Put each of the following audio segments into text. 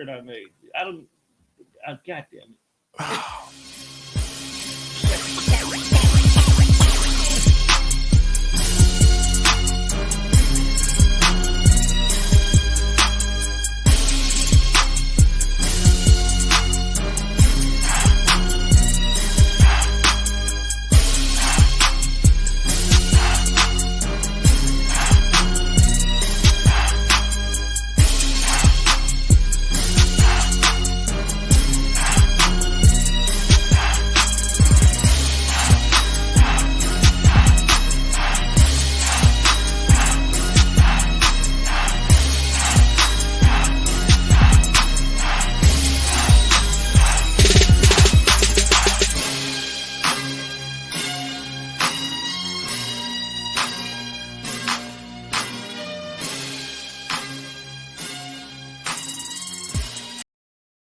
shirt I made. God damn it.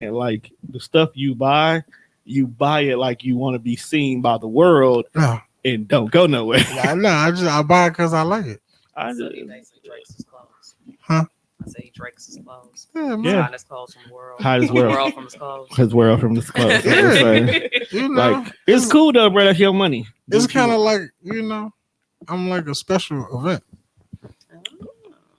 And like the stuff you buy it like you want to be seen by the world and don't go nowhere. Yeah, I know. I buy it because I like it. I just, huh? I say he drinks his clothes. Yeah, man. Yeah. Hide his clothes from the world. Hide his world. World from his clothes. His world from his clothes. You know, Like it's cool though, bro. That's your money. It's kind of like, I'm like a special event.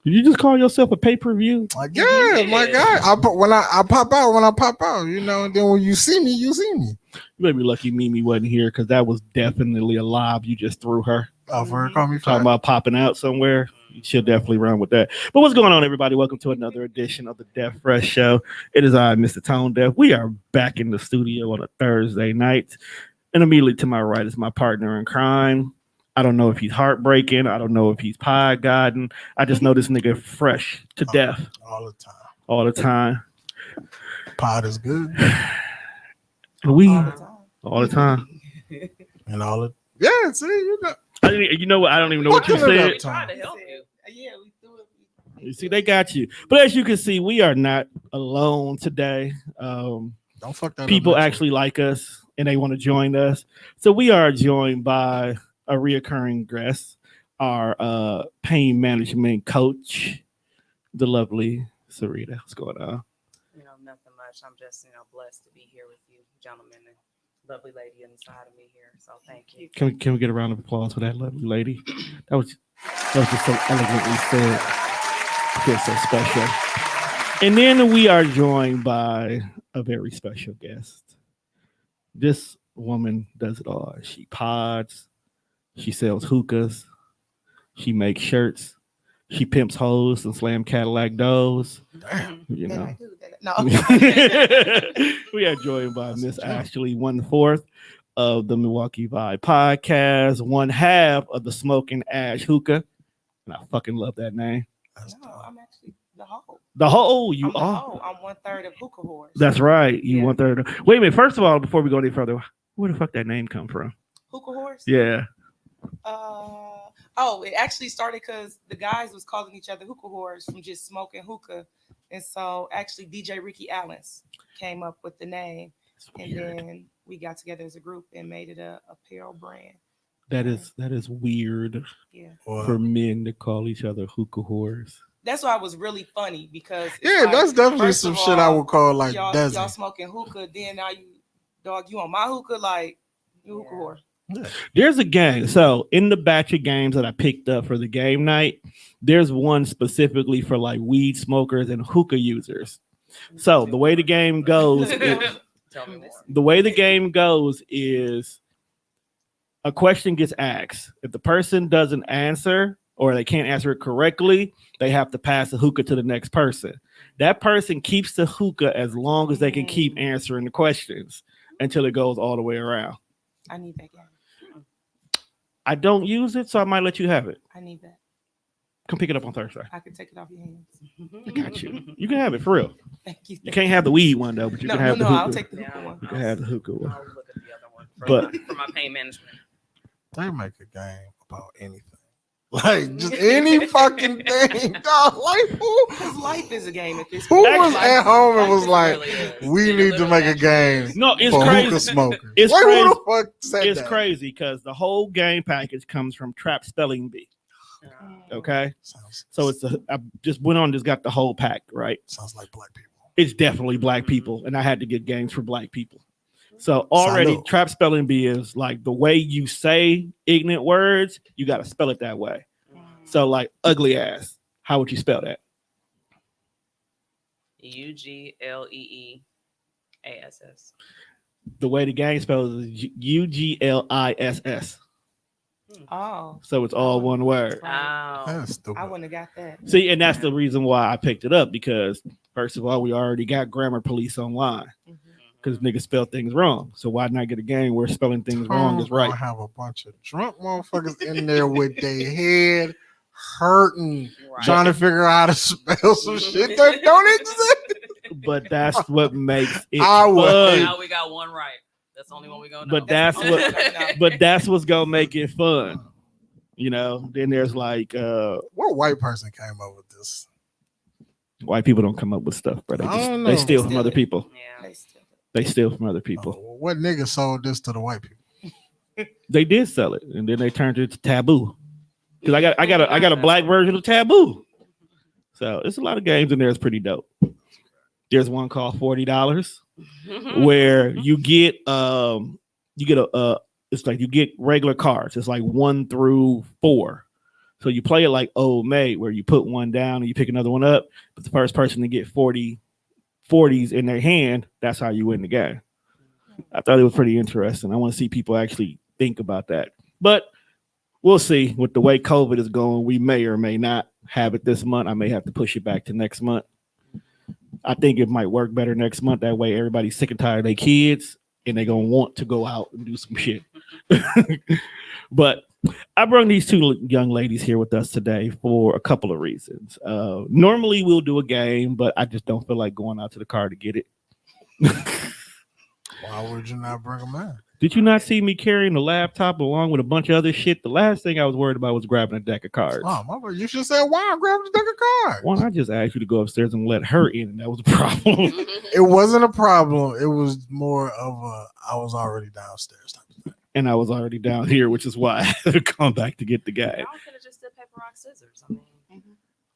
Did you just call yourself a pay-per-view? Like, yeah, my God. I pop out, and then when you see me, you see me. You better be lucky Mimi wasn't here because that was definitely a lob you just threw her. Oh, for her, call me Talking about popping out somewhere. She'll definitely run with that. But what's going on, everybody? Welcome to another edition of the Deaf Fresh Show. It is I, Mr. Tone Deaf. We are back in the studio on a Thursday night. And immediately to my right is my partner in crime. I don't know if he's heartbreaking. I don't know if he's pie godding. I just know this nigga fresh to death. All the time. All the time. Pod is good. All the time. And all the yeah, see, You know what? I don't even know what you said. Trying to help you. Yeah, we threw it. You see, they got you. But as you can see, we are not alone today. Don't fuck that People up actually like us and they want to join us. So we are joined by a reoccurring guest, our pain management coach, the lovely Serita. What's going on? Nothing much. I'm just, blessed to be here with you, gentlemen, and lovely lady inside of me here. So thank you. Can we get a round of applause for that lovely lady? That was just so elegantly said. I feel so special. And then we are joined by a very special guest. This woman does it all. She pods. She sells hookahs. She makes shirts. She pimps hoes and slam Cadillac doors. Damn. No. We are joined by Miss Ashley, 1/4 of the Milwaukee Vibe podcast, one half of the Smoking Ash Hookah. And I fucking love that name. No, I'm actually the whole. The whole you I'm the are. whole. I'm 1/3 of Hookah Horse. That's right. You Yeah. 1/3. Wait a minute. First of all, before we go any further, where the fuck that name come from? Hookah Horse? Yeah. It actually started because the guys was calling each other Hookah Horse from just smoking hookah. And so actually DJ Ricky Allens came up with the name. And then we got together as a group and made it a apparel brand. That is weird Yeah. for men to call each other hookah whores. That's why it was really funny because that's definitely first some of shit I all, would call like y'all Desi. smoking hookah, then now you on my hookah, like you hookah whore. There's a game. So in the batch of games that I picked up for the game night, there's one specifically for like weed smokers and hookah users. So the way the game goes, Tell me more. the way the game goes is a question gets asked. If the person doesn't answer or they can't answer it correctly, they have to pass the hookah to the next person. That person keeps the hookah as long as they can keep answering the questions until it goes all the way around. I need that game. I don't use it, so I might let you have it. I need that. Come pick it up on Thursday. I can take it off your hands. I got you. You can have it for real. Thank you. You can't have the weed one though, but you can have the hookah. I'll take the hookah one. You can have the hookah one. I'll look at the other one But- for my pain management. They make a game about anything. Like just any fucking thing. Dog, like Because life is a game at this who point. was Life- at home and life was like, really is. we It need to make a literally game No, it's for crazy. hookah smokers. It's Like, crazy. who the fuck said It's that? crazy because the whole game package comes from Trap Spelling Bee. Okay, Sounds, so I just went on, just got the whole pack, right? sounds like black people. it's definitely black people, and I had to get games for black people. So already Salud. trap spelling bee is like the way you say ignorant words, you got to spell it that way. So like ugly ass, how would you spell that? UGLEEASS. The way the gang spells is UGLISS. Oh, So it's all one word. Oh. That's stupid. I wouldn't have got that. See, and that's the reason why I picked it up because first of all, we already got grammar police online because niggas spell things wrong. So why not get a game where spelling things wrong is right? I have a bunch of drunk motherfuckers in there with their head hurting, Right. trying to figure out how to spell some shit that don't exist. But that's what makes it I would fun. Now we got one right. That's the only one we gonna know. But that's That's what. what- But that's what's gonna make it fun. You know. Then there's like What white person came up with this? white people don't come up with stuff, but I don't they know. steal from Steal other it. people. Yeah. They still- They steal from other people. What nigga sold this to the white people? They did sell it, and then they turned it to Taboo. Because I got a black version of Taboo. So it's a lot of games in there. It's pretty dope. There's one called $40 where you get it's like you get regular cards. It's like 1 through 4. So you play it like Old Maid, where you put one down and you pick another one up. But the first person to get 40 40s in their hand, that's how you win the game. I thought it was pretty interesting. I want to see people actually think about that. But we'll see. With the way COVID is going, we may or may not have it this month. I may have to push it back to next month. I think it might work better next month. That way everybody's sick and tired of their kids and they're going to want to go out and do some shit. But I brought these two young ladies here with us today for a couple of reasons. Normally we'll do a game, but I just don't feel like going out to the car to get it. Why would you not bring them in? Did you not see me carrying the laptop along with a bunch of other shit? The last thing I was worried about was grabbing a deck of cards. Oh, my boy, you should say, why I'm grabbing the deck of cards? One, I just asked you to go upstairs and let her in, and that was a problem. It wasn't a problem. It was more of I was already downstairs type of thing. And I was already down here, which is why I had to come back to get the guy. Y'all could have just did paper, rock, scissors. I mean,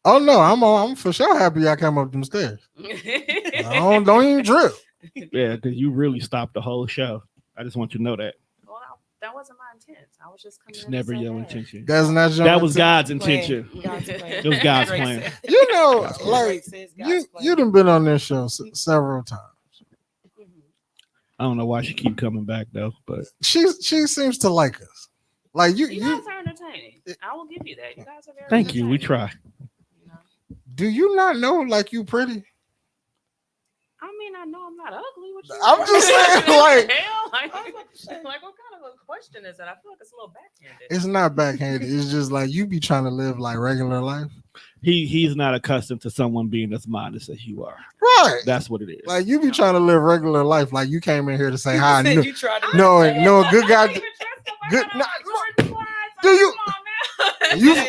Oh no, I'm for sure happy I came up them stairs. Don't even drip. Yeah, because you really stopped the whole show. I just want you to know that. Well, that wasn't my intent. I was just coming. It's in never to say your hey. intention. That's not your That was intent. God's Plan. intention. God's plan. It was God's Drake plan. said- You know, Drake like says God's plan. you done been on this show several times. I don't know why she keep coming back though, but She seems to like us. Like You guys are entertaining. I will give you that. You guys are very. thank you. We entertaining. try. You know? do you not know like you pretty? I mean, I know I'm not ugly. What you I'm just saying, like- hell? Like, I was about to say. like, what kind of a question is that? I feel like it's a little backhanded. It's not backhanded. It's just like you be trying to live like regular life. He's not accustomed to someone being as modest as you are. Right. That's what it is. Like you be trying to live regular life. Like you came in here to say You hi. said No, you tried to no, good guy. Good- Do you-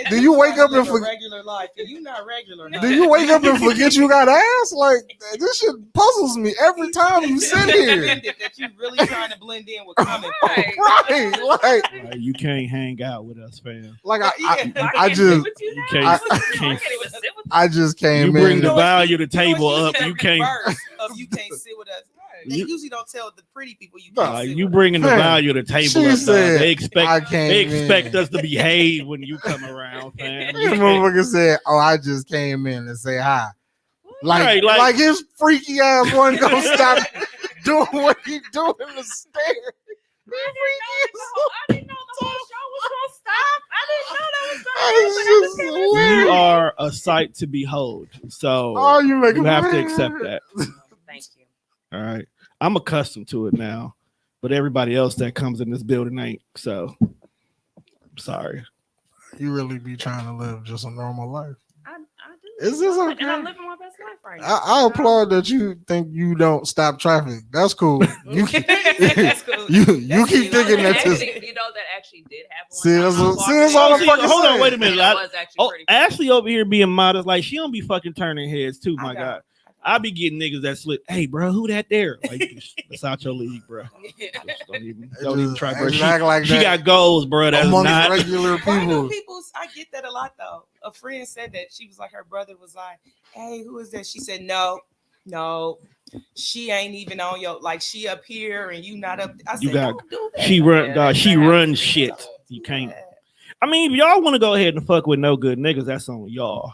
Do you wake up and live a forget? regular life, and you not regular. Do you wake up and forget you got ass? Like this shit puzzles me every time you sit here. That you really trying to blend in with comment. Right. Right, Like, you can't hang out with us, fam. like Yeah. I just You can't. can't. I just You came bring in. the value to the You know table what up. she said You can't. reverse of you can't sit with us. They You- usually don't tell the pretty people you can't sit You with bringing the Man, value to the table she up. said, They I expect came in. us to behave when you come around, fam. This motherfucker said, "Oh, I just came in to say hi." Like, Right, like his freaky ass wasn't gonna stop doing what he doing in the stairs. I didn't know the whole show was gonna stop. I didn't know It's just that was gonna happen. You are a sight to behold. So Oh, you make you have to accept that. Thank you. All right. I'm accustomed to it now, but everybody else that comes in this building ain't. So I'm sorry. You really be trying to live just a normal life. I do. Is this And okay? I'm living my best life right now. I applaud that you think you don't stop traffic. That's cool. You That's cool. you That's keep cool. thinking that's Actually, just you know that actually did happen. See, that's one time. what- see, that's all I'm fucking Hold on, saying. wait a minute. That was actually pretty. Ashley over here being modest, like she don't be fucking turning heads too. My I got God, it. I be getting niggas that slip. Hey, bro, who that there? Like that's out your league, bro. Just don't even try, bro. Just She, act like she that got goals, bro. That's amongst not. regular Random people. people, I get that a lot though. A friend said that she was like, her brother was like, "Hey, who is that?" She said, "No, No, she ain't even on your like. She up here and you not up. I said, You got- don't do that. She run, Yeah, she that runs happens. shit. Don't You do can't. that. I mean, if y'all want to go ahead and fuck with no good niggas, that's on y'all.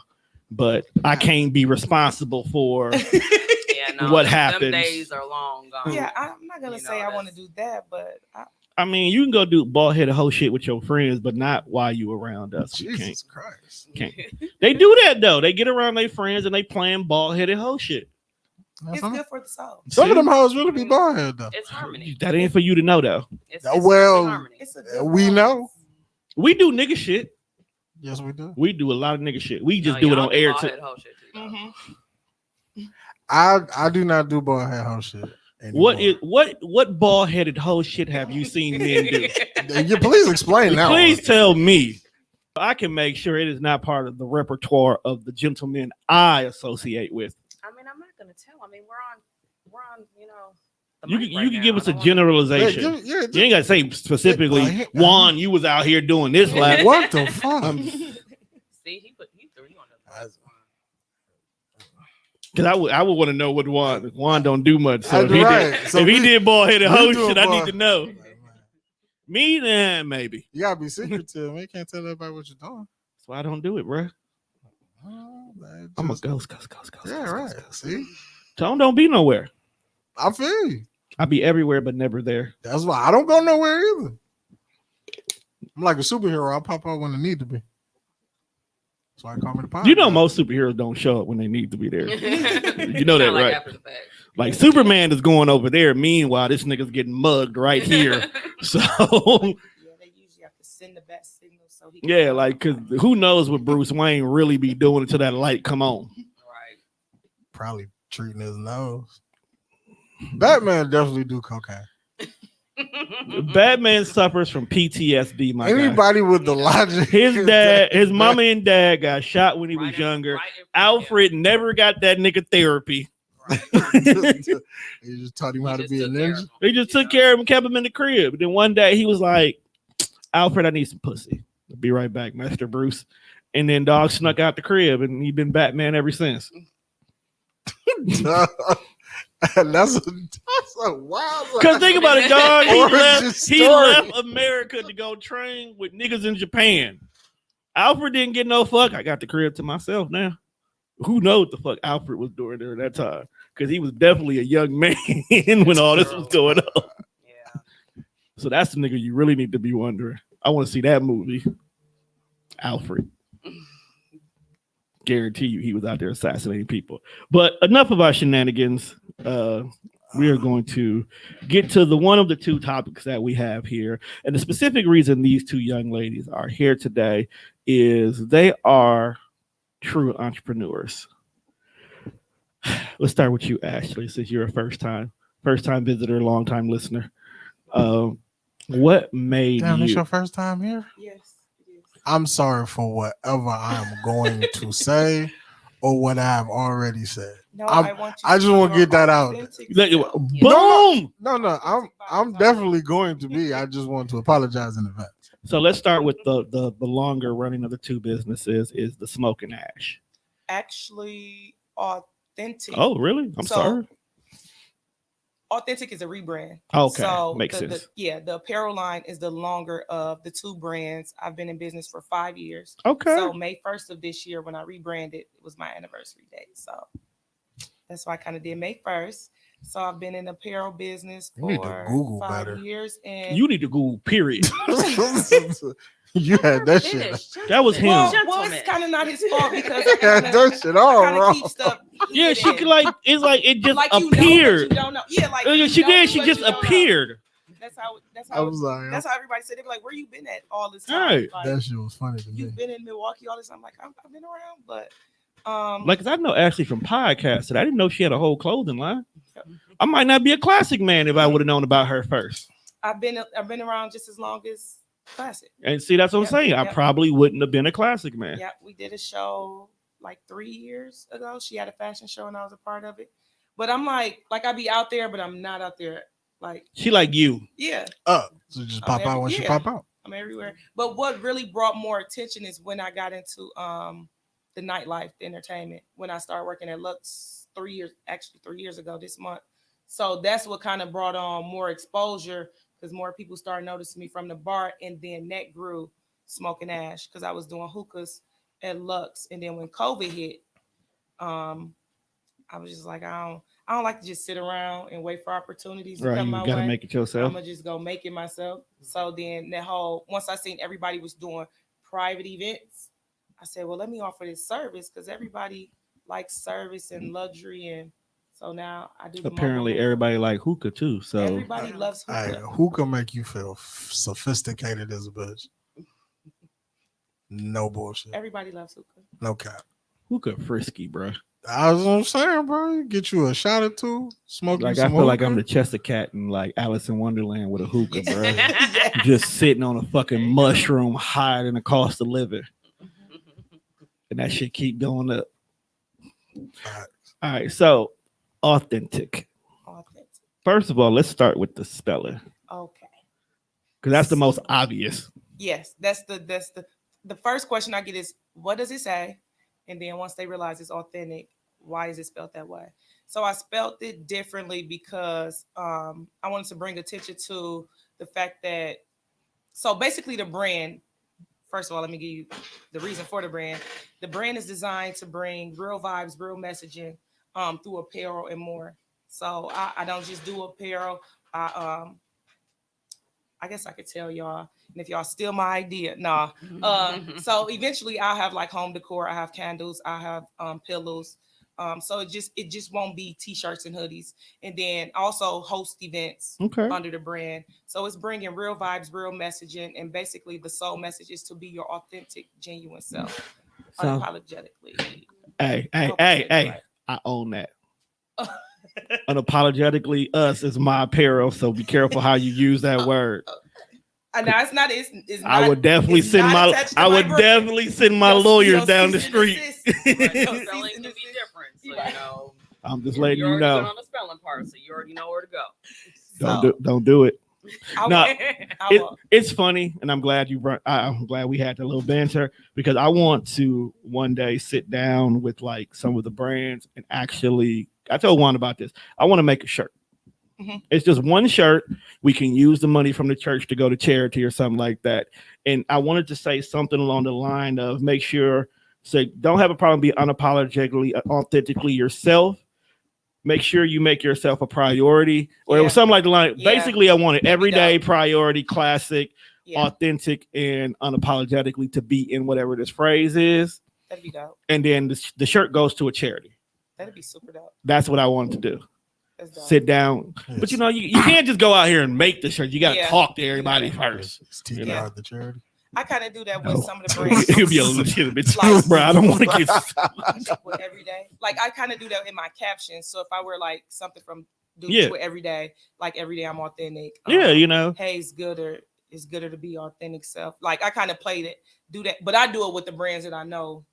But I can't be responsible for Yeah, no, what them happens. days are long gone. Yeah, I'm not gonna You say know, I want to that's- do that, but I mean, you can go do bald headed hoe shit with your friends, but not while you around us. We Jesus Christ. can't. They do that though. They get around their friends and they playing bald headed hoe shit. it's good for the soul. Some of them hoes really be bald head though. It's harmony. That ain't for you to know though. It's Well, strictly harmony. It's a good We balance. know. We do nigga shit. Yes, we do. We do a lot of nigga shit. We just No, do it y'all on air bald-headed too. hoe shit too, though. Mhm. I do not do bald head hoe shit. Anymore. What bald headed hoe shit have you seen men do? You please explain that. Please one. tell me. I can make sure it is not part of the repertoire of the gentlemen I associate with. I mean, I'm not gonna tell. I mean, we're on, you know. the You mic can right you can now. give I us a don't wanna- generalization. Yeah, You ain't gotta say specifically, Yeah, Juan, you was out here doing this last. what the fuck? See, he threw you on the bus. Because I would want to know what Juan don't do much. So That's if he right. did, So if he we- did bald headed we hoe doing shit, I bald- need to know. Me, then maybe. You gotta be secretive. Man. You can't tell everybody what you're doing. That's why I don't do it, bro. Oh, man, I'm a just- ghost. Yeah, right. See, Tone don't be nowhere. I feel you. I be everywhere but never there. That's why I don't go nowhere either. I'm like a superhero. I pop out when I need to be. That's why I call me the pilot. You know, most superheroes don't show up when they need to be there. You know that, Sound like right? after the fact. Like Superman is going over there. Meanwhile, this nigga's getting mugged right here. So Yeah, they usually have to send the best signal so he. can yeah, come. like because who knows what Bruce Wayne really be doing until that light come on. Right. Probably treating his nose. Batman definitely do cocaine. Batman suffers from PTSD. My guy. Anybody with the logic. His dad, his mama and dad got shot when he was Right in- younger. right in front of Alfred never got that nigga therapy. him. Right. He just taught him He how to just be a took care of ninja. him, They just you took know? care of him, kept him in the crib. But then one day he was like, Alfred, I need some pussy. I'll be right back, Master Bruce. And then dog snuck out the crib and he been Batman ever since. That's a wild. Because think about it, dog. He Origin story. left America to go train with niggas in Japan. Alfred didn't get no fuck. I got the crib to myself now. Who knows what the fuck Alfred was doing during that time? Because he was definitely a young man when all this was going on. Yeah. So that's the nigga you really need to be wondering. I want to see that movie. Alfred. Guarantee you he was out there assassinating people. But enough of our shenanigans. We are going to get to the one of the two topics that we have here. And the specific reason these two young ladies are here today is they are true entrepreneurs. Let's start with you, Ashley, since you're a first time visitor, long time listener. What made Damn, you? this your first time here? Yes, it is. I'm sorry for whatever I'm going to say or what I've already said. No, I'm- I want you. I just be want to your get that out. authentic Boom! self. No, I'm definitely going to be. I just want to apologize in advance. So let's start with the longer running of the two businesses is the Smoke and Ash. Actually, Aw-Thin-Tik. Oh, really? I'm So, sorry. Aw-Thin-Tik is a rebrand. Okay, So makes the, sense. the apparel line is the longer of the two brands. I've been in business for 5 years. Okay. So May 1st of this year, when I rebranded, it was my anniversary date. So that's why I kind of did May 1st. So I've been in apparel business You need to for Google 5 better. years. And You need to Google, period. You had that shit. Finish, That was gentlemen. him. well, it's kind of not his fault because You had that shit all kind of wrong. keep stuff. Yeah, she hidden. could like it's like it just like you appeared. Know, but you don't know. Yeah, like Yeah, you she know, did. She but just you don't know. appeared. That's how. That's I how. was like, That's how everybody said. They be like, "Where you been at all this time?" Right. Like, that shit was funny to me. you've been in Milwaukee all this time. Like I've been around, but Like, 'cause I know Ashley from podcasts, and I didn't know she had a whole clothing line. I might not be a classic man if I would have known about her first. I've been around just as long as Classic. And see, that's what I'm Yep, saying. I yep. probably wouldn't have been a classic man. Yeah, we did a show like 3 years ago. She had a fashion show and I was a part of it. But I'm like I be out there, but I'm not out there. Like, She like you. yeah, So just pop out when she yeah. pop out. I'm everywhere. But what really brought more attention is when I got into the nightlife, the entertainment. When I started working at Lux 3 years, actually 3 years ago this month. So that's what kind of brought on more exposure because more people started noticing me from the bar, and then that grew smoking ash because I was doing hookahs at Lux, and then when COVID hit, I was just like, I don't like to just sit around and wait for opportunities to Right, come you my gotta way. make it I'm yourself. gonna just go make it myself. So then once I seen everybody was doing private events, I said, well, let me offer this service because everybody likes service and luxury, and so now I do. Apparently, everybody like hookah too. So everybody loves Hey, hookah. hookah make you feel sophisticated as a bitch. No bullshit. Everybody loves hookah. No cap. hookah frisky, bro. I was what I'm saying, bro. Get you a shot or two, smoke Like you I some feel like I'm hookah. the Chester cat in like Alice in Wonderland with a hookah, bro. Yeah. Just sitting on a fucking mushroom higher than the cost of living, and that shit keep going up. All right, so Aw-Thin-Tik. Authentic. First of all, let's start with the spelling Okay. because that's the most obvious. Yes, that's the first question I get is what does it say? And then once they realize it's authentic, why is it spelled that way? So I spelled it differently because I wanted to bring attention to the fact that so basically the brand, first of all, let me give you the reason for the brand. The brand is designed to bring real vibes, real messaging through apparel and more. So I don't just do apparel. I guess I could tell y'all, and if y'all steal my idea, nah. So eventually, I'll have like home decor. I have candles. I have pillows. So it just won't be t-shirts and hoodies, and then also host events Okay. under the brand. So it's bringing real vibes, real messaging, and basically the sole message is to be your authentic, genuine self, So, unapologetically. hey, Right. I own that. Unapologetically, us is my apparel. So be careful how you use that word. Now it's not. It's not. I would definitely it's send not my. attached to I my would brand. definitely send my Your- lawyers your down the cease and street. desist. Right, Your no, cease spelling and can be desist. different. So, Right. you know, I'm just you letting you already know. good on the spelling part, so you already know where to go. Don't do it. I No, won't. It's funny, and I'm glad you brought. I'm glad we had that little banter because I want to one day sit down with like some of the brands and actually. I told Juan about this. I want to make a shirt. Mhm. It's just one shirt. We can use the money from the church to go to charity or something like that. And I wanted to say something along the line of make sure, say, don't have a problem being unapologetically, authentically yourself. Make sure you make yourself a priority, or it was Yeah. something like the line. Yeah. Basically, I wanted That'd be everyday dope. priority, classic, Yeah, authentic, and unapologetically to be in whatever this phrase is. that'd be dope. And then the shirt goes to a charity. That'd be super dope. That's what I wanted to do. That's dope. Sit down. Yes. But you know, you can't just go out here and make the shirt. You got to Yeah. talk to everybody first. It's TBR You know. the charity. I kind of do that No. with some of the brands. It'll be a legitimate, Like- bro. I don't want to get. With every day. Like I kind of do that in my captions. So if I wear like something from do Yeah. with every day, like every day I'm authentic. Yeah, you know. Hey, it's gooder to be authentic self. Like I kind of played it, do that, but I do it with the brands that I know.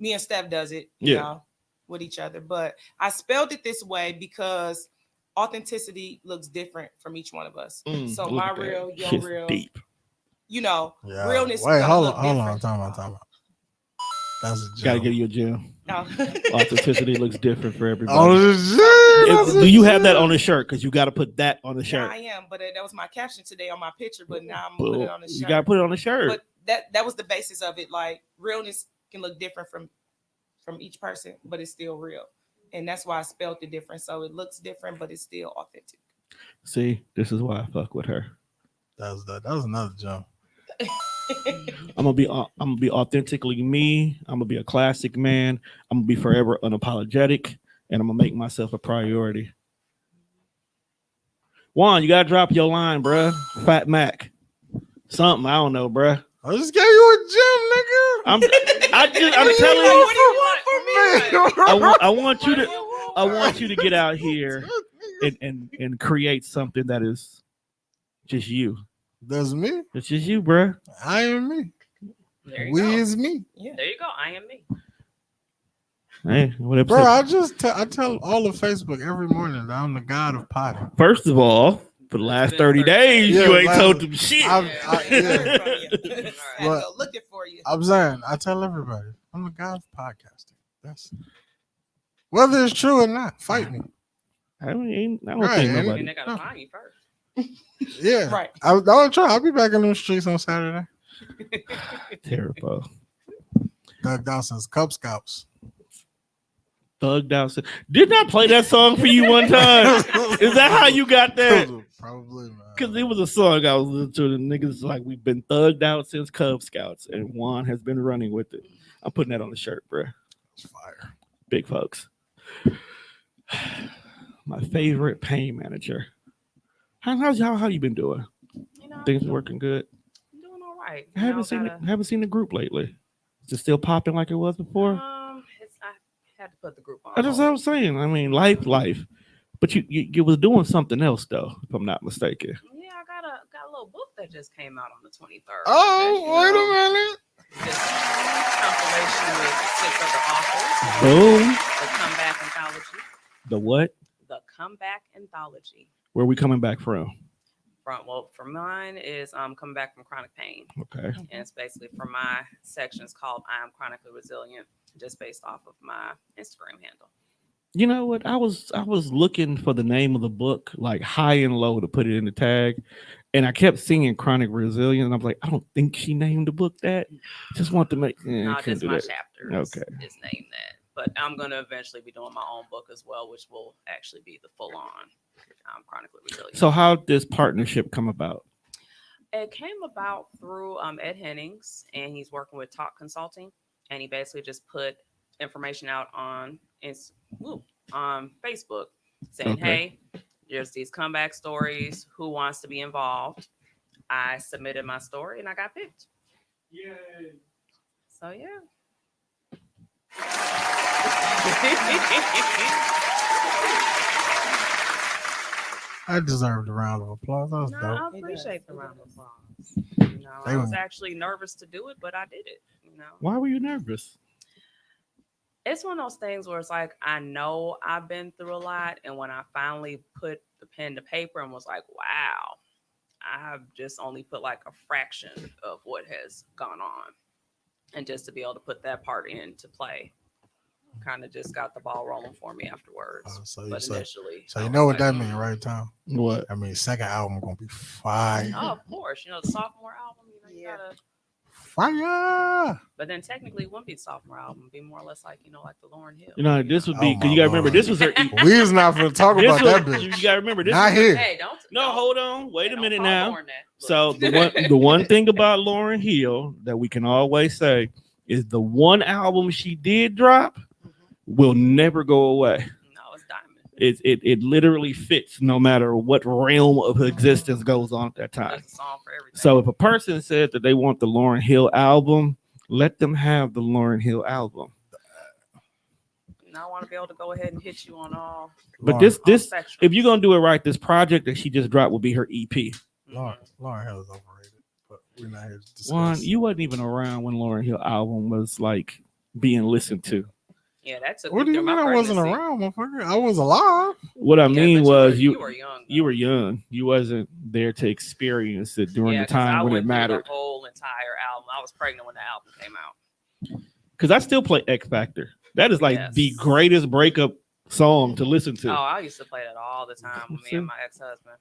Me and Steph does it, you Yeah. know, with each other. But I spelled it this way because authenticity looks different from each one of us. So Look my at that. real, your Shit's real, deep. you know, Yeah. realness. Wait, is gonna hold look on, hold on. different. Time out. That's a Gotta joke. give you a gem. No. Authenticity looks different for everybody. Oh, If- do you have that on the shirt? Because you got to put that on the Yeah, shirt. I am, but that was my caption today on my picture. But now I'm putting it on the shirt. You got to put it on the shirt. But that was the basis of it. Like realness can look different from each person, but it's still real, and that's why I spelled it different. So it looks different, but it's still authentic. See, this is why I fuck with her. That was another jump. I'm gonna be authentically me. I'm gonna be a classic man. I'm gonna be forever unapologetic, and I'm gonna make myself a priority. Juan, you gotta drop your line, bruh. Fat Mac, something I don't know, bruh. I just gave you a gem, nigga. I'm What telling do you, you want from me? I want you to get out here and create something that is just you. That's me. It's just you, bruh. I am me. There you We go. is me. Yeah. There you go. I am me. Hey, whatever. Bro, I tell all of Facebook every morning that I'm the god of potty. First of all, for the last 30 days, Yeah, you ain't last- told them shit. I- I ain't heard from you. All I right. had to go looking for you. I'm saying, I tell everybody, I'm the god of podcasting. That's Whether it's true or not, fight me. I don't think Right, and- I nobody. mean, they gotta find you first. Yeah. Right. I'll try. I'll be back in the streets on Saturday. Terrible. Doug Dawson's Cub Scouts. Thugged out. Didn't I play that song for you one time? Is that how you got that? Probably, man. Because it was a song I was listening to. The niggas like, we've been thugged out since Cub Scouts, and Juan has been running with it. I'm putting that on the shirt, bro. It's fire. Big folks. My favorite pain manager. How you been doing? You know, Things working good. I'm doing all right. I haven't seen the group lately. Is it still popping like it was before? I had to put the group on. That's what I was saying. I mean, life. But you was doing something else though, if I'm not mistaken. Yeah, I got a little book that just came out on the 23rd. Oh, wait a minute. This compilation with 6 other authors. Boom. The Comeback Anthology. The what? The Comeback Anthology. Where are we coming back from? For mine is coming back from chronic pain. Okay. And it's basically for my section is called I Am Chronically Resilient, just based off of my Instagram handle. You know what? I was looking for the name of the book, like high and low, to put it in the tag, and I kept seeing Chronic Resilient. And I was like, I don't think she named the book that. Just want to make. No, couldn't just do my that. chapter. Okay. Is named that. But I'm gonna eventually be doing my own book as well, which will actually be the full on Chronically Resilient. So how did this partnership come about? It came about through Ed Hennings, and he's working with Talk Consulting, and he basically just put information out on Facebook saying, Okay. hey, there's these comeback stories. Who wants to be involved? I submitted my story and I got picked. Yay. So yeah. I deserved a round of applause. That was No, dope. I appreciate the round of applause. You know, I They was were- actually nervous to do it, but I did it. You know, Why were you nervous? it's one of those things where it's like I know I've been through a lot, and when I finally put the pen to paper and was like, wow, I have just only put like a fraction of what has gone on, and just to be able to put that part into play kind of just got the ball rolling for me afterwards. But initially, So I you was know what like, that means, right, Tom? What? I mean, second album gonna be fire. Oh, of course. You know, the sophomore album, you know, you gotta. Fire! But then technically, it wouldn't be the sophomore album. It'd be more or less like, you know, like the Lauryn Hill. You know, this would Oh be because you my gotta remember Lord. this was her. We is not gonna talk about that bitch. You gotta remember this. Not was- here. Hey, don't. No, don't- hold on. Wait a don't minute call now. Lauryn that. So Look. the one thing about Lauryn Hill that we can always say is the one album she did drop will never go away. No, it's diamond. It literally fits no matter what realm of existence goes on at that time. There's a song for everything. So if a person said that they want the Lauryn Hill album, let them have the Lauryn Hill album. And I want to be able to go ahead and hit you on all. But Lauryn- this all spectrums. if you're gonna do it right, this project that she just dropped will be her EP. Mhm. Lauryn Hill is overrated, but we're not here to discuss. One, you wasn't even around when Lauryn Hill album was like being listened to. Yeah, that took What me do you through mean my I wasn't pregnancy. around, motherfucker? I was alive. What I Yeah, mean but was you were young. you were young. You wasn't there to experience it during the 'cause I time when it went through mattered. The whole entire album. I was pregnant when the album came out. Because I still play X Factor. That is like the Yes. greatest breakup song to listen to. Oh, I used to play that all the time with me and my ex-husband.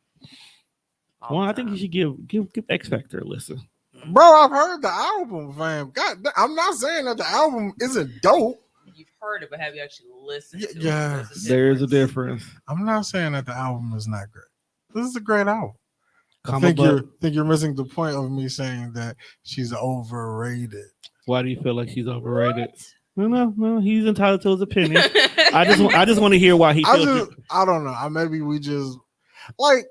All Well, the I think you time. should give X Factor a listen. Bro, I've heard the album, fam. God, I'm not saying that the album isn't dope. You've heard it, but have you actually listened to Yeah. it? There's a difference. I'm not saying that the album is not great. This is a great album. I Comma think but- you're missing the point of me saying that she's overrated. Why do you feel like she's overrated? No. He's entitled to his opinion. I just want to hear why he feels. I don't know. Maybe we just like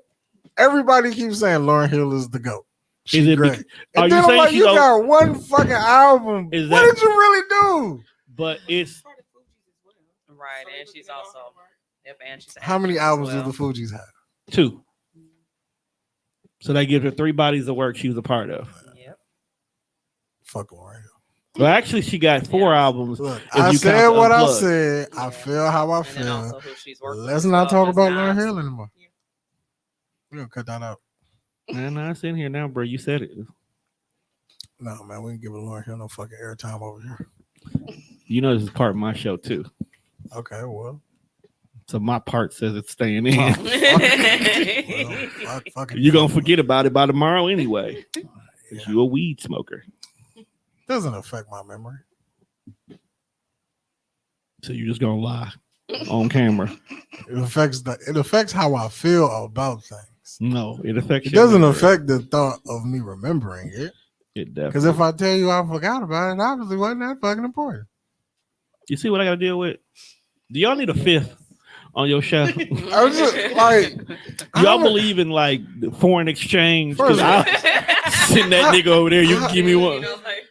everybody keeps saying Lauryn Hill is the GOAT. She's Is it great. are And you then I'm saying like, she's you over- got one fucking album. Is What that- did you really do? But it's Right, and she's also and she's How many actress as albums well. do the Fugees have? 2. So that gives her 3 bodies of work she was a part of. Yep. Fuck Lauryn Hill. Well, actually, she got 4 Yeah. albums. Look, If I you said count the what I Unplugged. said. I Yeah. feel how I And then feel. also who she's working with Let's as not well talk is about Nas. Lauryn Hill anymore. We're gonna cut that out. Man, I'm sitting here now, bro. You said it. No, man, we ain't giving Lauryn Hill no fucking airtime over here. You know this is part of my show too. Okay, well. So my part says it's staying in. Well, fuck it. You're gonna forget about it by tomorrow anyway. Yeah. Because you're a weed smoker. Doesn't affect my memory. So you're just gonna lie on camera. It affects how I feel about things. No, it affects It your doesn't memory. affect the thought of me remembering it. It Because definitely. if I tell you I forgot about it, obviously wasn't that fucking important. You see what I gotta deal with? Do y'all need a fifth on your show? I was just like, Y'all believe in like the foreign exchange? Because First- I'll send that nigga over there. You can give me one.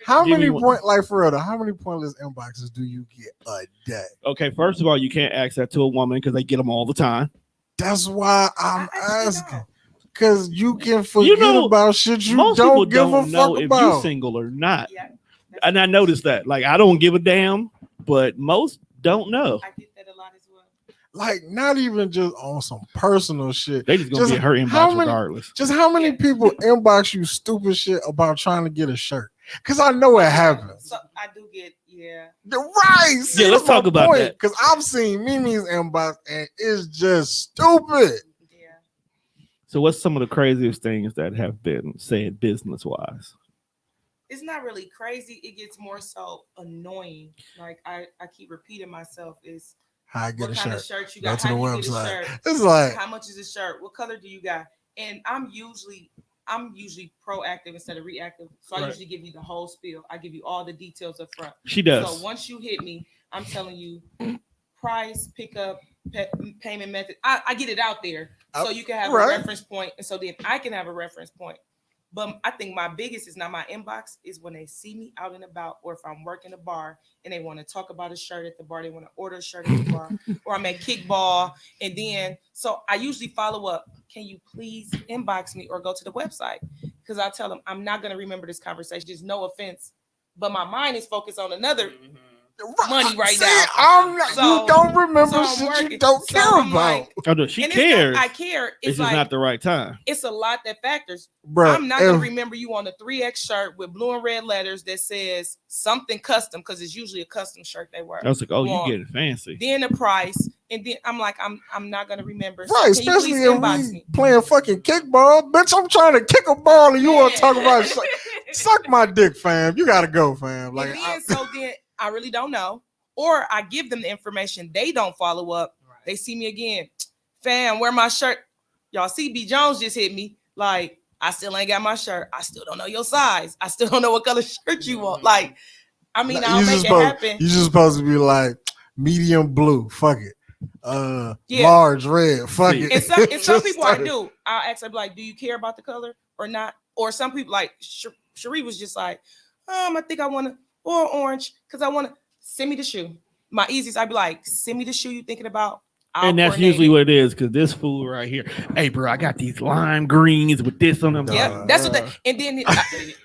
how Give me many one. like for real, though, how many pointless inboxes do you get a day? Okay, first of all, you can't ask that to a woman because they get them all the time. That's why I'm I actually asking. don't. Because you can forget know, about shit you Most people don't give a don't know fuck if about. you're single or not. Yeah, And I noticed that. Like, I don't give a damn, but most don't know. I get that a lot as well. Like, not even just on some personal shit. They just gonna Just be in her how inbox many- regardless. Just how many people inbox you stupid shit about trying to get a shirt? Because I know it happens. So I do get, yeah. Right. See, Yeah, let's that's my talk about point. that. Because I've seen Mimi's inbox and it's just stupid. Yeah. So, what's some of the craziest things that have been said business wise? It's not really crazy. It gets more so annoying. Like I keep repeating myself is How I get what a kind shirt. of shirt you Go got? to the How you get a website. shirt? It's like, How much is the shirt? What color do you got? And I'm usually proactive instead of reactive. So I Right. usually give you the whole spiel. I give you all the details up front. She does. So once you hit me, I'm telling you price, pickup, payment method. I get it out there so you can have Right. a reference point, and so then I can have a reference point. But I think my biggest is not my inbox, is when they see me out and about, or if I'm working a bar and they want to talk about a shirt at the bar, they want to order a shirt at the bar, or I'm at kickball, and then so I usually follow up. Can you please inbox me or go to the website? Because I tell them I'm not going to remember this conversation. Just no offense, but my mind is focused on another money right see, now. I'm not, So- you don't remember so I'm shit you working. don't So care I'm about. like, Oh, no, she and cares. It's not, I care. It's It's just like not the right time. it's a lot that factors. Bruh, I'm not gonna if- remember you on a 3X shirt with blue and red letters that says something custom, because it's usually a custom shirt they wear. I was like, oh, Well, you getting fancy. Then the price, and then I'm like, I'm not gonna remember. So Right, can especially you please if inbox we me? playing fucking kickball. Bitch, I'm trying to kick a ball and you want to talk about suck my dick, fam. You gotta go, fam. Like, And then, so then I really don't know. Or I give them the information, they don't follow up. They see me again. Fam, wear my shirt. Y'all see B Jones just hit me. Like, I still ain't got my shirt. I still don't know your size. I still don't know what color shirt you want. Like, I mean, I'll make it happen. You just supposed to be like medium blue. Fuck it. Yeah. Large red. Fuck See. it. And some Just people I start- do. I'll ask them like, do you care about the color or not? Or some people like Cherie was just like, I think I want to, or orange, because I want to send me the shoe. My easiest, I'd be like, send me the shoe you thinking about. I'll And that's coordinate usually it. what it is, because this fool right here, hey, bro, I got these lime greens with this on them. Yeah, that's what. And then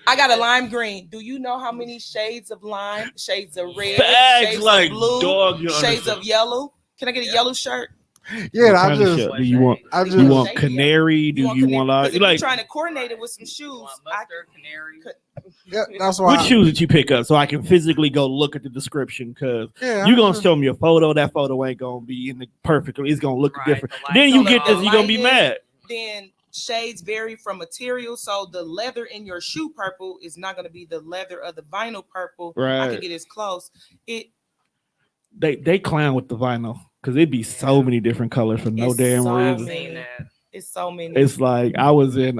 I got a lime green. Do you know how many shades of lime, shades of red, Facts, shades like, of blue, dog, you shades understand. of yellow? Can I get a yellow shirt? Yeah, What I kind of just, shirt do you want? I You just, want canary? Do you want Because if you're like trying to coordinate it with some shoes, Mustard, canary. yeah, that's why. what shoes did you pick up so I can physically go look at the description? Because Yeah, you're I gonna just- show me a photo. That photo ain't gonna be in the perfect. It's gonna look Right, different. the light Then you color get this, on. you're gonna be Lighting. mad. then shades vary from material. So the leather in your shoe purple is not going to be the leather of the vinyl purple. I Right. can get as close. They clown with the vinyl because it'd be so many different colors for no It's damn so reason. many. Seen that. It's so many. It's like I was in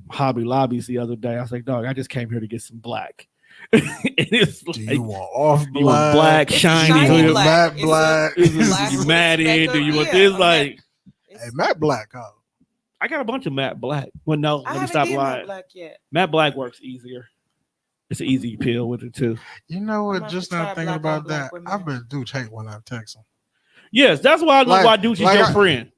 Hobby Lobbies the other day. I was like, dog, I just came here to get some black. And it's Do like, you want off you want black, It's a shiny, shiny hood, black. matte black? It's Is black you with a matted? speck Do of- you want yeah, this? I'm Like, It's- Hey, matte black, huh? I got a bunch of matte black. Well, no, I let me haven't stop did lying. matte black yet. Matte black works easier. It's an easy peel with it too. You know I'm what? about Just to try not thinking black on about black that. with I me. bet Dude hate when I text him. Yes, that's why I know Like- why Dooch is like your I- friend.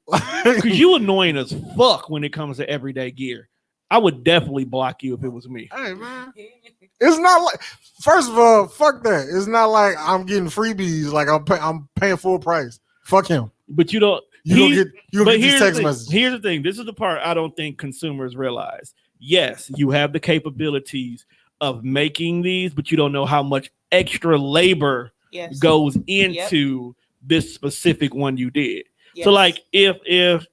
Because you annoying as fuck when it comes to everyday gear. I would definitely block you if it was me. Hey man, it's not like. First of all, fuck that. It's not like I'm getting freebies. Like I'm paying full price. Fuck him. But you don't. You don't he- get you But don't get these here's the text thing. messages. Here's the thing. This is the part I don't think consumers realize. Yes, you have the capabilities of making these, but you don't know how much extra labor Yes. goes into this specific one you did. Yes. So like if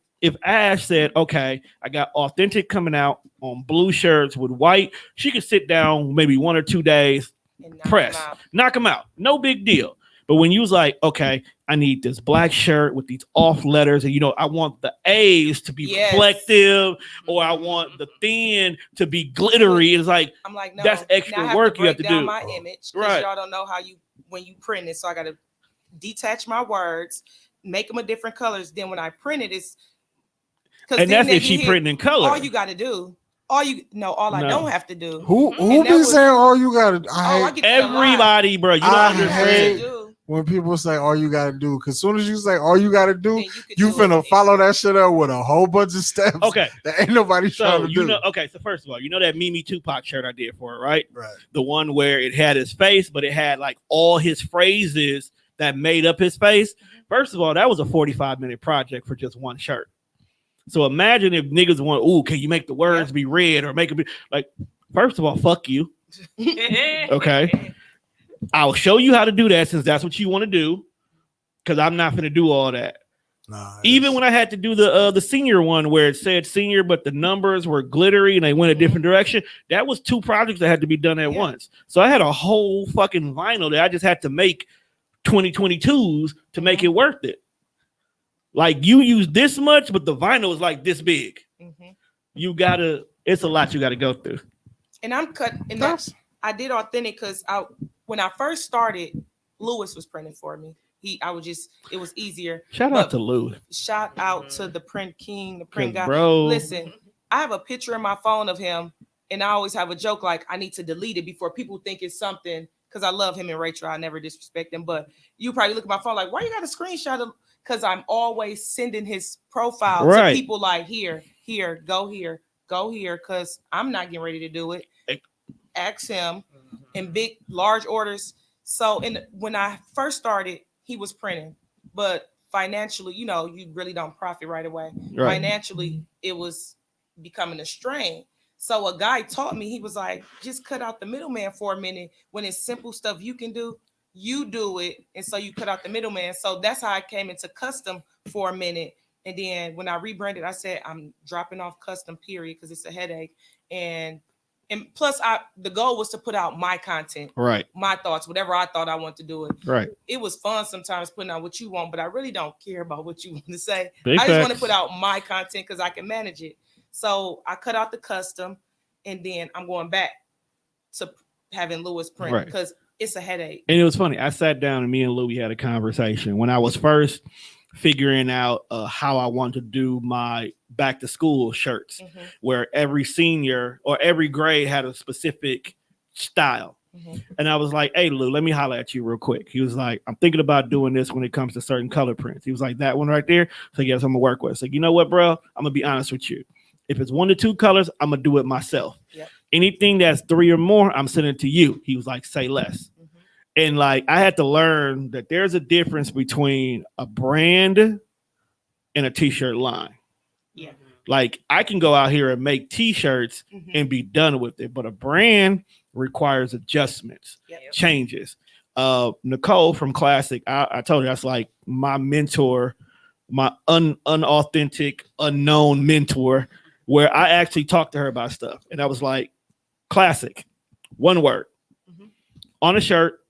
Ash said, okay, I got Aw-Thin-Tik coming out on blue shirts with white, she could sit down maybe 1 or 2 days, And knock press, them out. knock them out. No big deal. But when you was like, okay, I need this black shirt with these off letters, and I want the A's to be Yes. reflective, or I want the thin to be glittery. It's like, I'm like, no, that's extra now I have work to you have break to down do. my image, because Right. y'all don't know how when you print it. So I got to detach my words, make them a different colors. Then when I print it, it's And that's if she printing in color. All you got to do, I don't have to do. Who And that be was- saying all you gotta? I get that a lot. Everybody, bro, you don't I understand. hate when people say all you gotta do, because as soon as you say all you gotta do, Then you could do finna it. follow that shit up with a whole bunch of steps. Okay, That ain't nobody trying so to do. so first of all, that Mimi Tupac shirt I did for her, right? Right. The one where it had his face, but it had like all his phrases that made up his face. First of all, that was a 45-minute project for just one shirt. So imagine if niggas want, can you make the words be red or make it be like, first of all, fuck you. Okay. I'll show you how to do that since that's what you want to do. Because I'm not going to do all that. Nah, Even when I had to do the senior one where it said senior, but the numbers were glittery and they went a different direction, that was 2 projects that had to be done at once. So I had a whole fucking vinyl that I just had to make 2022s to make it worth it. Like you use this much, but the vinyl is like this big. Mhm. It's a lot you got to go through. And I'm cut. And that's I did Aw-Thin-Tik because when I first started, Lewis was printing for me. It was easier. Shout out to Lou. Shout out to the print king, the print guy. Bro. Listen, I have a picture in my phone of him, and I always have a joke like I need to delete it before people think it's something, because I love him and Rachel. I never disrespect them, but you probably look at my phone like, why you got a screenshot of? Because I'm always sending his profile to people like here, go here, because I'm not getting ready to do it. Ask him in large orders. So when I first started, he was printing, but financially, you really don't profit right away. Right. Financially, it was becoming a strain. So a guy taught me, he was like, just cut out the middleman for a minute. When it's simple stuff you can do, you do it. And so you cut out the middleman. So that's how I came into custom for a minute. And then when I rebranded, I said, I'm dropping off custom, period, because it's a headache. And plus, the goal was to put out my content, right? My thoughts, whatever I thought I want to do it. Right. It was fun sometimes putting out what you want, but I really don't care about what you want to say. Big I just want to facts. put out my content because I can manage it. So I cut out the custom, and then I'm going back to having Lewis print because it's a headache. And it was funny. I sat down and me and Louie had a conversation when I was first figuring out how I wanted to do my back to school shirts, where every senior or every grade had a specific style. And I was like, hey, Lou, let me holler at you real quick. He was like, I'm thinking about doing this when it comes to certain color prints. He was like, that one right there. So yes, I'm gonna work with. So you know what, bro? I'm gonna be honest with you. If it's 1 to 2 colors, I'm gonna do it myself. Yep. Anything that's 3 or more, I'm sending it to you. He was like, say less. And like I had to learn that there's a difference between a brand and a t-shirt line. Yeah. Like I can go out here and make t-shirts and be done with it, but a brand requires adjustments, changes. Nicole from Classic, I told her that's like my mentor, my unauthentic, unknown mentor, where I actually talked to her about stuff. And I was like, Classic, one word on a shirt.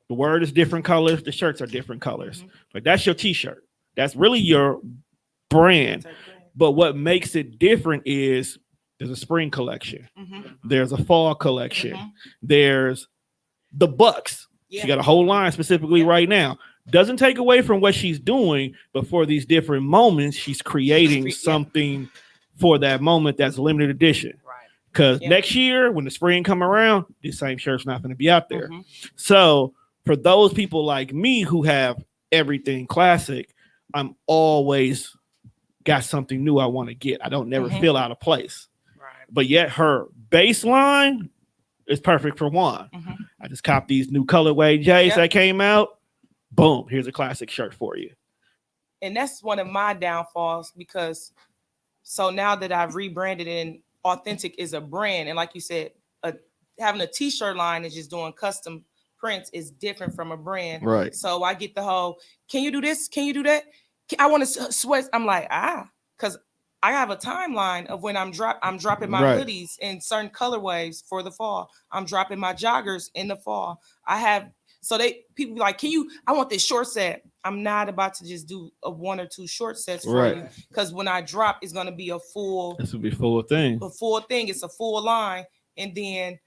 The word is different colors. The shirts are different colors. Like that's your t-shirt. That's really your brand. But what makes it different is there's a spring collection. There's a fall collection. There's the Bucks. She got a whole line specifically right now. Doesn't take away from what she's doing, but for these different moments, she's creating something for that moment that's limited edition. Because next year, when the spring come around, this same shirt's not going to be out there. So for those people like me who have everything classic, I'm always got something new I want to get. I don't never feel out of place. But yet her baseline is perfect for one. I just copped these new colorway J's that came out. Boom, here's a classic shirt for you. And that's one of my downfalls, because so now that I've rebranded and Aw-Thin-Tik is a brand, and like you said, having a t-shirt line is just doing custom prints is different from a brand. Right. So I get the whole, can you do this? Can you do that? I want to sweat. I'm like, because I have a timeline of when I'm dropping my Right. hoodies in certain colorways for the fall. I'm dropping my joggers in the fall. I have, so people be like, I want this short set. I'm not about to just do a 1 or 2 short sets for Right. you, because when I drop, it's going to be a full This would be full thing. It's a full line. And then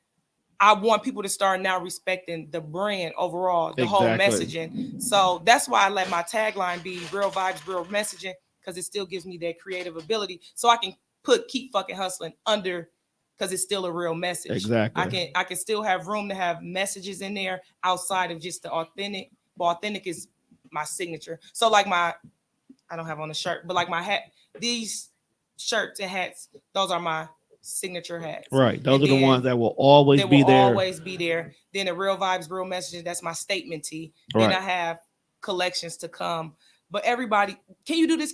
I want people to start now respecting the brand overall, the whole Exactly. messaging. So that's why I let my tagline be real vibes, real messaging, because it still gives me that creative ability. So I can keep fucking hustling under, because it's still a real message. Exactly. I can still have room to have messages in there outside of just the authentic. But authentic is my signature. So like I don't have on a shirt, but like my hat, these shirts and hats, those are my signature hats. Right. Those are the ones that will always be there. Always be there. Then the real vibes, real messages, that's my statement tee. Right. Then I have collections to come. But everybody, can you do this?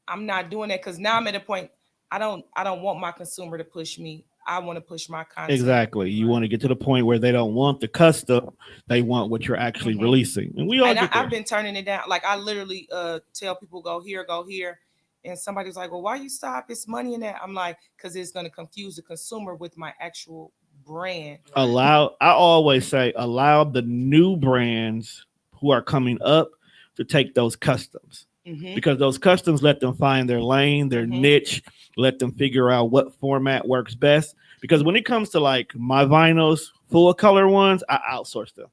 I'm not doing that, because now I'm at a point, I don't want my consumer to push me. I want to push my content. Exactly. You want to get to the point where they don't want the custom, they want what you're actually releasing. And we all get there. I've been turning it down. Like I literally tell people go here. And somebody's like, well, why you stop? It's money in that. I'm like, because it's going to confuse the consumer with my actual brand. I always say, allow the new brands who are coming up to take those customs. Because those customs let them find their lane, their niche, let them figure out what format works best. Because when it comes to like my vinyls, full color ones, I outsource them.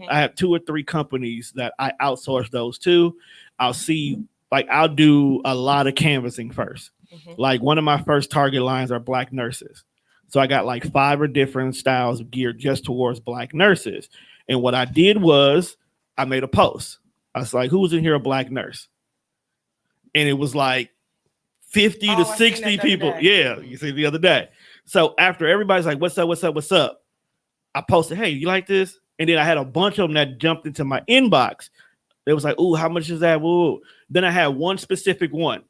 I have 2 or 3 companies that I outsource those to. I'll do a lot of canvassing first. Like one of my first target lines are Black nurses. So I got like 5 or different styles geared just towards Black nurses. And what I did was I made a post. I was like, who's in here a Black nurse? And it was like 50 to 60 people. Yeah, you see the other day. So after everybody's like, what's up? I posted, hey, you like this? And then I had a bunch of them that jumped into my inbox. It was like, ooh, how much is that? Woo. Then I had one specific one.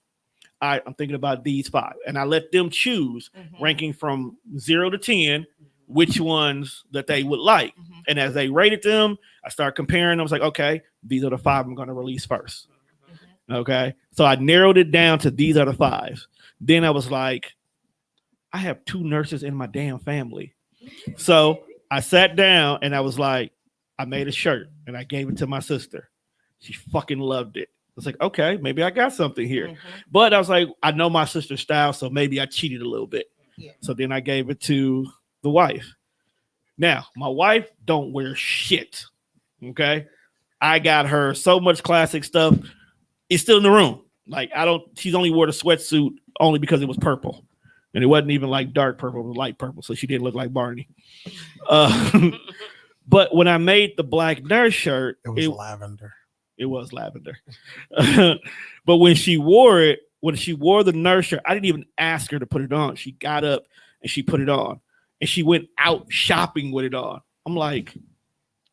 I'm thinking about these 5. And I let them choose, ranking from 0 to 10, which ones that they would like. And as they rated them, I started comparing them. I was like, okay, these are the 5 I'm going to release first. Okay. So I narrowed it down to these are the 5. Then I was like, I have 2 nurses in my damn family. So I sat down and I was like, I made a shirt and I gave it to my sister. She fucking loved it. I was like, okay, maybe I got something here. But I was like, I know my sister's style, so maybe I cheated a little bit. So then I gave it to the wife. Now, my wife don't wear shit. Okay. I got her so much classic stuff. It's still in the room. Like she's only wore the sweatsuit only because it was purple. And it wasn't even like dark purple, it was light purple. So she didn't look like Barney. But when I made the Black nurse shirt, it was lavender. It was lavender. But when she wore the nurse shirt, I didn't even ask her to put it on. She got up and she put it on. And she went out shopping with it on. I'm like,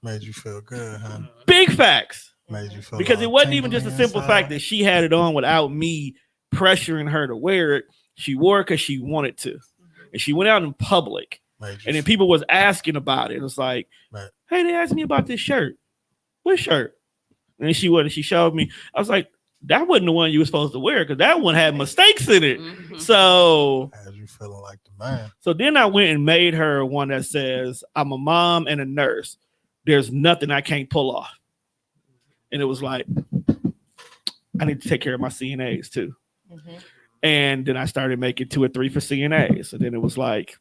made you feel good, huh? Big facts. Made you feel because it wasn't even just a simple fact that she had it on without me pressuring her to wear it. She wore it because she wanted to. And she went out in public. And then people was asking about it. It was like, hey, they asked me about this shirt. What shirt? And she showed me. I was like, that wasn't the one you were supposed to wear because that one had mistakes in it. So as you feeling like the man. So then I went and made her one that says, I'm a mom and a nurse. There's nothing I can't pull off. And it was like, I need to take care of my CNAs too. And then I started making 2 or 3 for CNAs. So then it was like,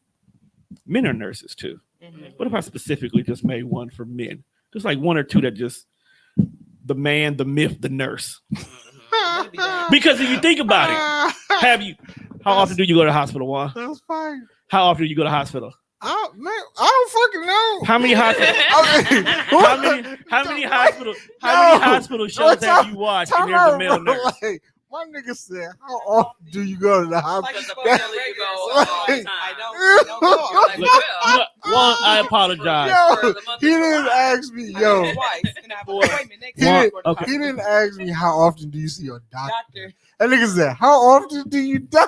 men are nurses too. What if I specifically just made one for men? Just like 1 or 2 that just the man, the myth, the nurse. Because if you think about it, how often do you go to the hospital, Juan? That's fine. How often do you go to the hospital? I don't fucking know. How many hospital shows have you watched and there's a male nurse? Like, my nigga said, how often do you go to the hospital? One, I apologize. Yo, he didn't ask me, he didn't ask me how often do you see your doctor. That nigga said, how often do you die?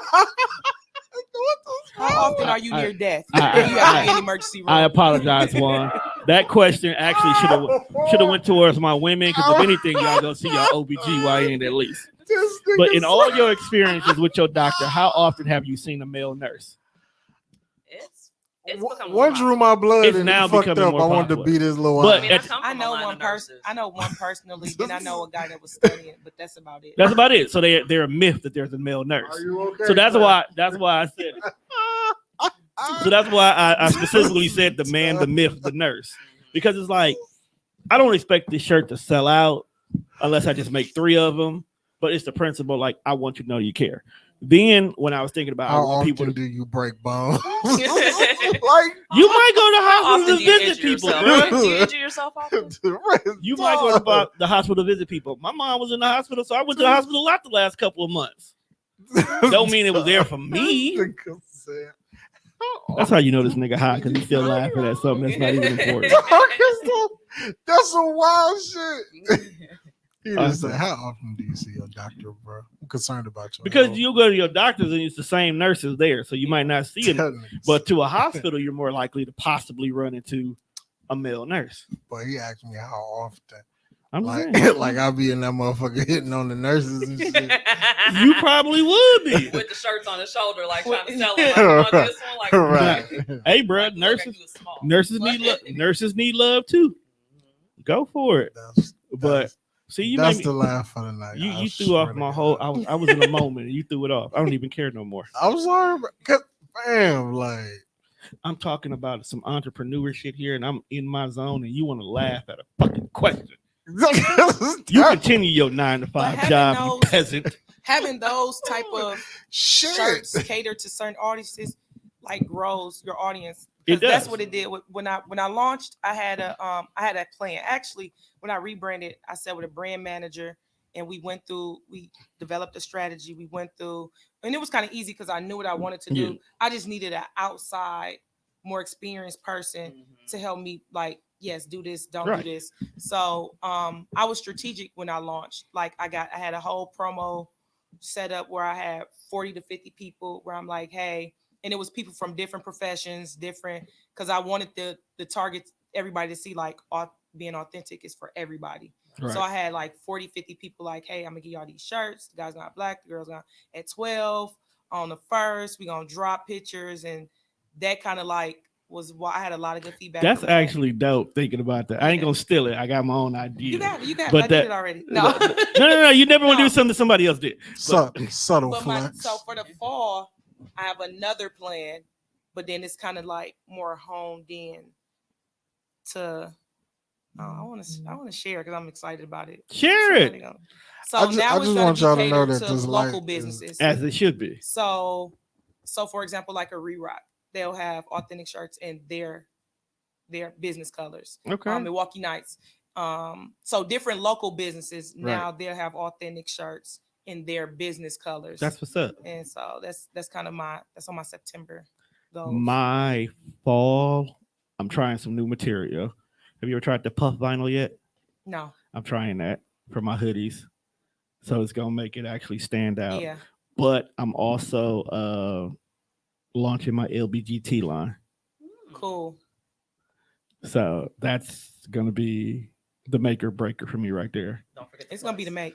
How often are you near death? You have to be in the emergency room. I apologize, Juan. That question actually should have went towards my women because if anything, y'all go see y'all OBGYN at least. But in all your experiences with your doctor, how often have you seen a male nurse? It's becoming One drew my blood It's and now he fucked becoming up. more I wanted to popular. beat his little But ass. I know one person. I know one personally, and I know a guy that was studying, but that's about it. That's about it. So they're a myth that there's a male nurse. Are you okay? So that's why I said it. So that's why I specifically said the man, the myth, the nurse. Because it's like, I don't expect this shirt to sell out unless I just make 3 of them. But it's the principle, like, I want you to know you care. Then when I was thinking about how I want often people to do you break bones? like, you might go to the hospital to visit people, bro. Do you injure yourself often? You might go to the hospital to visit people. My mom was in the hospital, so I went to the hospital a lot the last couple of months. Don't mean it was there for me. That's how you know this nigga high, because he's still laughing at something that's not even important. That's some wild shit. He just said, how often do you see your doctor, bro? I'm concerned about you. Because you go to your doctors and it's the same nurses there, so you might not see it. But to a hospital, you're more likely to possibly run into a male nurse. But he asked me how often. I'm Like, saying. like I'll be in that motherfucker hitting on the nurses and shit. You probably would be. With the shirts on his shoulder, like trying to sell him. Like, you want this one? Like, Right. Hey, bro, like, look, nurses you was small. nurses need love too. Go for it. But see, you that's made the me, laugh for the night. you threw off my whole. I was in a moment and you threw it off. I don't even care no more. I'm sorry, cause fam, like I'm talking about some entrepreneur shit here, and I'm in my zone, and you want to laugh at a fucking question. You continue your 9-to-5 having job, you those- peasant. Having those type of shit. shirts cater to certain audiences, like grows your audience. It 'Cause that's does. what it did. When I launched, I had a plan. Actually, when I rebranded, I sat with a brand manager and we developed a strategy. We went through, and it was kind of easy because I knew what I wanted to do. Yeah. I just needed an outside, more experienced person to help me, like, yes, do this, don't Right. do this. So I was strategic when I launched. Like I had a whole promo set up where I had 40 to 50 people where I'm like, hey, and it was people from different professions, because I wanted the target everybody to see, like, being authentic is for everybody. Right. So I had like 40, 50 people like, hey, I'm gonna give y'all these shirts. The guys got black, the girls got at 12 on the 1st. We're gonna drop pictures, and that kind of like was why I had a lot of good feedback. That's from that. actually dope thinking about that. I ain't gonna steal it. I got my own idea. You got it. But I did it already. No. No. You never want to No. do something somebody else did. Subtle But flex. so for the fall, I have another plan, but then it's kind of like more honed in to. I want to share because I'm excited about it. Share it. So I just now it's gonna want y'all be to know catered that to this local life businesses. As it should be. So for example, like a Re-Rock, they'll have authentic shirts in their business colors. Okay. Milwaukee Nights. So different local businesses now Right. they'll have authentic shirts in their business colors. That's what's up. And so that's kind of that's on my September goals. My fall, I'm trying some new material. Have you ever tried the puff vinyl yet? No. I'm trying that for my hoodies. So it's gonna make it actually stand out. Yeah. But I'm also launching my LBGT line. Cool. So that's gonna be the make or breaker for me right there. Don't forget It's gonna be the make.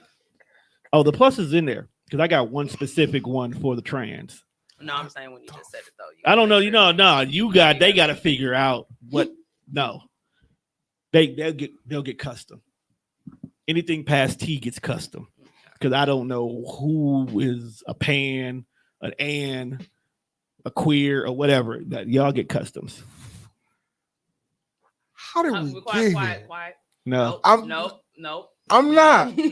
Oh, the plus is in there because I got one specific one for the trans. No, I'm saying when you just said it though. I don't know. They got to figure out what. No, they'll get custom. Anything past T gets custom because I don't know who is a pan, an, a queer, or whatever. That y'all get customs. How did we get Quiet. here? No, Nope. I'm not. No.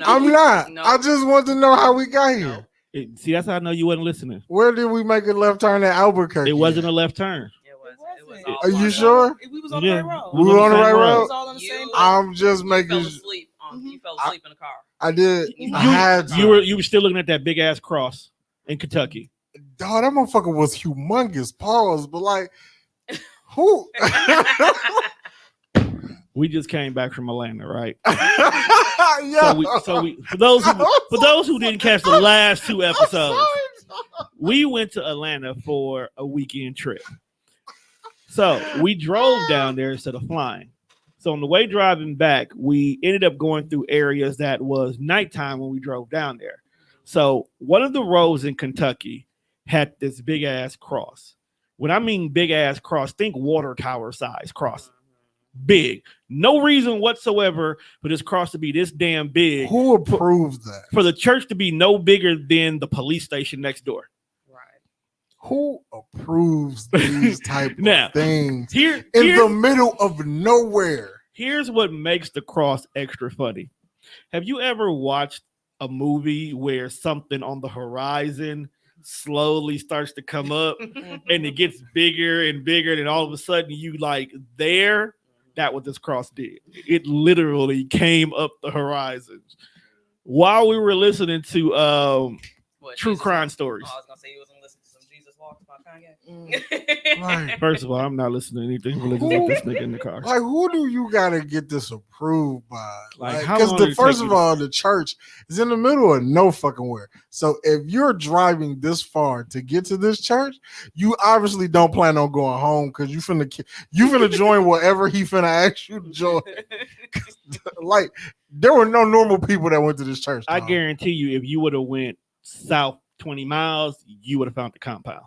I'm not. No. I just want to know how we got here. No. See, that's how I know you wasn't listening. Where did we make a left turn at Albuquerque? It wasn't a left turn. It was It all Are you one sure? We was on Yeah. the right road. We were on the right We road. was all on the You- same. I'm just You making. fell asleep. You fell asleep in the car. I did. You- I had to. You were still looking at that big ass cross in Kentucky. Dog, that motherfucker was humongous. Pause, but like, who? We just came back from Atlanta, right? Yeah. So we for those who didn't catch the last 2 episodes, we went to Atlanta for a weekend trip. So we drove down there instead of flying. So on the way driving back, we ended up going through areas that was nighttime when we drove down there. So one of the roads in Kentucky had this big ass cross. When I mean big ass cross, think water tower size cross. Big. No reason whatsoever for this cross to be this damn big. Who approved that? For the church to be no bigger than the police station next door. Who approves these type Now, of things Here, in the middle of nowhere? here's what makes the cross extra funny. Have you ever watched a movie where something on the horizon slowly starts to come up and it gets bigger and bigger, and all of a sudden you like there? That what this cross did. It literally came up the horizon while we were listening to true Jesus crime Walks? stories. Oh, I was gonna say you wasn't listening to some Jesus Walks by Kanye. Right. First of all, I'm not listening to anything religious with this nigga in the car. Like, who do you gotta get this approved by? Like, how Because long did it first take of you to- all, the church is in the middle of no fucking where. So if you're driving this far to get to this church, you obviously don't plan on going home because you finna join whatever he finna ask you to join. Like, there were no normal people that went to this church. I dog. guarantee you, if you would have went south 20 miles, you would have found the compound.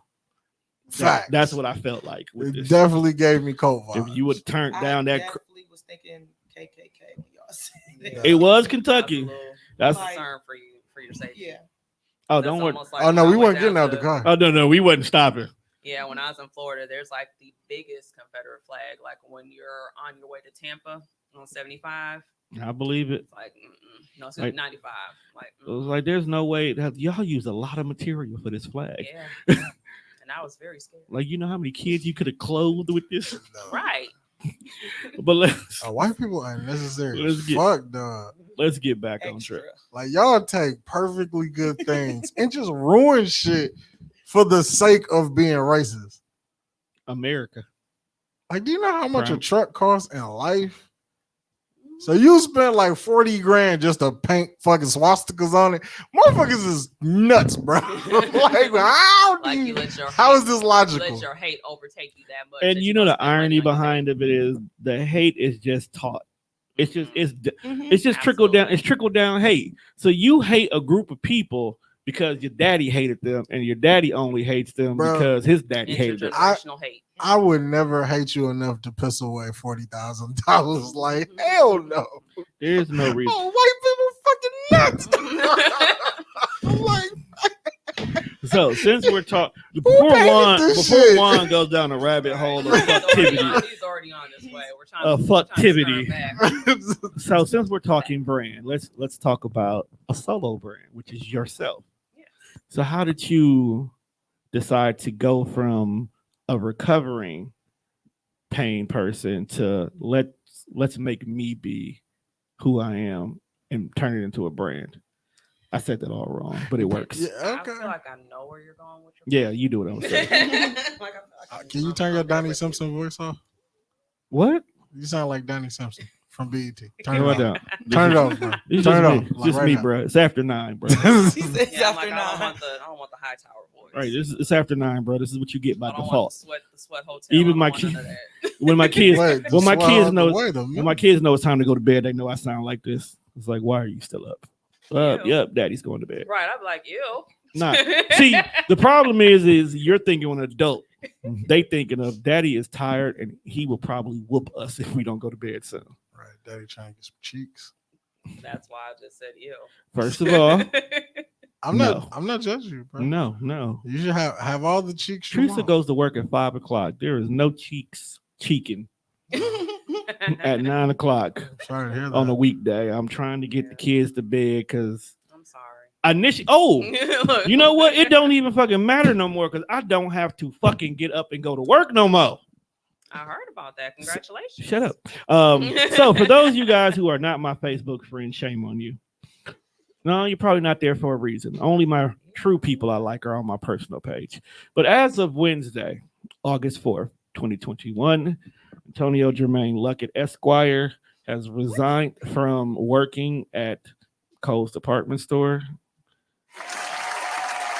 Facts. That's what I felt like with It this. definitely gave me cold vibes. If you would have turned down I that, definitely was thinking KKK when y'all said that. Yeah. it was Kentucky. I'm a little That's Like- concerned for you for your safety. Yeah. oh, That's don't worry. almost like Oh no, when I we went weren't getting down out the to- car. Oh no, we wasn't stopping. Yeah, when I was in Florida, there's like the biggest Confederate flag. Like when you're on your way to Tampa on 75, I believe it. it's like no, it's Like- 95. Like It was like, there's no way y'all use a lot of material for this flag. yeah, and I was very scared. Like, you know how many kids you could have clothed with this? No. Right. But let's White people are unnecessary. Let's get- Fuck, dog. let's get back on Extra. track. Like, y'all take perfectly good things and just ruin shit for the sake of being racist. America. Like, do you know how much a Right. truck costs in life? So you spent like 40 grand just to paint fucking swastikas on it. Motherfuckers is nuts, bro. Like, how do Like you you, let your how hate, is this you logical? let your hate overtake you that much. And that you know gonna the spend money irony on your behind of it is the hate is just taught. It's just hate. it's just trickled down. Absolutely. It's trickled down hate. So you hate a group of people because your daddy hated them, and your daddy only hates them Bro, because his daddy hated them. Intergenerational hate. I would never hate you enough to piss away $40,000. Like, hell no. There's no reason. Oh, white people fucking nuts. I'm like, So since we're talking painted this before shit? Juan goes down a rabbit hole of He's already fucktivity. on- He's already on this way. We're trying to Fucktivity. we're trying to stir him back. So since we're talking brand, let's talk about a solo brand, which is yourself. Yes. So how did you decide to go from a recovering pain person to let's make me be who I am and turn it into a brand? I said that all wrong, but it works. yeah, I okay. feel like I know where you're going with your Yeah, you do what I'm saying. Like, I Can you turn your I'm Donnie with Simpson voice off? What? You sound like Donnie Simpson from BET. Turn Turn it it off. down. Turn it off, bro. It's Turn it just off. me, Like, just right me, now. bro. It's after 9, bro. He said it's Yeah, I'm after like, I don't 9. want the high tower voice. Right, it's after 9, bro. This is what you get by I don't default. want the sweat hotel. Even I don't my want kid- none of that. When my kids, Wait, when my just kids swallow know, the- wait a when minute. my kids know it's time to go to bed, they know I sound like this. It's like, why are you still up? Ew. Yep, daddy's going to bed. Right, I'd be like, ew. Nah. See, the problem is you're thinking of an adult. They thinking of daddy is tired and he will probably whoop us if we don't go to bed soon. Right, daddy trying to get some cheeks. That's why I just said ew. First of all, I'm No. not. I'm not judging you, bro. no. You should have all the cheeks. you Teresa want. goes to work at 5 o'clock. There is no cheeking at 9 o'clock Sorry to hear that. on a weekday. I'm trying to get the kids to bed because I'm sorry. initially, oh, Look, you know what? It don't even fucking matter no more because I don't have to fucking get up and go to work no more. I heard about that. Congratulations. Shut up. So for those of you guys who are not my Facebook friends, shame on you. No, you're probably not there for a reason. Only my true people I like are on my personal page. But as of Wednesday, August 4th, 2021, Antonio Jermaine Luckett Esquire has resigned from working at Cole's department store.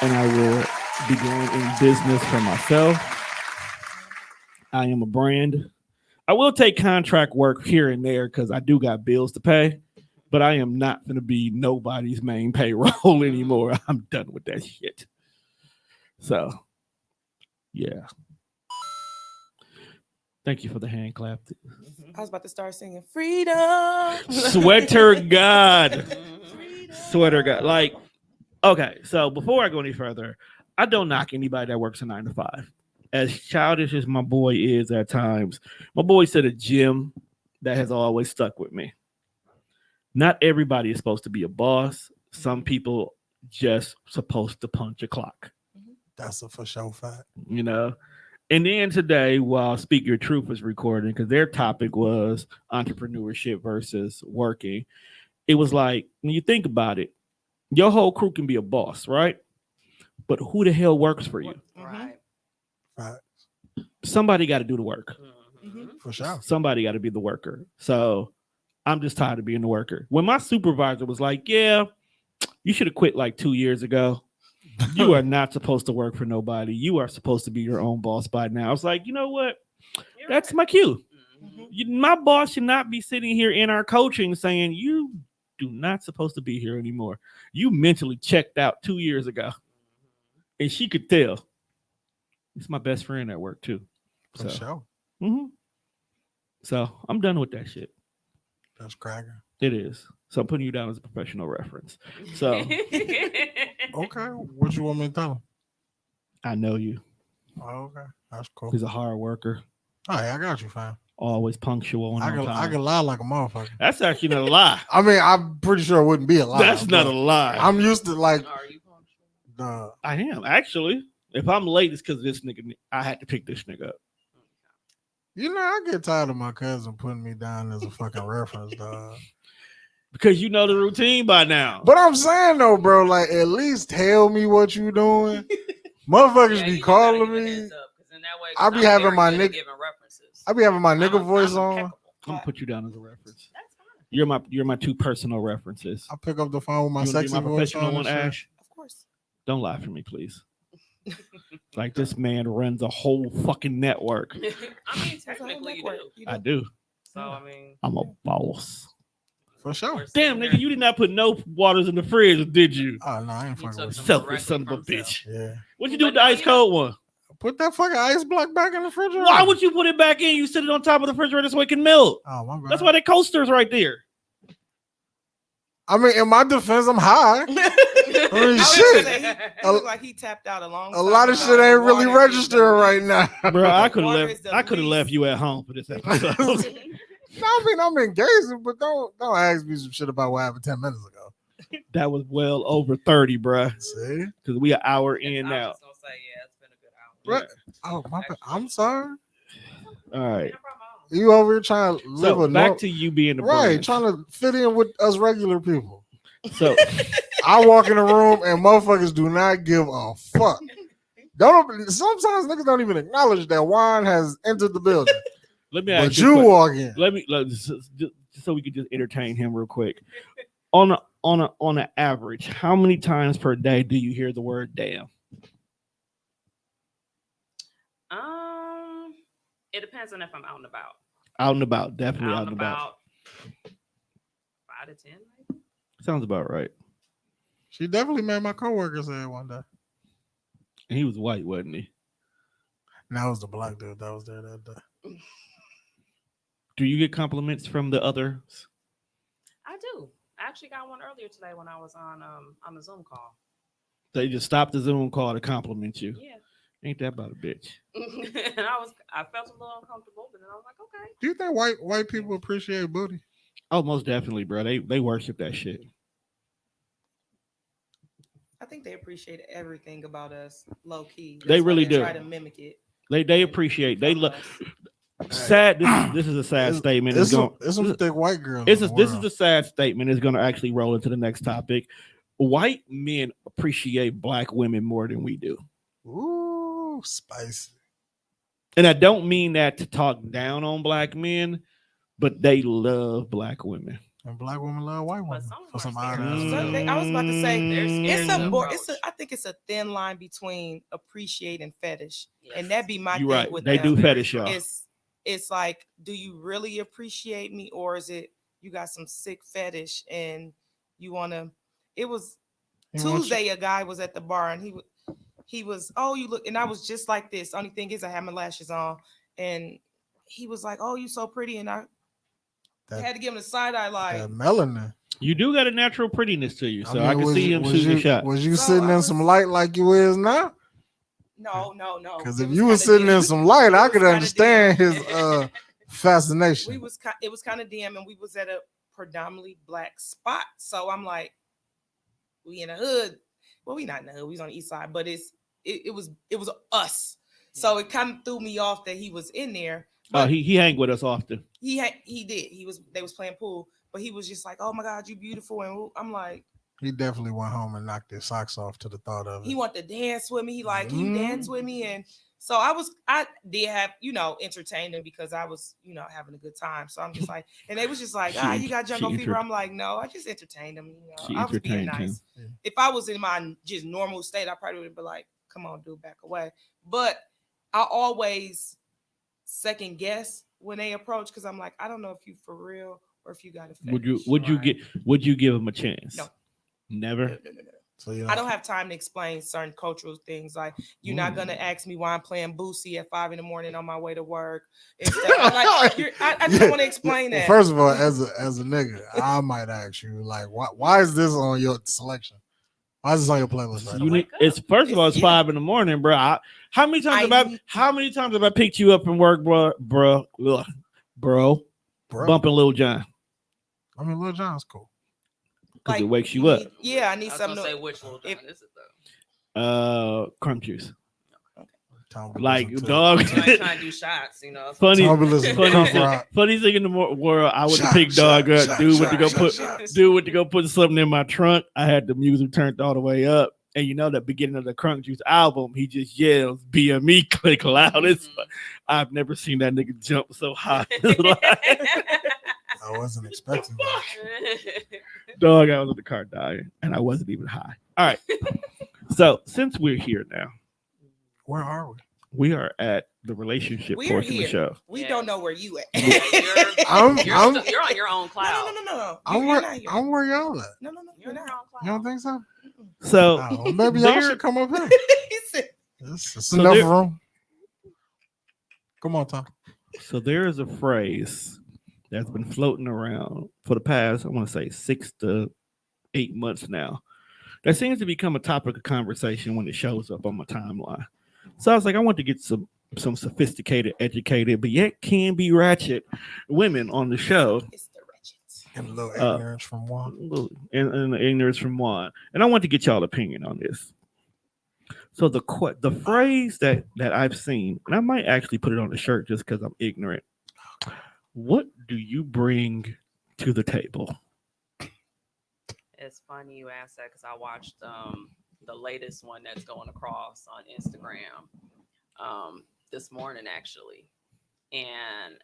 And I will be going in business for myself. I am a brand. I will take contract work here and there because I do got bills to pay, but I am not going to be nobody's main payroll anymore. I'm done with that shit. So, yeah. Thank you for the hand clap. I was about to start singing freedom. Sweater God. Mhm. Sweater God. Like, okay, so before I go any further, I don't knock anybody that works a 9 to 5. As childish as my boy is at times, my boy said a gym that has always stuck with me. Not everybody is supposed to be a boss. Some people just supposed to punch a clock, That's a for sure fact. you know? And then today, while Speak Your Truth was recording, because their topic was entrepreneurship versus working, it was like, when you think about it, your whole crew can be a boss, right? But who the hell works for you? Right. Right. Somebody got to do the work. Mhm. For sure. Somebody got to be the worker. So I'm just tired of being the worker. When my supervisor was like, yeah, you should have quit like 2 years ago. You are not supposed to work for nobody. You are supposed to be your own boss by now. I was like, you know what? You're That's right. my cue. Mhm. My boss should not be sitting here in our coaching saying, you do not supposed to be here anymore. You mentally checked out 2 years ago. And she could tell. It's my best friend at work too. For sure. Mhm. So I'm done with that shit. That's cracking. It is. So I'm putting you down as a professional reference. So Okay. What you want me to tell him? I know you. Oh, okay. That's cool. He's a hard worker, All right, I got you, fam. always punctual and I on can time. lie like a motherfucker. That's actually not a lie. I mean, I'm pretty sure it wouldn't be a lie. That's not a but lie. I'm used to like Are you punctual? the. I am actually. If I'm late, it's because this nigga. I had to pick this nigga up. You know, I get tired of my cousin putting me down as a fucking reference, dog. Because you know the routine by now. But I'm saying though, bro, like at least tell me what you doing. Motherfuckers Yeah, be you just gotta calling give a me. heads up, 'cause in that way, I be I'm having very my good at nick- giving references. I be having my nigga voice I'm on. impeccable. I'm gonna put you down as a reference. That's fine. You're my two personal references. I pick up the phone with my You wanna be sexy my voice professional on. one, and shit. Ash? Of course. Don't lie for me, please. Like this man runs a whole fucking network. I mean, That's a whole technically you network. do. I do. So I mean, I'm a boss. For sure. we're Damn, sitting nigga, here- you did not put no waters in the fridge, did you? Oh no, I ain't He fucking took with some you. Selfish directly son of a from himself. bitch. Yeah. What'd you do But with the now ice you cold one? Put that fucking ice block back in the refrigerator. Why would you put it back in? You sit it on top of the refrigerator so it can melt. Oh my bad. That's why they coasters right there. I mean, in my defense, I'm high. I I mean, was shit. gonna say, he looked like he tapped out a long A time lot of ago. shit The ain't really water is registering right now. Bro, I could have Water left. is the I could have left least- you at home for this episode. I mean, I'm engaging, but don't ask me some shit about what happened 10 minutes ago. That was well over 30, bro. See? Because we an hour in I now. was gonna say, yeah, it's been a good hour. Right. Oh, my bad. I'm sorry. All right. No problem. You over here trying to live So a back norm- to you being the right, brand. trying to fit in with us regular people. So I walk in the room and motherfuckers do not give a fuck. Sometimes niggas don't even acknowledge that wine has entered the building. let me But ask you you. walk in. Just so we could just entertain him real quick. On an average, how many times per day do you hear the word damn? It depends on if I'm out and about. Out and about, definitely Out and about 5 to 10, maybe. Sounds about right. She definitely made my coworker say it one day. And he was white, wasn't he? And that was the black dude that was there that day. Do you get compliments from the others? I do. I actually got one earlier today when I was on the Zoom call. They just stopped the Zoom call to compliment you. Yeah. Ain't that about a bitch? And I felt a little uncomfortable, but then I was like, okay. Do you think white people appreciate booty? Oh, most definitely, bro. They worship that shit. I think they appreciate everything about us, low key. They That's why really do. Try to mimic it. They appreciate. They from look us. sad. This is a sad statement. It's It's some thick white girls. This in is the this world. is a sad statement. It's going to actually roll into the next topic. White men appreciate black women more than we do, Ooh, spicy. and I don't mean that to talk down on black men, but they love black women. And black women love white women some for some are odd scared. ass So reason. I was about to say, They're scared it's to a more. approach. I think it's a thin line between appreciate and fetish, Yes. and that be my You're thing right. with They them. do fetish y'all. it's like, do you really appreciate me, or is it you got some sick fetish and you want to? It was Tuesday. A guy was at the bar and he was, oh, you look, and I was just like this. Only thing is I had my lashes on, and he was like, oh, you so pretty, and I had to give him a side eye, like melanin. You do got a natural prettiness to you, so I I mean, can see him shooting a shot. Was you So sitting I in was- some light like you is now? No. Because It if was you was kinda sitting dim. in some light, I It could was kinda understand dim. his fascination. It was kind of dim, and we was at a predominantly black spot. So I'm like, we in the hood. Well, we not in the hood. We was on the east side, but it was us. So it kind of threw me off that he was in there. Oh, But he hang with us often. he did. They was playing pool, but he was just like, oh my God, you beautiful. And I'm like, He definitely went home and knocked his socks off to the thought of it. he wanted to dance with me. He like, can you dance with me? And so I did have, entertained him because I was, having a good time. So I'm just like, and they was just like, you got jungle fever. I'm like, no, I just entertained him. I was being nice. him. If I was in my just normal state, I probably would be like, come on, dude, back away. But I always second guess when they approach because I'm like, I don't know if you for real or if you got a fetish. Would you give him a chance? No. Never. No. So I don't have time to explain certain cultural things. Like you're not gonna ask me why I'm playing Boosie at 5 a.m. on my way to work. And stuff. I just want to explain that. First of all, as a nigga, I might ask you like, why is this on your selection? Why is this on your playlist? Right now? It's first of all, it's 5 a.m, bro. How many times have I picked you up from work, bro, bumping Lil Jon? I mean, Lil Jon's cool. Because it wakes you up. I need I was something gonna to say which Lil Jon is it though? Crump juice. Tommy Like listen to- dog. You ain't trying to do shots, Funny, Tommy listen to Crump Rock. funny thing in the world, I would have picked dog up. Dude went to go put something in my trunk. I had the music turned all the way up. And the beginning of the Crunk Juice album, he just yells BME click loud as fuck. I've never seen that nigga jump so high. I wasn't expecting that. Dog, I was in the car dying, and I wasn't even high. All right. So since we're here now, Where are we? we are at the relationship We're portion of the here. show. We don't know where you at. You're on your own cloud. No. I'm You're not here. where y'all at. No. You're You're on your not. own cloud. You don't think so? So Oh, maybe y'all there- should come up here. He said, It's So enough there- room. Come on, Tom. So there is a phrase that's been floating around for the past, I want to say 6 to 8 months now. That seems to become a topic of conversation when it shows up on my timeline. So I was like, I want to get some sophisticated, educated, but yet can be ratchet women on the show. it's the wretched. And a little ignorance from one. And ignorance from one. And I want to get y'all opinion on this. So the phrase that I've seen, and I might actually put it on the shirt just because I'm ignorant. What do you bring to the table? It's funny you asked that because I watched the latest one that's going across on Instagram this morning actually, and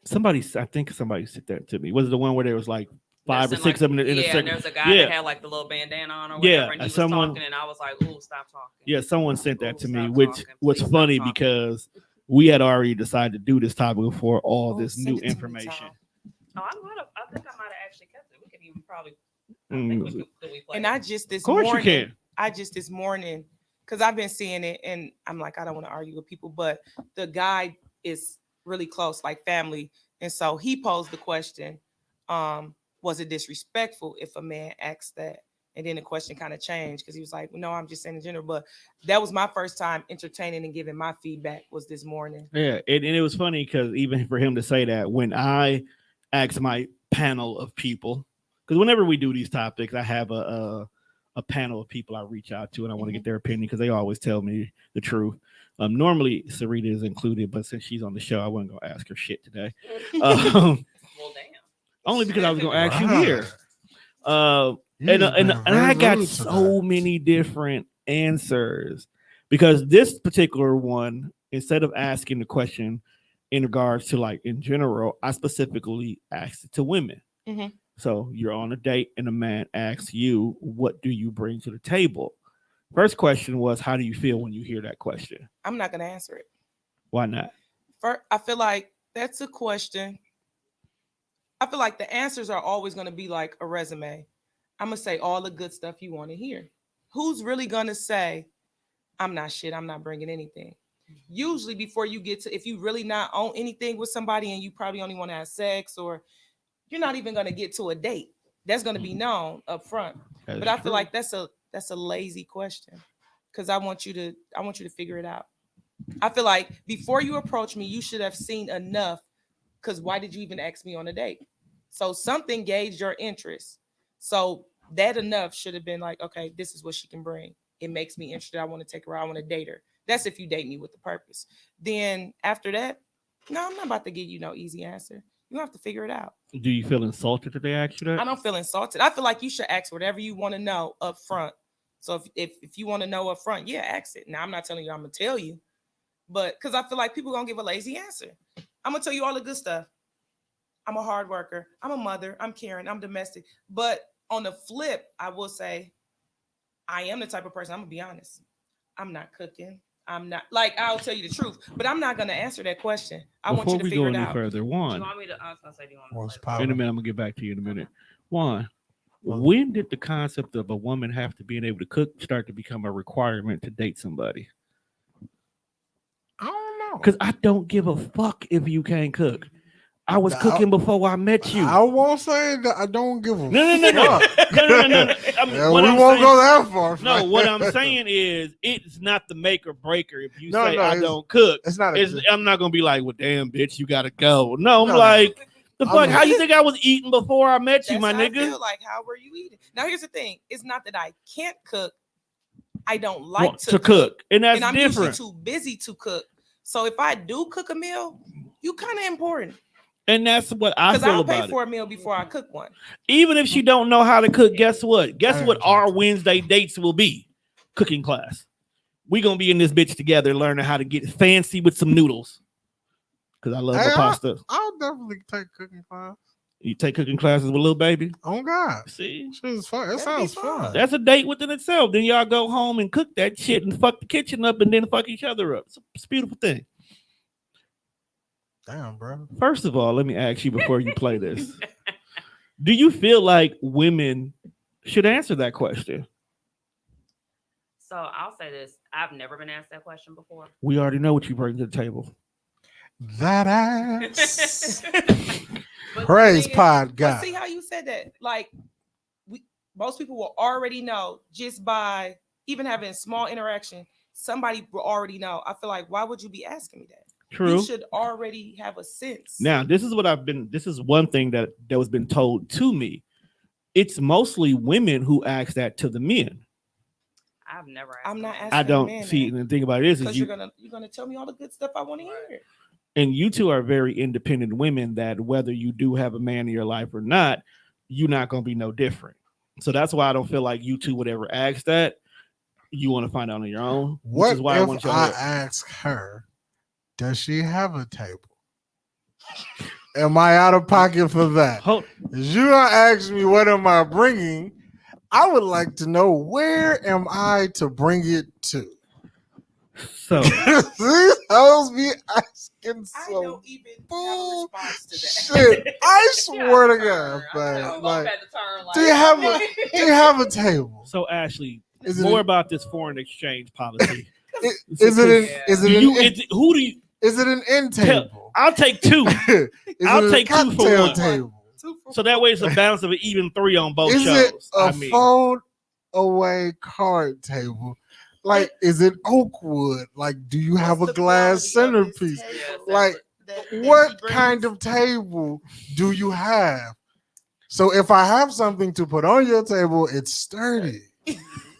I think somebody said that to me. Was it the one where there was like 5 or there's 6 like, of them in a yeah, and second? there's a guy Yeah. that had like the little bandana on or Yeah, whatever, and he was someone- talking, and I was like, "Ooh, stop talking." Yeah, someone sent that Ooh, to me, stop which talking. was Please stop funny talking. because we had already decided to do this topic before all Oh, this send new it to me, information. Tom. Oh, I think I might have actually kept it. We could even probably. I Mm, think we play And it? I just this Of course morning, you can. this morning, because I've been seeing it, and I'm like, I don't want to argue with people, but the guy is really close, like family, and so he posed the question, was it disrespectful if a man asked that? And then the question kind of changed because he was like, no, I'm just saying in general. But that was my first time entertaining and giving my feedback was this morning. Yeah, and it was funny because even for him to say that, when I asked my panel of people, because whenever we do these topics, I have a panel of people I reach out to, and I want to get their opinion because they always tell me the truth. Normally Serita is included, but since she's on the show, I wasn't gonna ask her shit today. Well, damn. Only because I was gonna ask you Right. here. You And just been I very got rude so today. many different answers because this particular one, instead of asking the question in regards to like in general, I specifically asked it to women. Mhm. So you're on a date and a man asks you, what do you bring to the table? First question was, how do you feel when you hear that question? I'm not going to answer it. Why not? First, I feel like That's a question. I feel like the answers are always going to be like a resume. I'm going to say all the good stuff you want to hear. Who's really going to say, I'm not shit, I'm not bringing anything? Usually before you get to, if you really not own anything with somebody and you probably only want to have sex, or you're not even going to get to a date, that's going to be known up front. But I feel like that's a lazy question, because I want you to figure it out. I feel like before you approach me, you should have seen enough, because why did you even ask me on a date? So something gauged your interest. So that enough should have been like, okay, this is what she can bring. It makes me interested. I want to take her out. I want to date her. That's if you date me with the purpose. Then after that, no, I'm not about to give you no easy answer. You have to figure it out. Do you feel insulted that they asked you that? I don't feel insulted. I feel like you should ask whatever you want to know up front. So if you want to know up front, yeah, ask it. Now, I'm not telling you I'm going to tell you, but because I feel like people going to give a lazy answer. I'm going to tell you all the good stuff. I'm a hard worker. I'm a mother. I'm caring. I'm domestic. But on the flip, I will say, I am the type of person, I'm going to be honest. I'm not cooking. I'm not, like, I'll tell you the truth, but I'm not going to answer that question. I want you to figure it out. Before we go any further, Do Juan, you want me to? I was gonna say, do you want me What's to? power? in a minute, I'm going to get back to you in a minute. Juan, when did the concept of a woman have to being able to cook start to become a requirement to date somebody? I don't know. Because I don't give a fuck if you can't cook. I was cooking before I met you. I won't say that I don't give a No. fuck. No. I mean, Yeah, what we I'm won't saying- go that far. No, what I'm saying is it's not the make or breaker. If you No, say no, I it's- don't cook, It's not. I'm not gonna be like, well, damn, bitch, you gotta go. No, I'm No. like, the I fuck? mean- How you think I was eating before I met you, That's my how I nigga? feel like, how were you eating? Now, here's the thing. It's not that I can't cook. I don't like Want to cook, and that's and I'm different. usually too busy to cook. So if I do cook a meal, you kind of important. And that's what I Because feel I'll pay about it. for a meal before I cook one. Even if she don't know how to cook, guess what? Guess I what understand. our Wednesday dates will be? Cooking class. We gonna be in this bitch together, learning how to get fancy with some noodles. Because I love Hey, the pasta. I'll definitely take cooking class. You take cooking classes with little baby. Oh God, See, shit is fun. That That'd be sounds fun. fun. that's a date within itself. Then y'all go home and cook that shit and fuck the kitchen up and then fuck each other up. It's a beautiful thing. Damn, bro. First of all, let me ask you before you play this. Do you feel like women should answer that question? So I'll say this: I've never been asked that question before. We already know what you bring to the table. That ass. But Praise the thing is, pod But God. see how you said that? Like, most people will already know just by even having a small interaction. Somebody will already know. I feel like, why would you be asking me that? True. You should already have a sense. Now, this is one thing that was been told to me. It's mostly women who ask that to the men. I've never. I'm not them. asking. I don't man see. that. And the thing about it is Because you you're gonna tell me all the good stuff I want to hear. and you two are very independent women that whether you do have a man in your life or not, you're not going to be no different. So that's why I don't feel like you two would ever ask that. You want to find out on your own. What Which is why I want if y'all I to- ask her, does she have a table? Am I out of pocket for that? Hold, If you gonna ask me what am I bringing, I would like to know where am I to bring it to. so These hoes be asking I some don't even have a response to that. shit. I swear to God, Turn. I man. both Like, had to turn, like, do you have a table? so Ashley, Is it more an- about this foreign exchange policy. Is it an Yeah. is Do it you, an who do you? is it an end table? I'll take two. Is I'll it a take two for cocktail one. table? So that way it's a balance of an even 3 on both Is shows. it a I mean, phone away card table? Like, is it oak wood? Like, do you have a glass centerpiece? Like, what kind of table do you have? So if I have something to put on your table, it's sturdy.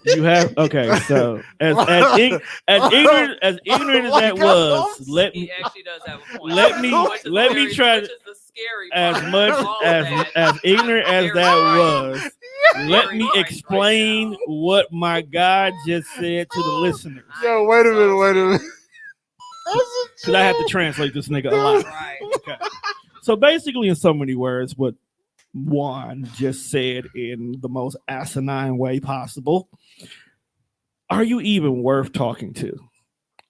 you have okay. So as ignorant as Like, that was, let He me actually does have a point. let me- Which is let me very- try which is the scary as part much of all of as that. ignorant as Very that right. was. Let Very me right explain now. what my God just said to the listeners. Yo, wait a minute. Because I have to translate this nigga a lot. Right. Okay. So basically, in so many words, what Juan just said in the most asinine way possible. Are you even worth talking to?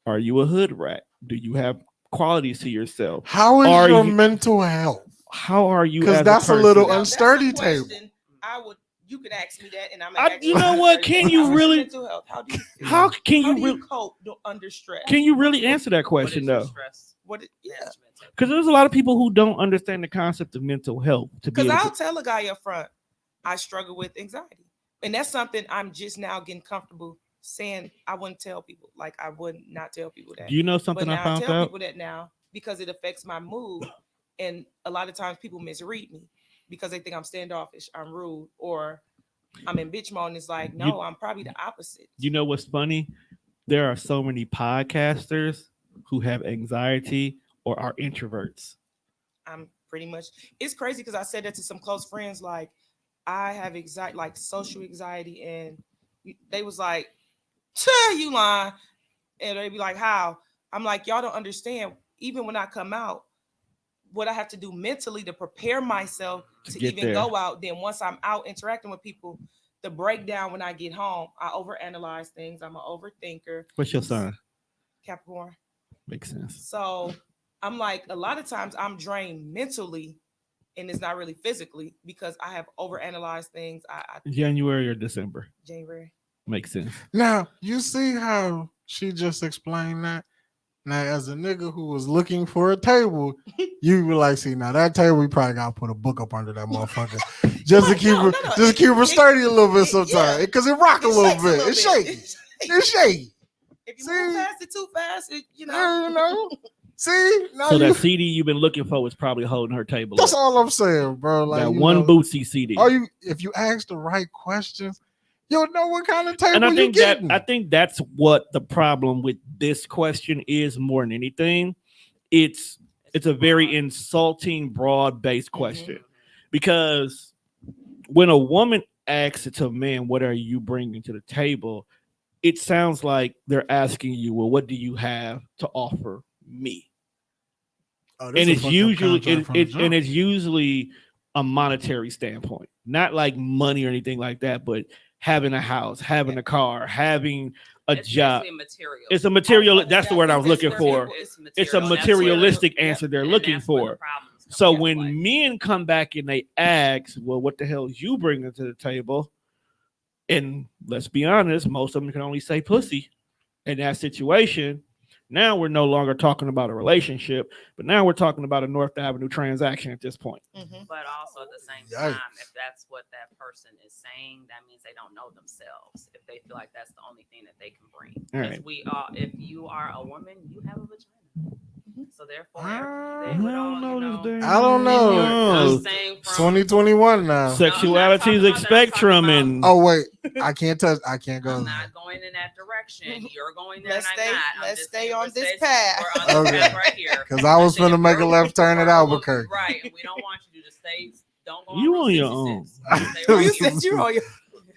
Are you a hood rat? Do you have qualities to yourself. How is Are your you- mental health? How are you? 'Cause as that's a person? little Now, unsturdy that's a table. question you could ask me that, and I'm. You know what? Can you really? Mental health. How do you feel? How can How you do really? you cope under stress? Can you really answer that What question is your though? stress Yeah. management technique? Because there's a lot of people who don't understand the concept of mental health. To be Because able I'll to, tell a guy up front, I struggle with anxiety, and that's something I'm just now getting comfortable saying. I wouldn't tell people. Like I would not tell people that. do you know But something I now I found tell out? people that now because it affects my mood, and a lot of times people misread me because they think I'm standoffish, I'm rude, or I'm in bitch mode. And it's like, no, I'm probably the opposite. You know what's funny? There are so many podcasters who have anxiety or are introverts. I'm pretty much. It's crazy because I said that to some close friends. Like, I have anxiety, like social anxiety, and they was like, "You lying," and they be like, "How?" I'm like, "Y'all don't understand. Even when I come out, what I have to do mentally to prepare myself to get even there. go out. Then once I'm out interacting with people, the breakdown when I get home, I overanalyze things. I'm an overthinker. What's your sign? Capricorn. Makes sense. So I'm like, a lot of times I'm drained mentally, and it's not really physically because I have overanalyzed things. I January or December? January. Makes sense. Now, you see how she just explained that? Now, as a nigga who was looking for a table, you were like, see, now that table, we probably gotta put a book up under that motherfucker. Just to keep her, just keep her sturdy a little bit sometimes. Because it rock a little bit. It's shaky. It's shaky. If you See? move past it too fast, You know? See? Now So you, that CD you've been looking for was probably holding her table that's up. all I'm saying, bro. Like, That you one know, Bootsy CD. if you ask the right questions, you'll know what kind of table And I you think getting. I think that's what the problem with this question is more than anything. It's a very insulting, broad-based question. Because when a woman asks it to a man, what are you bringing to the table? It sounds like they're asking you, well, what do you have to offer me? Oh, And it's usually a monetary standpoint, not like money or anything like that, but having a house, having a car, having a job. Material. It's a material. That's the word I was looking for. It's a materialistic answer they're looking for. So when men come back and they ask, well, what the hell is you bringing to the table? And let's be honest, most of them can only say pussy in that situation. Now we're no longer talking about a relationship, but now we're talking about a North Avenue transaction at this point. But also at the same time, if that's what that person is saying, that means they don't know themselves. If they feel like that's the only thing that they can bring. Because if you are a woman, you have a vagina. So therefore, they would all, I don't know. I'm saying from 2021 now. Sexuality is a spectrum, and oh wait, I can't go. I'm not going in that direction. You're going there, Let's and stay. I'm not. Let's stay on this path. We're on this path right here. Because I was finna make a left turn at Albuquerque. Right, and we don't want you to just stay. Don't go You on on your own. You said you're on your.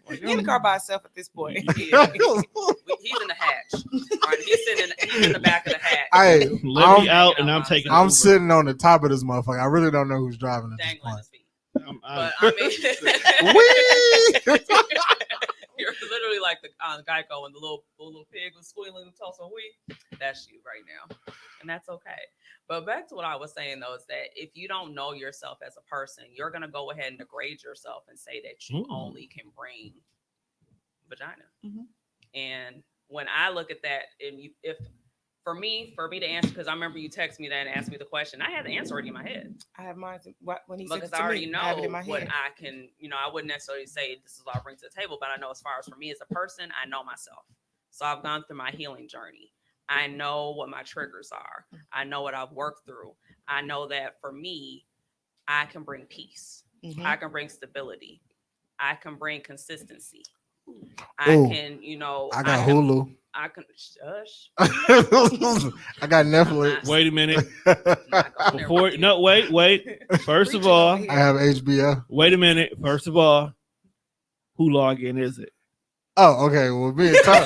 He in the car by himself at this point. He's in the hatch. All right, he's in the back of the hatch. Hey, let me out, and I'm taking. I'm sitting on the top of this motherfucker. I really don't know who's driving at this Dangling point. his feet. But I mean, you're literally like the Geico when the little pig was squealing and tossing wee. That's you right now, and that's okay. But back to what I was saying though is that if you don't know yourself as a person, you're gonna go ahead and degrade yourself and say that you only can bring vagina. And when I look at that, and if for me to answer, because I remember you text me that and asked me the question, I had the answer already in my head. I have mine when he said because it to I already me, know I have it in my what head. I can. I wouldn't necessarily say this is what I bring to the table, but I know as far as for me as a person, I know myself. So I've gone through my healing journey. I know what my triggers are. I know what I've worked through. I know that for me, I can bring peace. I can bring stability. I can bring consistency. I can, I got Hulu. I can shush. I got Netflix. Wait a minute. Wait. First of all, I have HBO. Wait a minute. First of all, who login is it? Oh, okay. Well, me and Tom.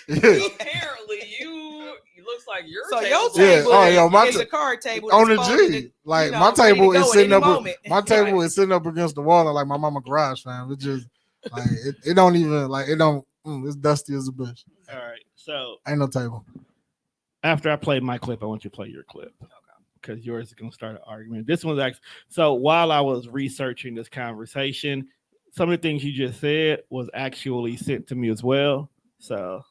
Apparently, you looks like your so table. your table my is a card table on the G. Like my table is sitting up. My table right. is sitting up against the wall, like my mama garage, fam. It just like it don't even like it don't. It's dusty as a bitch. All right, so ain't no table. After I play my clip, I want you to play your clip Okay. because yours is gonna start an argument. This one's actually so. While I was researching this conversation, some of the things you just said was actually sent to me as well. So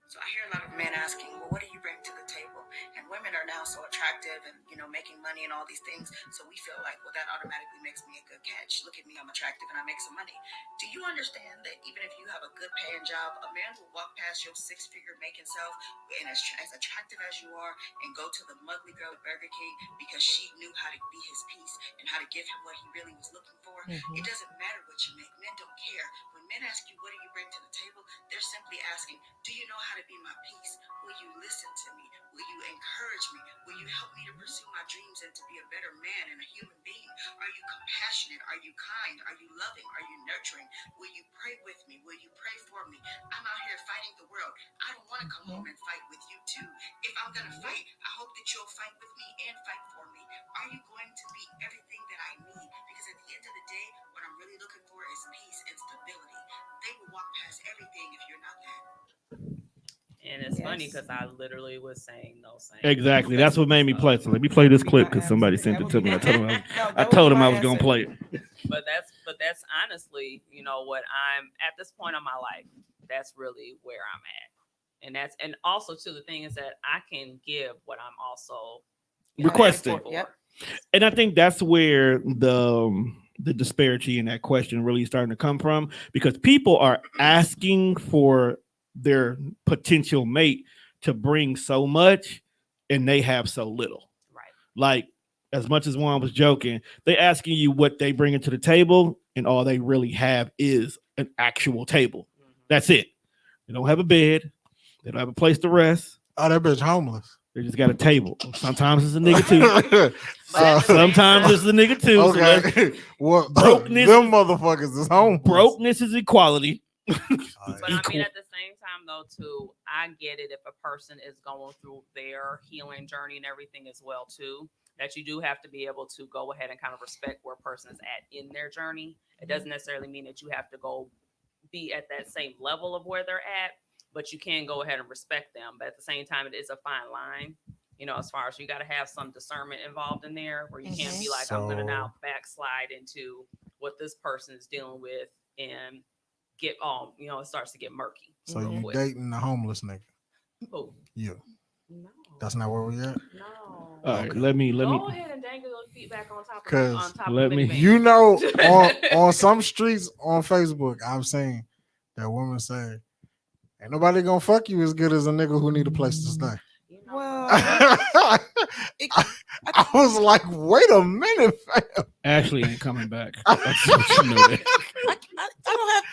So I hear a lot of men asking, well, what do you bring to the table? And women are now so attractive and, making money and all these things. So we feel like, well, that automatically makes me a good catch. Look at me, I'm attractive and I make some money. Do you understand that even if you have a good paying job, a man will walk past your six-figure making self and as attractive as you are and go to the mugly girl at Burger King because she knew how to be his piece and how to give him what he really was looking for? It doesn't matter what you make. Men don't care. When men ask you, what do you bring to the table? They're simply asking, do you know how to be my peace? Will you listen to me? Will you encourage me? Will you help me to pursue my dreams and to be a better man and a human being? Are you compassionate? Are you kind? Are you loving? Are you nurturing? Will you pray with me? Will you pray for me? I'm out here fighting the world. I don't want to come home and fight with you too. If I'm going to fight, I hope that you'll fight with me and fight for me. Are you going to be everything that I need? Because at the end of the day, what I'm really looking for is peace and stability. They will walk past everything if you're not that. And it's funny Yes. because I literally was saying those same exactly, things. that's what made me play. So let me play this clip because somebody sent it to me. I told him I was gonna play it. But that's honestly, what I'm at this point in my life. That's really where I'm at, and also too the thing is that I can give what I'm also Requesting. for. Yep. And I think that's where the disparity in that question really starting to come from, because people are asking for their potential mate to bring so much and they have so little. Right. Like, as much as one was joking, they asking you what they bring into the table and all they really have is an actual table. Mhm. That's it. They don't have a bed. They don't have a place to rest. Oh, that bitch homeless. They just got a table. Sometimes it's a nigga too. But Sometimes it's a nigga too. So that's- okay. Well, Brokenness- them motherfuckers is homeless. brokenness is equality. But I mean, Equal. at the same time, though, too, I get it if a person is going through their healing journey and everything as well, too. That you do have to be able to go ahead and kind of respect where a person is at in their journey. It doesn't necessarily mean that you have to go be at that same level of where they're at, but you can go ahead and respect them. But at the same time, it is a fine line. As far as you got to have some discernment involved in there, where you can't be like, I'm going to now backslide into what this person is dealing with and get it starts to get murky. So real you quick. dating the homeless nigga? Oh, Yeah. no. That's not where we at. No. All right, Okay. let me Go ahead and dangle your feet back on top of 'Cause let the me- minivan. On some streets on Facebook, I've seen that women say, "Ain't nobody gonna fuck you as good as a nigga who need a place to stay." Well, I was like, wait a minute, fam. Ashley ain't coming back. That's what you know that.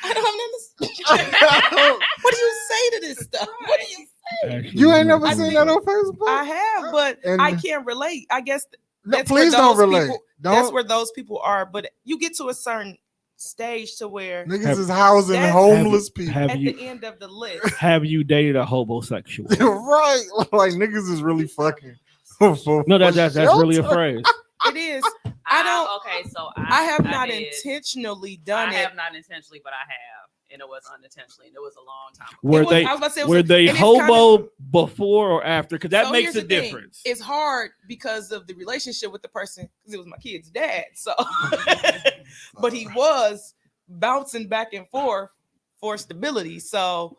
I don't have what do you say to this stuff? What do you Ashley You is ain't not never coming seen that back. on Facebook? I have, but And- I can't relate. I guess No, that's where please don't those relate. people- Don't. that's where those people are. But you get to a certain stage to where Niggas is housing That's- homeless people. Have at you the end of the list, have you dated a homosexual? Right. Like niggas is really fucking. for No, that's really a shelter. phrase. it is. I don't- Okay, so I have not did. intentionally done I it. have not intentionally, but I have, and it was unintentionally, and it was a long time ago. Were It was- they I was about to say it was were a- they and it's kind hobo before or after? Because that So makes here's a the thing. difference. It's hard because of the relationship with the person, because it was my kid's dad. So, but he was bouncing back and forth for stability. So,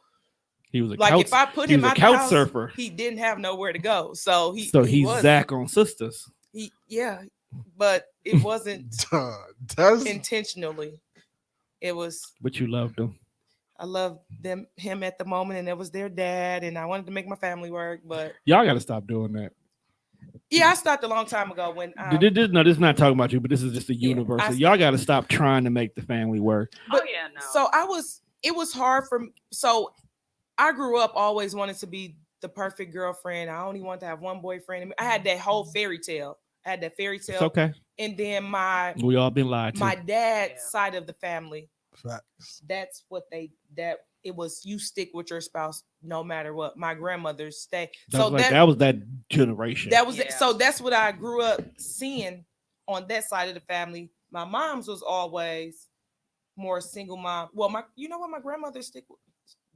He was a like couch, if I put he him was a out the couch house, surfer. he didn't have nowhere to go. So He's was, Zach on Sisters. yeah, but it wasn't Duh, that's intentionally. It was. But you loved him. I loved him at the moment, and it was their dad, and I wanted to make my family work. But Y'all got to stop doing that. yeah, I stopped a long time ago when. No, this is not talking about you, but this is just a Yeah, universal. Y'all got to stop trying to make the family work. But- Oh yeah, no. So it was hard for me. So I grew up always wanting to be the perfect girlfriend. I only wanted to have one boyfriend. I had that whole fairy tale. I had that fairy It's tale. okay. And then We all been lied to. my dad's Yeah. side of the family, facts. that's what it was, you stick with your spouse no matter what. My grandmother's stay. That was that generation. That was it. Yeah. So that's what I grew up seeing on that side of the family. My mom's was always more single mom. Well, my grandmother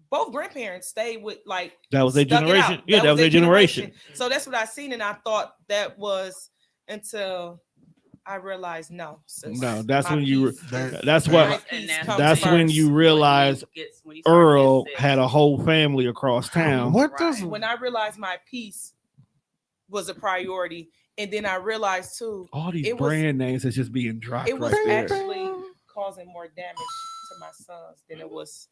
both grandparents stayed with like That was their stuck it generation. out. Yeah, that was their generation. So that's what I seen, and I thought that was until I realized no. Sis, No, that's my when you. peace That- is- That's that- what. my peace And comes That's when first. you realize when you start Earl getting sick. had a whole family across town. What Right. does When I realized my peace was a priority, and then I realized too, All these it was- brand names that's just being dropped it was right there. actually causing more damage to my sons than it was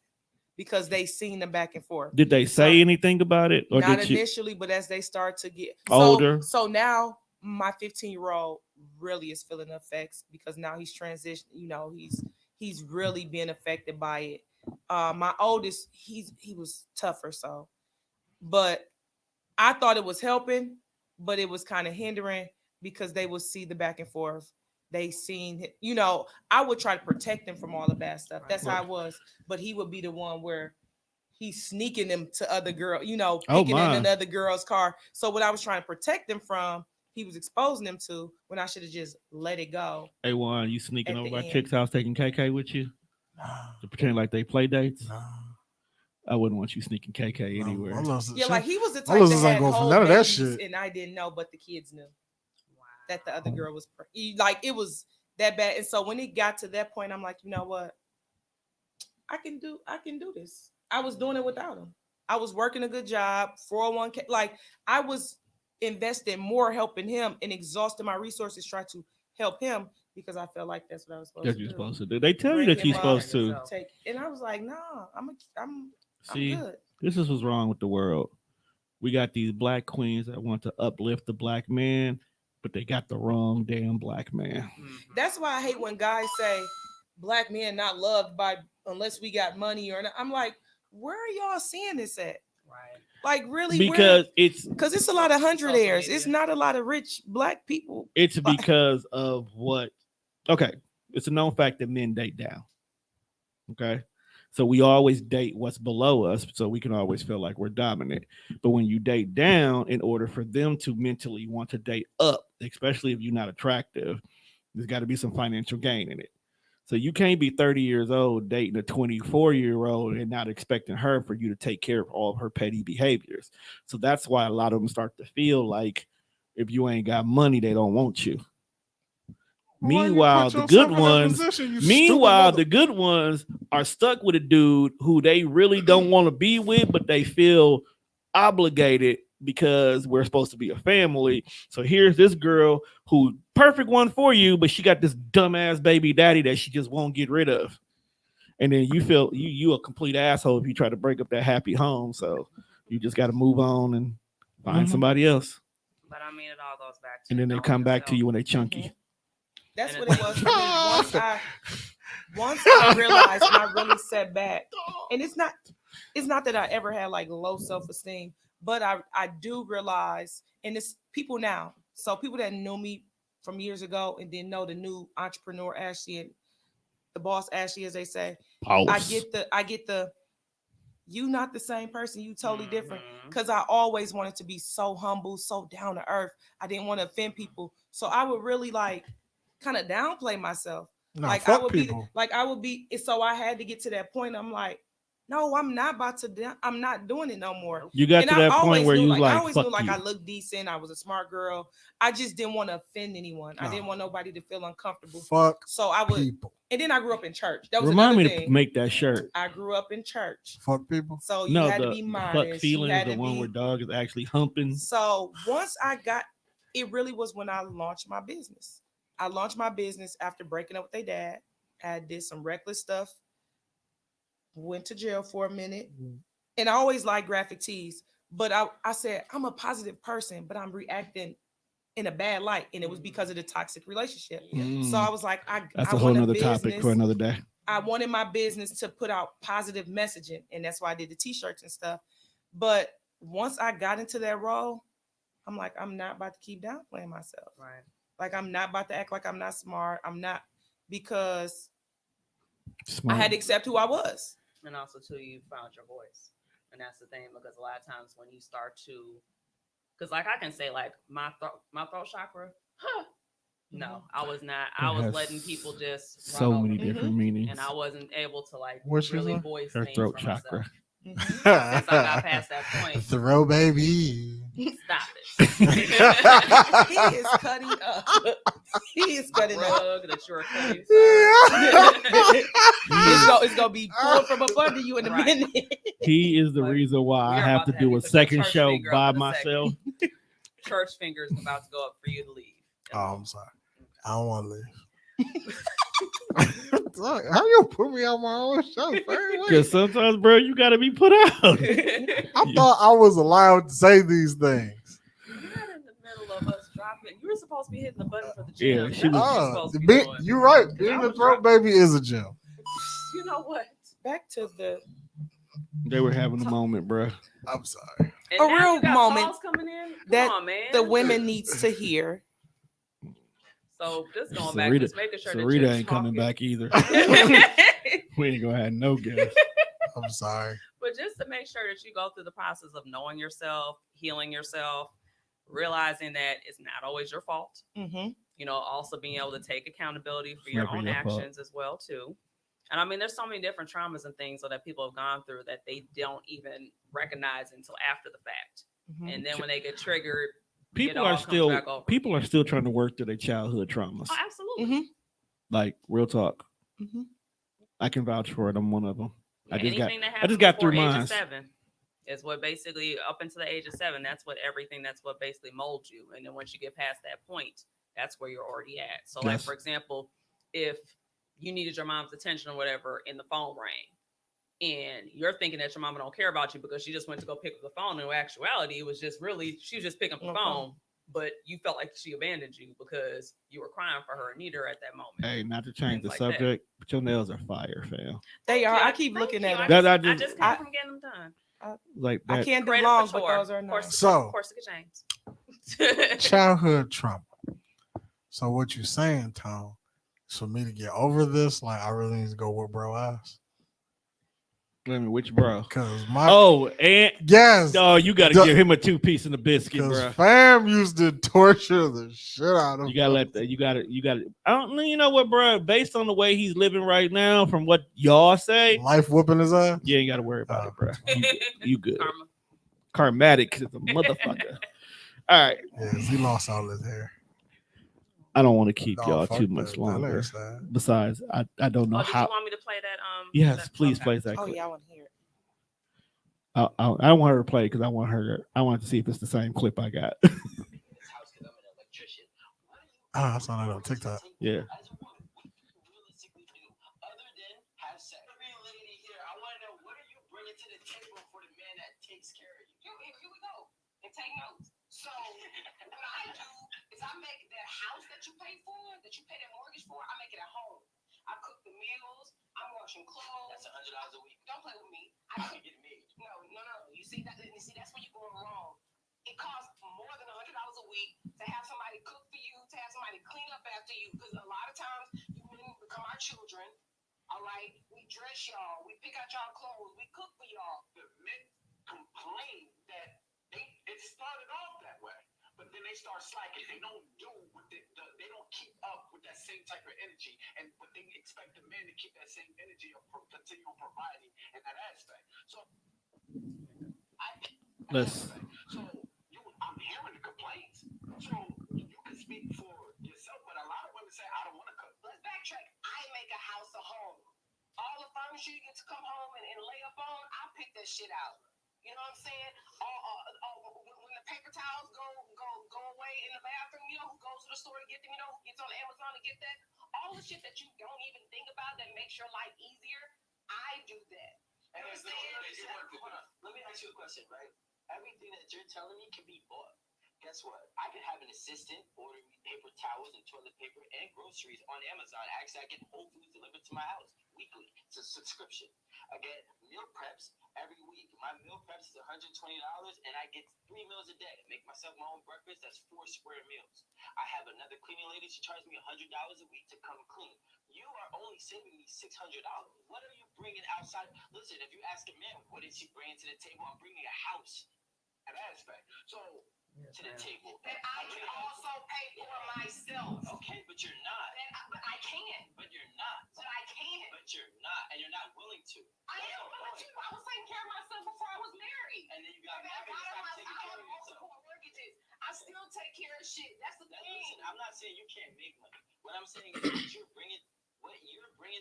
because they seen them back and forth. Did they say So- anything about it, or Not did you? initially, but as they start to get Older. So now my 15-year-old really is feeling the effects because now he's transitioned. You know, he's really being affected by it. My oldest, he was tougher, so, but I thought it was helping, but it was kind of hindering because they would see the back and forth. They seen, you know, I would try to protect them from all the bad stuff. That's how I was, but he would be the one where he's sneaking them to other girl, you know, Oh, picking in my. another girl's car. So what I was trying to protect them from, he was exposing them to when I should have just let it go. Hey, Juan, you sneaking At over the my end. chick's house taking KK with you to pretend like they play dates? Nah. I wouldn't want you sneaking KK No, anywhere. my little sis- Yeah, she- like he was the my type little that sis ain't had going for whole none of that babies, shit. and I didn't know, but the kids knew Wow. that the other girl was like it was that bad. And so when it got to that point, I'm like, you know what? I can do this. I was doing it without him. I was working a good job, 401k. Like I was investing more helping him and exhausting my resources trying to help him because I felt like that's what I was supposed That to you're do. supposed to do. They tell you Bring that you're him supposed up, to. take, and I was like, nah, I'm See, good. this is what's wrong with the world. We got these black queens that want to uplift the black man, but they got the wrong damn black man. Mhm. That's why I hate when guys say black men not loved by unless we got money or not. I'm like, where are y'all seeing this at? Right. Like really, Because it's it's a lot of hundredaires. Social It's media. not a lot of rich black people. it's Like- because of what. Okay, it's a known fact that men date down. Okay, so we always date what's below us, so we can always feel like we're dominant. But when you date down, in order for them to mentally want to date up, especially if you're not attractive, there's got to be some financial gain in it. So you can't be 30 years old dating a 24-year-old and not expecting her for you to take care of all of her petty behaviors. So that's why a lot of them start to feel like if you ain't got money, they don't want you. Why you Meanwhile, put the yourself good in that ones, position, you meanwhile, stupid the good ones are stuck with a dude who they really don't want to be with, but they feel obligated because we're supposed to be a family. So here's this girl who perfect one for you, but she got this dumbass baby daddy that she just won't get rid of. And then you feel you a complete asshole if you try to break up that happy home. So you just got to move on and find Mhm. somebody else. But I mean, it all goes back to And then they knowing come back to yourself. you when they chunky. That's And what it was for me. Once I realized and I really sat back, and it's not that I ever had like low self-esteem, but I do realize, and it's people now. So people that knew me from years ago and didn't know the new entrepreneur Ashley and the boss Ashley, as they say. I get the you not the same person, you totally different. Mhm. Because I always wanted to be so humble, so down to earth. I didn't want to offend people. So I would really like kind of downplay myself. Nah, like fuck I would people. be so I had to get to that point. I'm like, no, I'm not about to I'm not doing it no more. You got And to I that point always where knew, you like, like, I always fuck knew like you. I looked decent, I was a smart girl. I just didn't want to offend anyone. I No. didn't want nobody to feel uncomfortable. Fuck So I would, people. and then I grew up in church. That was Remind me another to thing. make that shirt. I grew up in church. Fuck people. So you No, had to the be fuck modest. You feelings, had the to one be. where dog is actually humping. So once I got, it really was when I launched my business. I launched my business after breaking up with their dad. I did some reckless stuff. Went to jail for a minute. And I always liked graphic tees. But I said, I'm a positive person, but I'm reacting in a bad light. And it was because of the toxic relationship. So I was like, That's I a whole want nother business. topic for another day. I wanted my business to put out positive messaging. And that's why I did the t-shirts and stuff. But once I got into that role, I'm like, I'm not about to keep downplaying myself. Right. Like, I'm not about to act like I'm not smart. I'm not, because Smart. I had to accept who I was. And also too, you found your voice, and that's the thing, because a lot of times when you start to, because like I can say like my throat chakra, no, I was not. I It was has letting people just so run over many me, different meanings. and I wasn't able to like What's really yours? voice Her things throat for chakra. myself. Since I got past that point, Throw baby. stop it. He is cutting up. He is cutting up. Rug that you're cutting. Sir. It's gonna be pulled from up under you in a Right. minute. He is the But reason why we I are have about to to do have a to put second church show finger by up in a myself. Church fingers about to go up for you to leave. Oh, I'm sorry. I don't want to leave. Look, how you put me on my own show? Because sometimes, bro, you got to be put out. I thought I was allowed to say these things. Not in the middle of us dropping. You were supposed to be hitting the button for the Yeah, gym. she That's what was- you're supposed to be doing. You're right. 'Cause Being I a was throat dropping- baby is a gym. You know what? Back to the They were having a moment, bro. I'm sorry. And A now real you got moment calls coming in. Come that on, man. the women needs to hear. So just going back, just making sure that you're Sarita ain't coming back either. talking. We ain't gonna have no guests. I'm sorry. But just to make sure that you go through the process of knowing yourself, healing yourself, realizing that it's not always your fault. Mm-hmm. You know, also being able to take accountability for your Never own your fault. actions as well too. And I mean, there's so many different traumas and things that people have gone through that they don't even recognize until after the fact. Mm-hmm. And then when they get triggered, People all are comes still back over trying to work through their childhood traumas. oh, absolutely. Mm-hmm. Like real talk. Mm-hmm. I can vouch for it. I'm one of them. I just got Anything that I just got happened through before age mine. of 7 is what basically up until the age of 7. That's what basically molds you. And then once you get past that point, that's where you're already at. So, like Yes. for example, if you needed your mom's attention or whatever, and the phone rang, and you're thinking that your mama don't care about you because she just went to go pick up the phone. In actuality, it was just really she was just picking up the No phone. phone. But you felt like she abandoned you because you were crying for her and need her at that moment. Hey, not to change the Things like that. subject, but your nails are fire, fam. They are. I Thank keep you. looking Thank at you. them. I I just just- came I- from getting them done. Like I that. can't do Credit long, for but tour. those are nice. So- Corsica James. Childhood trauma. So what you saying, Tom? Is for me to get over this, like I really need to go with bro ass. Let me, which bro? Cause my Oh, and yes, you got to Duh. give him a 2-piece and a biscuit, because bro. fam used to torture the shit out of You gotta let that. You gotta. I don't know. You know what, bro? Based on the way he's living right now, from what y'all say, life whooping his ass. you ain't gotta worry about it, bro. You good? Karma. Karmatic is a motherfucker. All right, Yes, he lost all his hair. I don't want to keep No, y'all fuck too that. much That longer. ain't sad. Besides, I don't know Oh, did how. you want me to play that? Yes, that- please okay. play that. Oh Clip. yeah, I want to hear it. I want her to play because I want to see if it's the same clip I got. Ah, I saw that on TikTok. Yeah. So what I do is I make that house that you pay for, that you pay that mortgage for, I make it at home. I cook the meals, I'm washing clothes. That's $100 a week. Don't play with me. I can get made. No. You see that's where you're going wrong. It costs more than $100 a week to have somebody cook for you, to have somebody clean up after you. Because a lot of times you men become our children. All right, we dress y'all, we pick out y'all clothes, we cook for y'all. The men complain that it started off that way, but then they start slacking. They don't do what they don't keep up with that same type of energy, but they expect the men to keep that same energy of continue providing in that aspect. So I'm hearing the complaints. So you can speak for yourself, but a lot of women say, I don't want to cook. Let's backtrack. I make a house a home. All the furniture you get to come home and lay up on, I pick that shit out. You know what I'm saying? When the paper towels go away in the bathroom, you know who goes to the store to get them, you know who gets on Amazon to get that? All the shit that you don't even think about that makes your life easier, I do that. You understand? Let me ask you a question, right? Everything that you're telling me can be bought. Guess what? I can have an assistant order me paper towels and toilet paper and groceries on Amazon. Actually, I get Whole Foods delivered to my house weekly. It's a subscription. I get meal preps every week. My meal preps is $120 and I get 3 meals a day. Make myself my own breakfast. That's 4 square meals. I have another cleaning lady. She charges me $100 a week to come clean. You are only saving me $600. What are you bringing outside? Listen, if you ask a man, what is he bringing to the table? I'm bringing a house. aspect. So to the table. That I can also pay for myself. Okay, but you're not. But I can. But you're not. But I can. But you're not, and you're not willing to. I am willing to. I was taking care of myself before I was married. And then you got And married and stopped taking I care have of yourself. multiple mortgages. I still take care of shit. That's the thing. Listen, I'm not saying you can't make money. What I'm saying is what you're bringing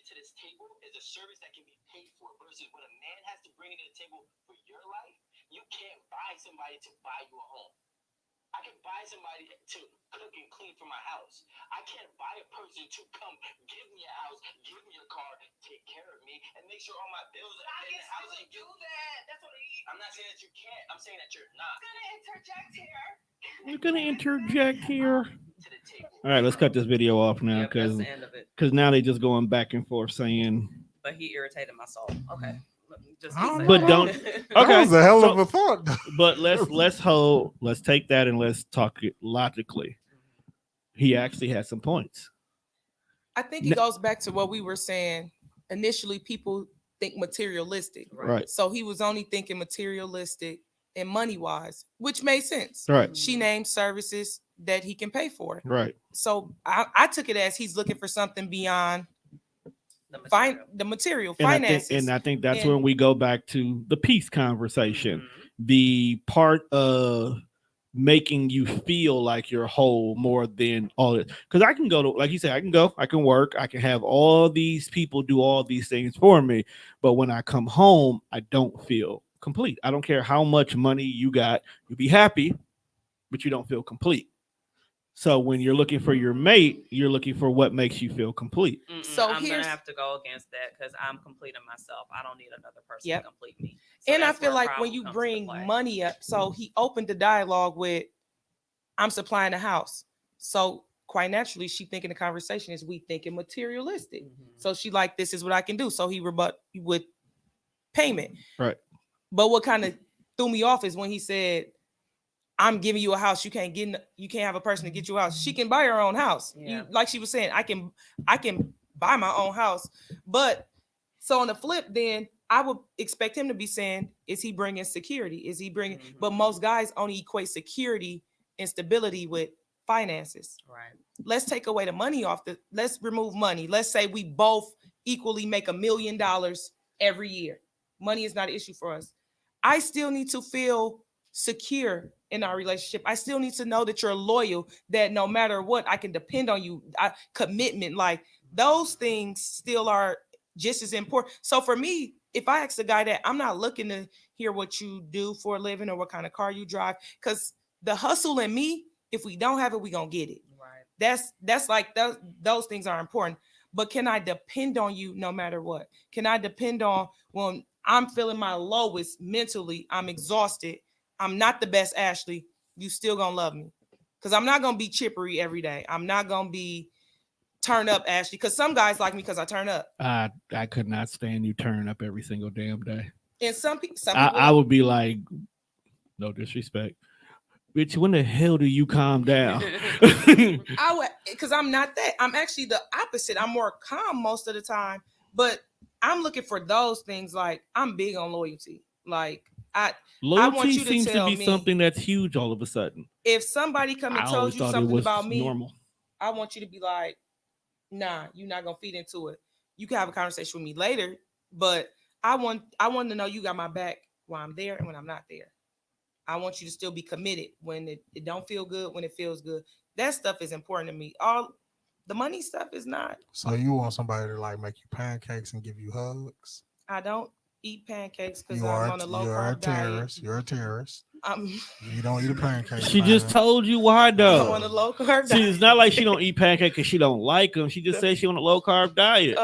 to this table is a service that can be paid for versus what a man has to bring to the table for your life. You can't buy somebody to buy you a home. I can buy somebody to cook and clean for my house. I can't buy a person to come give me a house, give me a car, take care of me, and make sure all my bills are I paid. can still do that. That's what I'm not saying that you can't. I'm saying that you're not. I'm gonna interject here. We're gonna interject here. To the table. All right, let's cut this video off now Yeah, that's because the end of it. now they just going back and forth saying. But he irritated my soul. Okay. Let me just I don't say know. But that. don't- That Okay, was a hell so- of a thought. But let's take that and let's talk it logically. He actually had some points. I think it Ne- goes back to what we were saying. Initially, people think materialistic. Right. So he was only thinking materialistic and money wise, which made sense. Right. She named services that he can pay for. Right. So I took it as he's looking for something beyond the material And finances. I think that's And- when we go back to the peace conversation. Mhm. The part of making you feel like you're whole more than all it. Because I can go to, like you said, I can work, I can have all these people do all these things for me. But when I come home, I don't feel complete. I don't care how much money you got, you'll be happy, but you don't feel complete. So when you're looking for your mate, you're looking for what makes you feel complete. So I'm gonna here's- have to go against that because I'm completing myself. I don't need another person Yep. to complete me. So And I that's feel where like problem when you comes into bring play. money up, so he opened the dialogue with, I'm supplying the house. So quite naturally, she thinking the conversation is we thinking materialistic. Mhm. So she like, this is what I can do. So he rebut with payment. Right. But what kind of threw me off is when he said, I'm giving you a house. You can't have a person to get you a house. She can buy her own house. Yeah. Like she was saying, I can buy my own house. But so on the flip, then I would expect him to be saying, is he bringing security? Is he bringing, Mhm. but most guys only equate security and stability with finances. Right. Let's take away the money let's remove money. Let's say we both equally make $1 million every year. Money is not an issue for us. I still need to feel secure in our relationship. I still need to know that you're loyal, that no matter what, I can depend on you. Commitment, like those things still are just as important. So for me, if I ask a guy that, I'm not looking to hear what you do for a living or what kind of car you drive, because the hustle in me, if we don't have it, we gonna get it. Right. That's like those things are important. But can I depend on you no matter what? Can I depend on when I'm feeling my lowest mentally, I'm exhausted, I'm not the best Ashley, you still gonna love me? Because I'm not gonna be chippery every day. I'm not gonna be turn up Ashley. Because some guys like me because I turn up. I could not stand you turning up every single damn day. And some people I would be like, no disrespect, bitch, when the hell do you calm down? I would, because I'm not that. I'm actually the opposite. I'm more calm most of the time, but I'm looking for those things. Like I'm big on loyalty. Like Loyalty you to seems to tell be me- something that's huge all of a sudden. if somebody come and I told always you thought it something was about me, normal. I want you to be like, nah, you're not gonna feed into it. You can have a conversation with me later, but I want to know you got my back while I'm there and when I'm not there. I want you to still be committed when it don't feel good, when it feels good. That stuff is important to me. All the money stuff is not. So you want somebody to like make you pancakes and give you hugs? I don't eat pancakes because You I'm are on a low you're a carb diet. terrorist. You're a terrorist. I'm You don't eat a pancake. She just told you why on though. a low carb See, diet. it's not like she don't eat pancakes because she don't like them. She just says she on a low carb diet.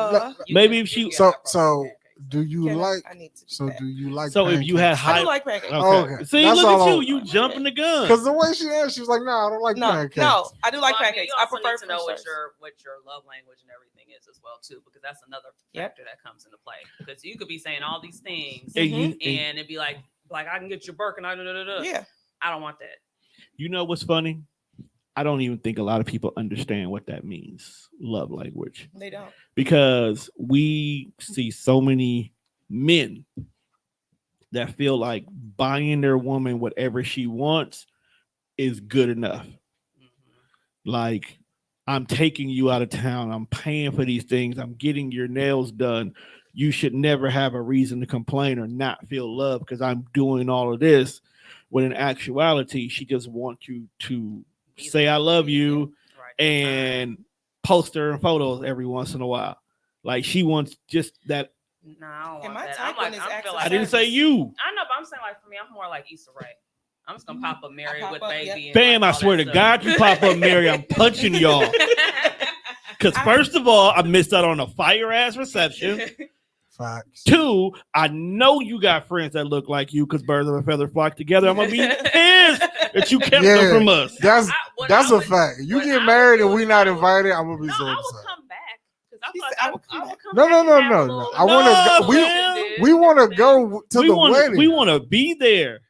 Maybe if she- So do you Can like? I need to do So that. do you like? So if you had pancakes? I high, do like pancakes. okay. Okay. See, That's look all at I- you jumping the gun. Because the way she asked, she was like, "No, I don't like No, pancakes." no, I do like Well, I mean, pancakes. you I also prefer need to know French what your love language and everything is as well too, because that's another Yep. factor that comes into play. Because you could be saying all these things And Mhm. and it'd be like I can get your Birkin. Yeah. I don't want that. You know what's funny? I don't even think a lot of people understand what that means, love language, They don't. because we see so many men that feel like buying their woman whatever she wants is good enough. Like, I'm taking you out of town. I'm paying for these things. I'm getting your nails done. You should never have a reason to complain or not feel love because I'm doing all of this. When in actuality, she just wants you to say I love you and post her photos every once in a while. Like, she wants just that. No, I don't And want my that. type I'm one like, is I acts feel of like I didn't say you. I know, but I'm saying like for me, I'm more like Issa Rae. I'm just gonna pop up Mary pop with up, baby. yep. And Bam, I all swear that to stuff. God, you pop up, Mary, I'm punching y'all. Because first of all, I missed out on a fire-ass reception. Facts. 2, I know you got friends that look like you because birds of a feather flock together. I'm going to be pissed that you kept them from us. That's What that's I a would- fact. You what get I married would and do we is not I would- invited, I'm gonna be No, so I upset. would come back. Because She I said, thought I would come back. come No, back no, and no, have a no, little- no. I wanna No, go- we- man. We want to go to the wedding. We want to be there.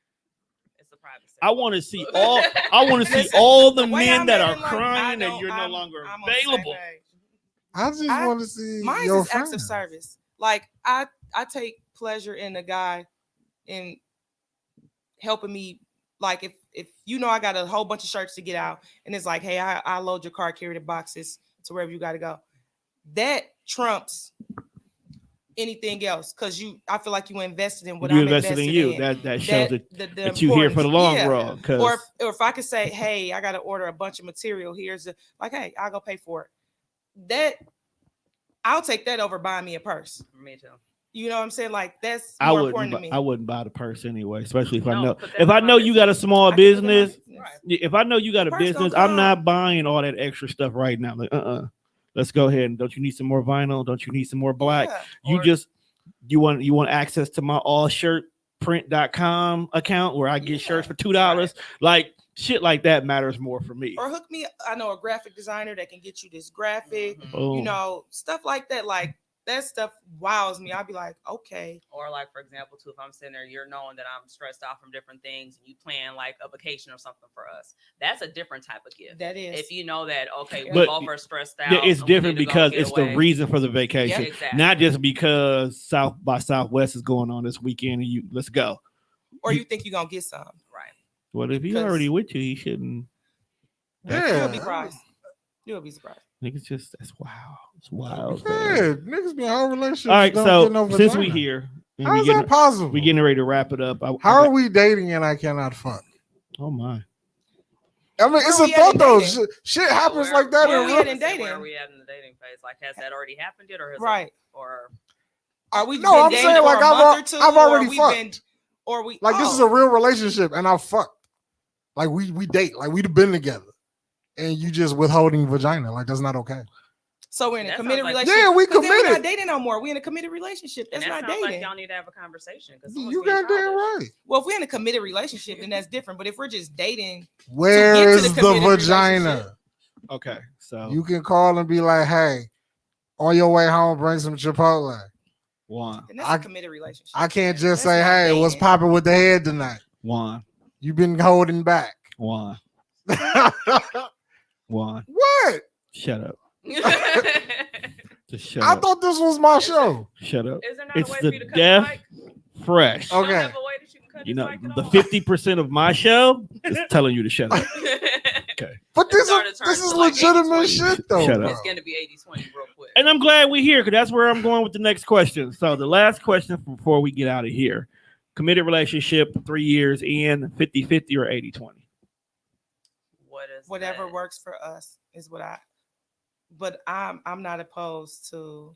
It's a private I ceremony. want to see all. I want to see all the The way men I'm that at are it, like, I crying that don't- you're no I'm- longer I'm on the same available. page. I just want to see Mine your is acts of friends. service. Like I take pleasure in the guy in helping me. Like if you know I got a whole bunch of shirts to get out, and it's like, hey, I load your car, carry the boxes to wherever you got to go. That trumps anything else because I feel like you invested in what You I'm invested in you. in. That shows that the you here for the long importance. run. Or if I could say, hey, I got to order a bunch of material. Here's like, hey, I'll go pay for it. That I'll take that over buying me a purse. Me too. You know what I'm saying? Like that's I more wouldn't. important to me. I wouldn't buy the purse anyway, especially if I No, know. put that If in I my know you got a business. small I can put it in my business, business. Right. if I know you got a Purse gonna business, I'm not come. buying all that extra stuff right now. Like, let's go ahead. And don't you need some more vinyl? Don't you need some more black? Yeah. You want access to my allshirtprint.com account where I get shirts for $2. Right. Like shit like that matters more for me. Or hook me. I know a graphic designer that can get you this graphic. Mhm. Boom. You know, stuff like that. Like that stuff wows me. I'll be like, okay. Or like, for example, too, if I'm sitting there, you're knowing that I'm stressed out from different things and you plan like a vacation or something for us. That's a different type of gift. That is. If you know that, okay, we But both are stressed out. Yeah, it's and we different need to go because get it's away. the reason for the vacation, Yeah, exactly. not just because South by Southwest is going on this weekend and let's go. Or you think you're gonna get some. Right. Well, if he's Because- already with you, he shouldn't. Yeah. You'll be surprised. You'll be surprised. Niggas just that's wow. It's wild. Yeah, Man. niggas be in whole relationships. All right, don't so get no since we vagina. here, and How is that possible? we getting ready to wrap it up. How are we dating and I cannot fuck? Oh my! I mean, it's a we at thought in though. dating? Shit happens like that where in we real. at in dating? Where are we at in the dating phase? Like, has that already happened yet, or has Right. it, or Are we? No, been I'm dating saying, for like, a month or two, I've or already we fucked. been- or we Like this is a real relationship, and I fucked. Like we date, like we've been together, and you just withholding vagina. Like that's not okay. So we're in a That committed sounds like- relationship. Yeah, we 'Cause then we're not committed. dating no more. We're in a committed relationship. and That's that not sounds dating. like y'all need to have a conversation because You got damn right. Well, if we're in a committed relationship, then that's different. But if we're just dating, Where get to is the the committed vagina? relationship. Okay, so You can call and be like, "Hey, on your way home, bring some Chipotle." one, then that's I- a committed relationship. I can't just That's say, not "Hey, what's dating. popping with the head tonight?" one, You've been holding back. one, one. What? Shut up. Just shut I up. thought this was my show. Shut up. Is there not It's a way the for you to cut deaf the mic? Fresh. You don't Okay. have a way that you can cut You this know, mic at the all? 50% of my show is telling you to shut up. But this starting is to turn this is to like legitimate 80-20. shit though. Shut bro. up. It's going to be 80-20 real quick. And I'm glad we're here because that's where I'm going with the next question. So the last question before we get out of here. Committed relationship, 3 years in, 50-50 or 80-20? What is Whatever that? works for us is what I. But I'm not opposed to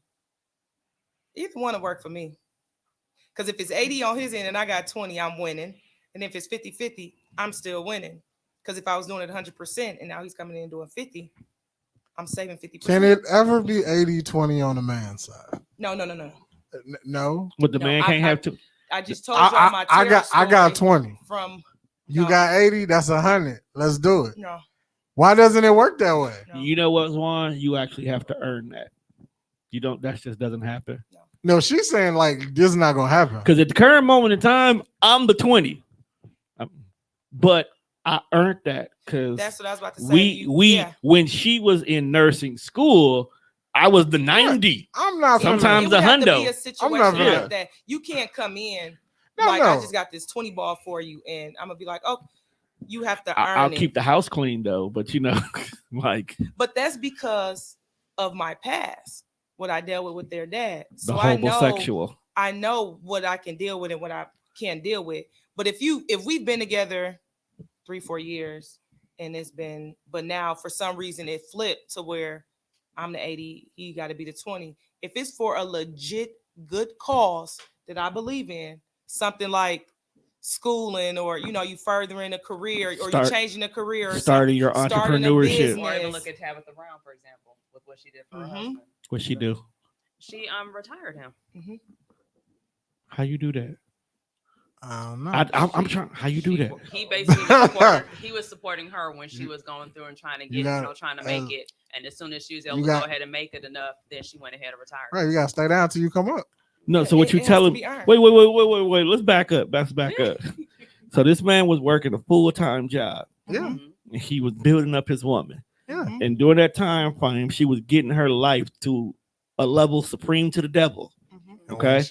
either one to work for me. Because if it's 80 on his end and I got 20, I'm winning. And if it's 50-50, I'm still winning. Because if I was doing it 100% and now he's coming in doing 50, I'm saving 50%. Can it ever be 80-20 on the man side? No. No. But the No, man can't have to. I just told y'all my I got story 20. from You No. got 80. That's 100. Let's do it. no. Why doesn't it work that way? No. You know what's one? You actually have to earn that. You don't. That just doesn't happen. No, she's saying like this is not gonna happen. Because at the current moment in time, I'm the 20. But I earned that because That's what I was about to say. when she was in nursing school, I was the 90. I'm not. Sometimes It would have to a hundo. be a I'm not situation gonna- like that. You can't come in No, like no. I just got this 20 ball for you, and I'm gonna be like, oh, you have to earn I'll it. keep the house clean though, but like But that's because of my past, what I dealt with their dad. the So homosexual. I know what I can deal with and what I can't deal with. But if we've been together 3-4 years and but now for some reason it flipped to where I'm the 80, he got to be the 20. If it's for a legit good cause that I believe in, something like schooling, or you furthering a career, or you changing a career, or starting your starting a entrepreneurship. business. Or even look at Tabitha Brown, for example, with what she did for her husband. What she do? She retired him. How you do that? I don't know. I'm trying. How you do that? He basically was supporting her when she was going through and trying to get, trying to make it. And as soon as she was able to go ahead and make it enough, then she went ahead and retired. Right, you gotta stay down till you come up. No, so what you telling me? Wait. Let's back up. Let's back up. So this man was working a full-time job. Yeah. And he was building up his woman. Yeah. And during that time frame, she was getting her life to a level supreme to the devil. Okay.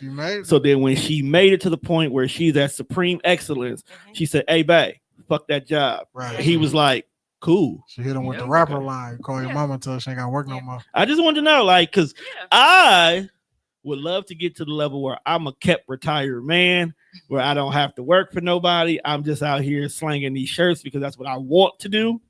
So then when she made it to the point where she's at supreme excellence, she said, "Hey, babe, fuck that job." Right. He was like, "Cool." She hit him with the rapper line. Call your mama until she ain't got work no more. I just wanted to know, like, because I would love to get to the level where I'm a kept retired man, where I don't have to work for nobody. I'm just out here slanging these shirts because that's what I want to do,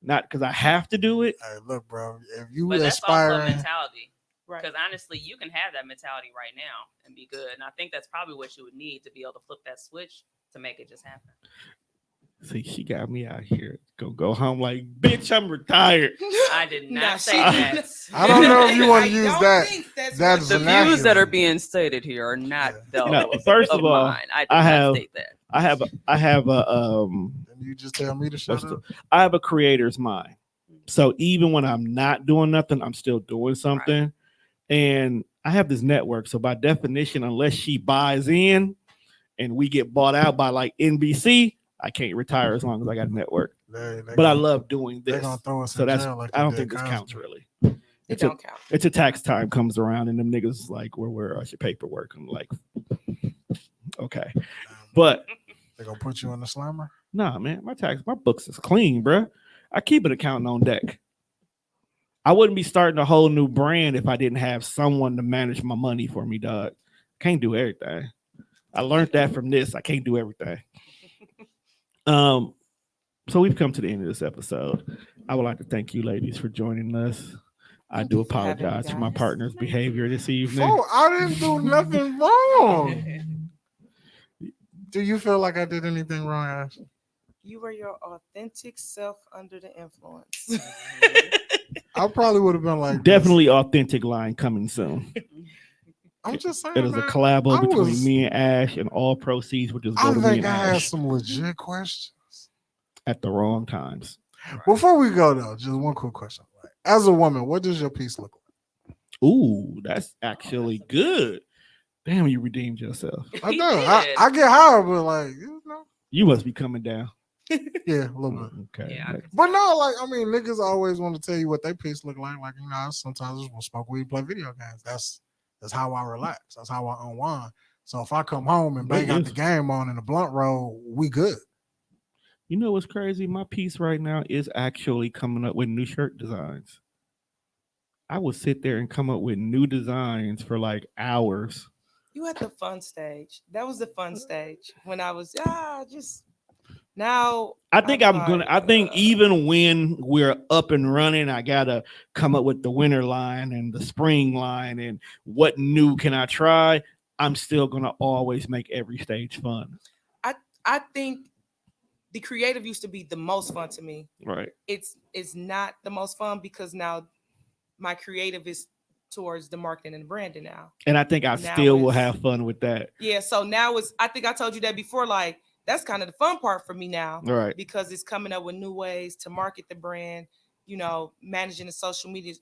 not because I have to do it. Hey, look, bro, if you But aspire, that's also a mentality. Right. Because honestly, you can have that mentality right now and be good. And I think that's probably what you would need to be able to flip that switch to make it just happen. See, she got me out here. Go home like, bitch, I'm retired. I did not say that. I don't know if you want to use that. That's the views that are being stated here are not those. First of all, mine. I did not state that. I have a You just tell me to shut up. I have a creator's mind. So even when I'm not doing nothing, I'm still doing something. Right. And I have this network. So by definition, unless she buys in and we get bought out by like NBC, I can't retire as long as I got a network. But I love doing this. So that's I don't think this counts really. It don't count. It's a tax time comes around and them niggas like, where is your paperwork? I'm like, okay. But they gonna put you on the slammer? Nah, man, my books is clean, bro. I keep an accountant on deck. I wouldn't be starting a whole new brand if I didn't have someone to manage my money for me, dog. Can't do everything. I learned that from this. I can't do everything. So we've come to the end of this episode. I would like to thank you ladies for joining us. I do apologize for my partner's behavior this evening. Oh, I didn't do nothing wrong. Do you feel like I did anything wrong, Ashley? You were your authentic self under the influence. I probably would have been like, definitely authentic line coming soon. I'm just saying. It is a collabo between me and Ash, and all proceeds would just go to me and Ash. I think I had some legit questions at the wrong times. Before we go though, just one quick question. As a woman, what does your piece look like? Ooh, that's actually good. Damn, you redeemed yourself. I do. I get higher, but like, you must be coming down. Yeah, a little bit. Okay. Yeah, but no, like, I mean, niggas always want to tell you what their piece look like. Like, sometimes I just want to smoke weed, play video games. That's how I relax. That's how I unwind. So if I come home and bang out the game on in the blunt roll, we good. You know what's crazy? My piece right now is actually coming up with new shirt designs. I would sit there and come up with new designs for like hours. You had the fun stage. That was the fun stage when I was just now. I think I think even when we're up and running, I gotta come up with the winter line and the spring line and what new can I try. I'm still gonna always make every stage fun. I think the creative used to be the most fun to me. Right. It's not the most fun because now my creative is towards the marketing and the branding now. And I think I still will have fun with that. Yeah. So now I think I told you that before, like that's kind of the fun part for me now. Right. Because it's coming up with new ways to market the brand, managing the social media,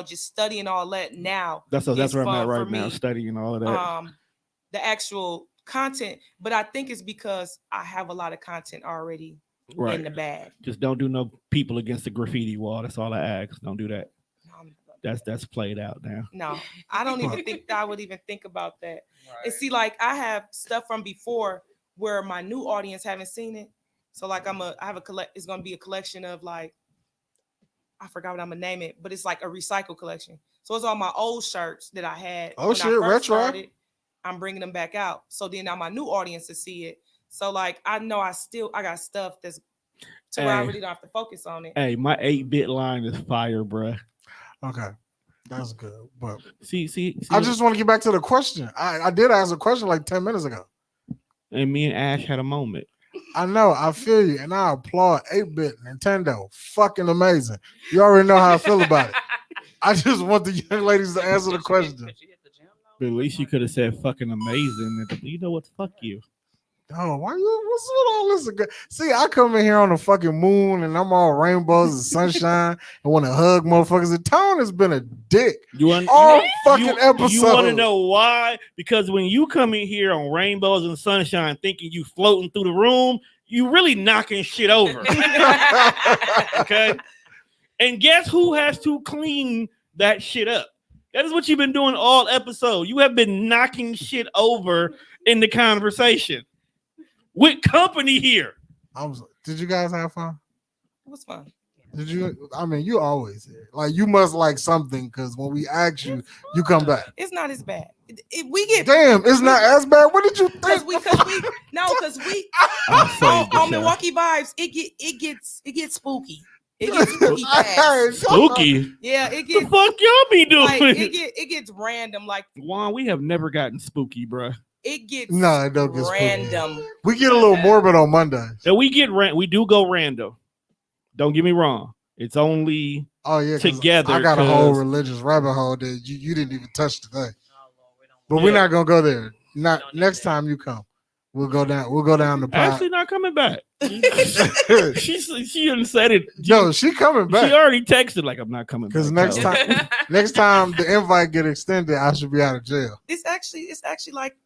just studying all that now. That's where I'm at right now, studying all of that. The actual content, but I think it's because I have a lot of content already in the bag. Just don't do no people against the graffiti wall. That's all I ask. Don't do that. That's played out now. No, I don't even think I would even think about that. And Right. see, like I have stuff from before where my new audience haven't seen it. So like I have a collect. It's gonna be a collection of like I forgot what I'm gonna name it, but it's like a recycle collection. So it's all my old shirts that I had Oh, when shit, I first retro. started. I'm bringing them back out. So then now my new audience to see it. So like I know I got stuff that's to where I Hey. really don't have to focus on it. Hey, my 8-bit line is fire, bruh. Okay, that's good. But See. I just want to get back to the question. I did ask a question like 10 minutes ago. And me and Ash had a moment. I know, I feel you, and I applaud 8-bit Nintendo. Fucking amazing. You already know how I feel about it. I just want the young ladies to answer the question. Could you hit the gym, though? But at least you could have said fucking amazing. You know what? Fuck you. Oh, why you? What's with all this? See, I come in here on the fucking moon, and I'm all rainbows and sunshine, and want to hug motherfuckers. And Tone has been a dick all fucking episode. You want to know why? Because when you come in here on rainbows and sunshine, thinking you floating through the room, you really knocking shit over. Okay. And guess who has to clean that shit up? That is what you've been doing all episode. You have been knocking shit over in the conversation with company here. Did you guys have fun? It was fun. Did you? I mean, you always here. Like you must like something because when we ask you, you come back. It's not as bad. We get Damn, it's not as bad. What did you because think? because we I'll save the show. on Milwaukee vibes. It gets spooky. It gets spooky fast. Spooky. Yeah, it The gets fuck y'all be doing? like it gets random. Like Juan, we have never gotten spooky, bruh. it gets No, it don't get spooky. random. We get a little morbid on Mondays. And we do go random. Don't get me wrong. It's only Oh yeah, 'cause together. I got a whole 'cause- religious rabbit hole that you didn't even touch today. Oh, Lord, we don't But want we're Yeah. not gonna go there. Not don't need next that. time you come. We'll go down the path. Ashley not coming back. She done said it. No, she coming She back. already texted like I'm not coming back. Because next Tell her. time, next time the invite get extended, I should be out of jail. It's actually like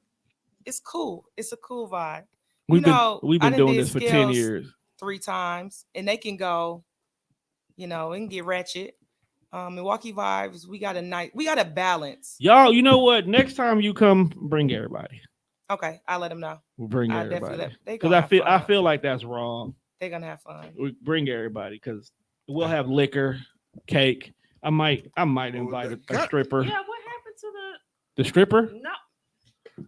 it's cool. It's a cool vibe. we've know, been I done doing did this for 10 scales. years. 3 times, and they can go. It can get ratchet. Milwaukee vibes. We got a balance. Y'all, you know what? Next time you come, bring everybody. Okay, I'll let them know. We'll bring I everybody. definitely they Because gonna I feel like that's wrong. they're gonna have fun. We bring everybody because we'll have liquor, cake. I might invite a stripper. Yeah, what happened to The stripper? no?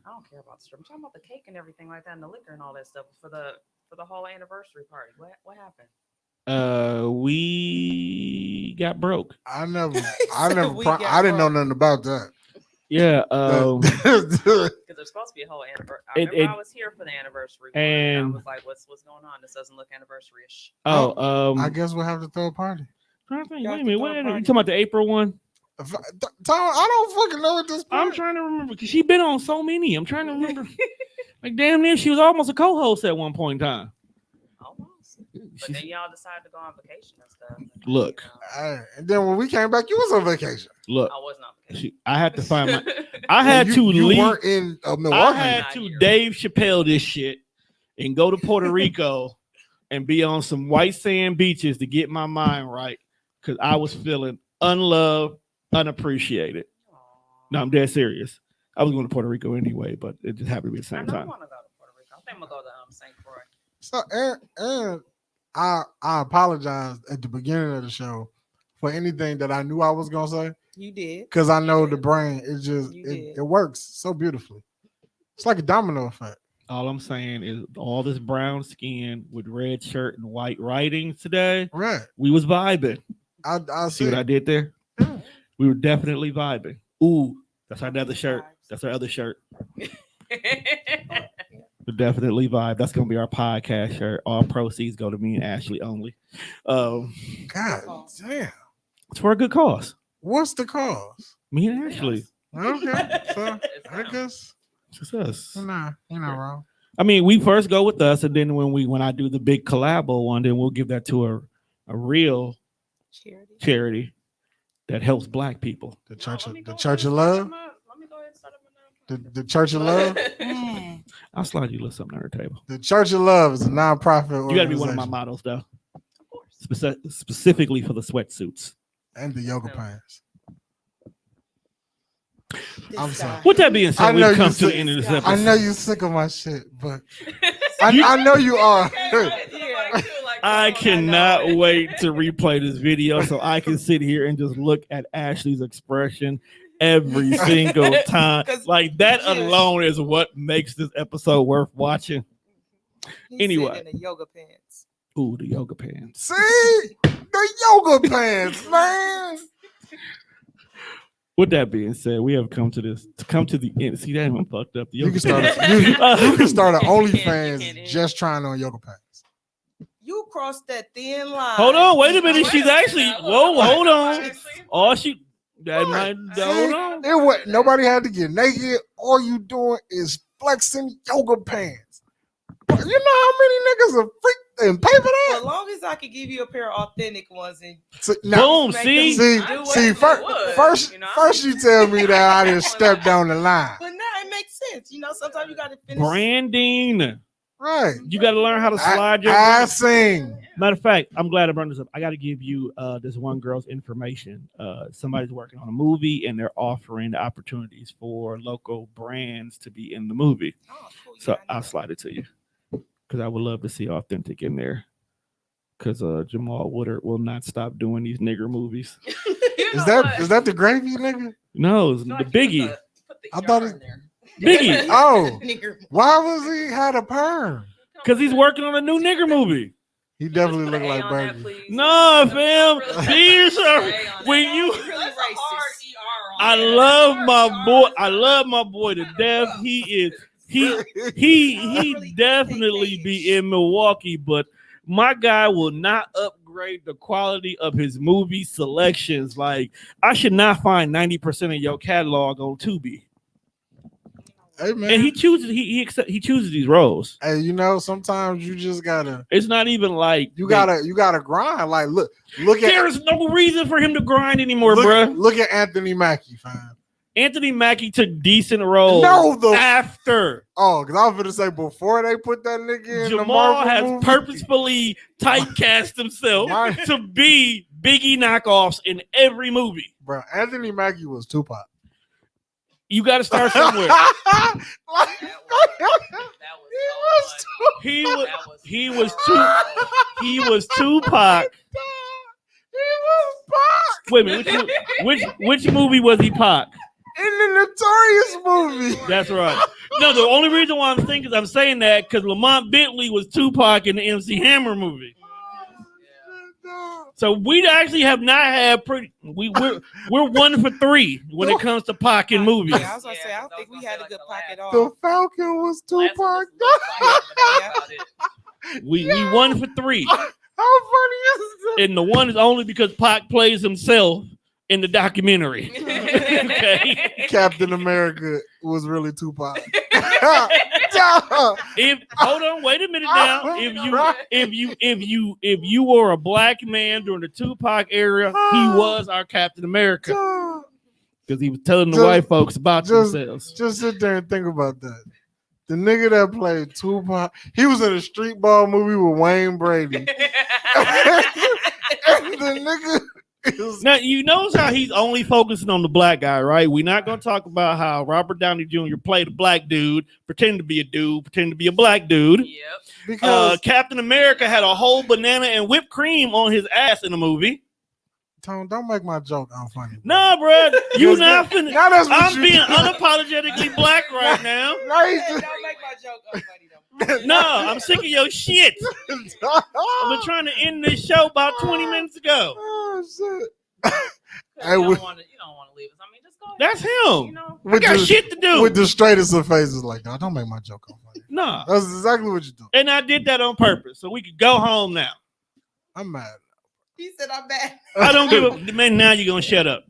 I don't care about the strip. I'm talking about the cake and everything like that, and the liquor and all that stuff for the whole anniversary party. What happened? We got broke. I didn't We know nothing about that. Yeah. Because there's supposed to be a whole anniversary. I It- remember it- I was here for the anniversary, one, and- I was like, "What's going on? This doesn't look anniversary-ish." I guess we'll have to throw a party. Trying to think, You wait have a to minute. throw a What, you party. talking about the April one? Tom, I don't fucking know at this I'm point. trying to remember because she been on so many. I'm trying to remember. Like damn near, she was almost a co-host at one point in time. Almost. But She's- then y'all decided to go on vacation and stuff. And, Look. And then when we came back, you was on vacation. Look, I wasn't on vacation. I had to find my. I had you, to you leave. weren't in I Milwaukee. had Not to here. Dave Chappelle this shit and go to Puerto Rico and be on some white sand beaches to get my mind right because I was feeling unloved, unappreciated. Aw. No, I'm dead serious. I was going to Puerto Rico anyway, but it just happened to be at the I same know I time. want to go to Puerto Rico. I think I'm gonna go to St. Croix. So and I apologize at the beginning of the show for anything that I knew I was gonna say You did. because I know the brain is just You did. it works so beautifully. It's like a domino effect. All I'm saying is all this brown skin with red shirt and white writings today, Right. we was vibing. I See see. what I did there? Yeah. We were definitely vibing. Ooh, that's our other shirt. That's our other shirt. We definitely vibe. That's gonna be our podcast shirt. All proceeds go to me and Ashley only. God Oh. damn. It's for a good cause. What's the cause? Me and Ashley. Okay. So It's I them. guess It's us. you're not wrong. I mean, we first go with us, and then when I do the big collabo one, then we'll give that to a real Charity. charity that helps Black people. The No, Church let of me the go Church ahead of and Love. start let me go ahead and start up The Church of Love. Mm. I'll slide you a little something on her table. The Church of Love is a nonprofit organization. You got to be one of my models, though, Of course. specifically for the sweatsuits. and the yoga No. pants. I'm This sorry. guy. With that being said, I know we've you come to the said- end of this I episode. I know you're sick of my shit, but I know you are. I cannot wait to replay this video so I can sit here and just look at Ashley's expression every single time. 'Cause Like that he just- alone is what makes this episode worth watching. He's Anyway. sitting in the yoga pants. Ooh, the yoga pants. See the yoga pants, man. With that being said, we have come to the end. See, that even fucked up. The You yoga can start. pants. You can start an You can't OnlyFans end. just trying on yoga pants. You crossed that thin line. Hold on, wait a minute. Wait a She's minute actually. now. Whoa, hold on. Actually, Oh, she. That Right. might. See, Hold on. it was, nobody had to get naked. All you doing is flexing yoga pants. You know how many niggas are freak and pay for For that? as long as I could give you a pair of authentic ones, and So, now, Boom. make See. them- see, do what see. you First, would, you know? first you tell me that I didn't step down the line. but now it makes sense. You know, sometimes you got to finish. Branding. Right. You got to learn how to slide your. Assing. Matter of fact, I'm glad I brought this up. I got to give you this one girl's information. Somebody's working on a movie and they're offering the opportunities for local brands to be in the movie. Oh, cool. So Yeah, I I'll know. slide it to you because I would love to see Aw-Thin-Tik in there. Because Jamal Woodard will not stop doing these nigger movies. Is that the gravy nigga? No, it's the Biggie. I thought it- Biggie. Oh, Nigger. why was he had a perm? Because he's working on a new nigger movie. He definitely looked like Burger. No, fam. These are when you. Really racist. I love my boy. I love my boy to death. He is. He definitely be in Milwaukee, but my guy will not upgrade the quality of his movie selections. Like I should not find 90% of your catalog on Tubi. Hey man. And he chooses he chooses these roles. Hey, you know, sometimes you just gotta It's not even like you gotta grind. Like look at There's no reason for him to grind anymore, bro. look at Anthony Mackie, fam. Anthony Mackie took decent roles No, the after. Oh, because I was gonna say before they put that nigga in the Jamal Marvel has movie, purposefully typecast himself My- to be Biggie knockoffs in every movie. bro. Anthony Mackie was Tupac. You got to start somewhere. He was Tupac. He was Pac Wait a minute, which movie was he Pac? in the Notorious movie. That's right. No, the only reason why I'm saying that because Lamont Bentley was Tupac in the MC Hammer movie. So we actually have not had we're 1 for 3 when it comes to Pac in movies. Yeah, I was gonna say I don't think we had a good pocket at The all. Falcon was Tupac. We 1 for 3. How funny is that? And the one is only because Pac plays himself in the documentary. Okay. Captain America was really Tupac. If hold on, wait a minute now. If you were a black man during the Tupac era, he was our Captain America because he was telling the white folks about themselves. Just sit there and think about that. The nigga that played Tupac, he was in a street ball movie with Wayne Brady. And the nigga is Now you notice how he's only focusing on the black guy, right? We're not going to talk about how Robert Downey Jr. played a black dude, pretending to be a dude, pretending to be a black dude. Yep. because Captain America had a whole banana and whipped cream on his ass in the movie. Tone, don't make my joke unfunny. Nah, bro, you not finna. Now that's what I'm you being do. unapologetically black right now. Now he's Hey, just- don't make my joke unfunny though. No, I'm sick of your shit. I've been trying to end this show about 20 minutes ago. Oh shit! You Hey, don't with- want to leave us. I mean, just go ahead. That's You him. know. I got shit to do. With the straightest of faces, like, no, don't make my joke unfunny. Nah. That's exactly what you do. And I did that on purpose so we could go home now. I'm mad. He said I'm bad. I don't give a man. Now you're gonna shut up.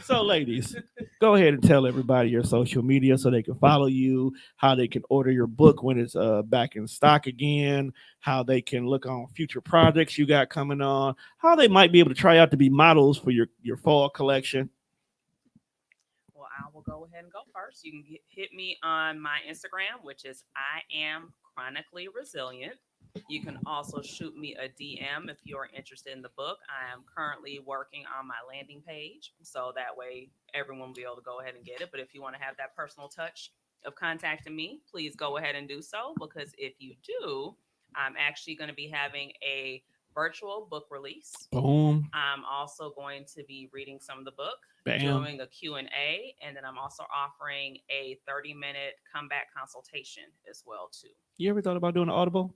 So, ladies, go ahead and tell everybody your social media so they can follow you, how they can order your book when it's back in stock again, how they can look on future projects you got coming on, how they might be able to try out to be models for your fall collection. Well, I will go ahead and go first. You can hit me on my Instagram, which is I am chronically resilient. You can also shoot me a DM if you're interested in the book. I am currently working on my landing page, so that way everyone will be able to go ahead and get it. But if you want to have that personal touch of contacting me, please go ahead and do so, because if you do, I'm actually going to be having a virtual book release. Boom. I'm also going to be reading some of the book, Bam. doing a Q&A, and then I'm also offering a 30-minute comeback consultation as well too. You ever thought about doing an Audible?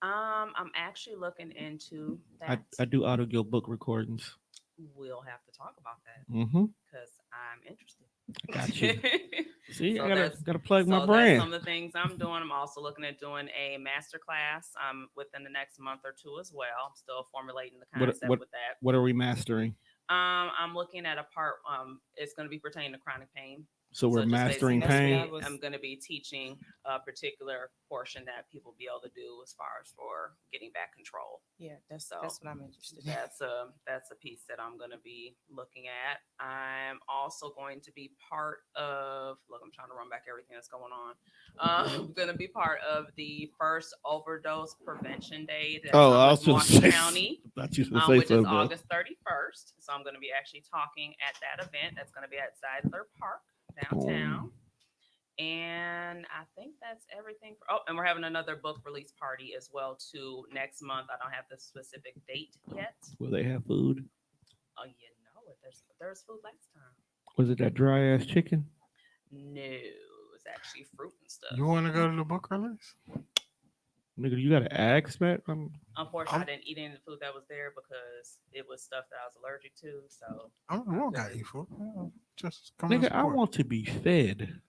I'm actually looking into that. I do audio book recordings. We'll have to talk about that Mm-hmm. because I'm interested. I got you. See, So I that's- gotta plug my That's brand. some of the things I'm doing. I'm also looking at doing a master class within the next month or two as well. I'm still formulating the concept with that. What are we mastering? I'm looking at a part. It's going to be pertaining to chronic pain. So we're just mastering basically, pain. I'm going to be teaching a particular portion that people be able to do as far as for getting back control. Yeah, that's So what I'm interested in. That's a piece that I'm going to be looking at. I'm also going to be part of. Look, I'm trying to run back everything that's going on. I'm going to be part of the first overdose prevention day. That's I was going to say. County, Thought you was which is something. August 31st. So I'm going to be actually talking at that event. That's going to be at Seidler Park downtown. And I think that's everything. And we're having another book release party as well too next month. I don't have the specific date yet. Will they have food? Oh, you know it. There's food last time. Was it that dry ass chicken? No, it's actually fruit and stuff. You want to go to the book release? Nigga, you gotta ask, man. Unfortunately, I didn't eat any of the food that was there because it was stuff that I was allergic to. So We don't got to eat food. Just come Nigga, and I support. want to be fed.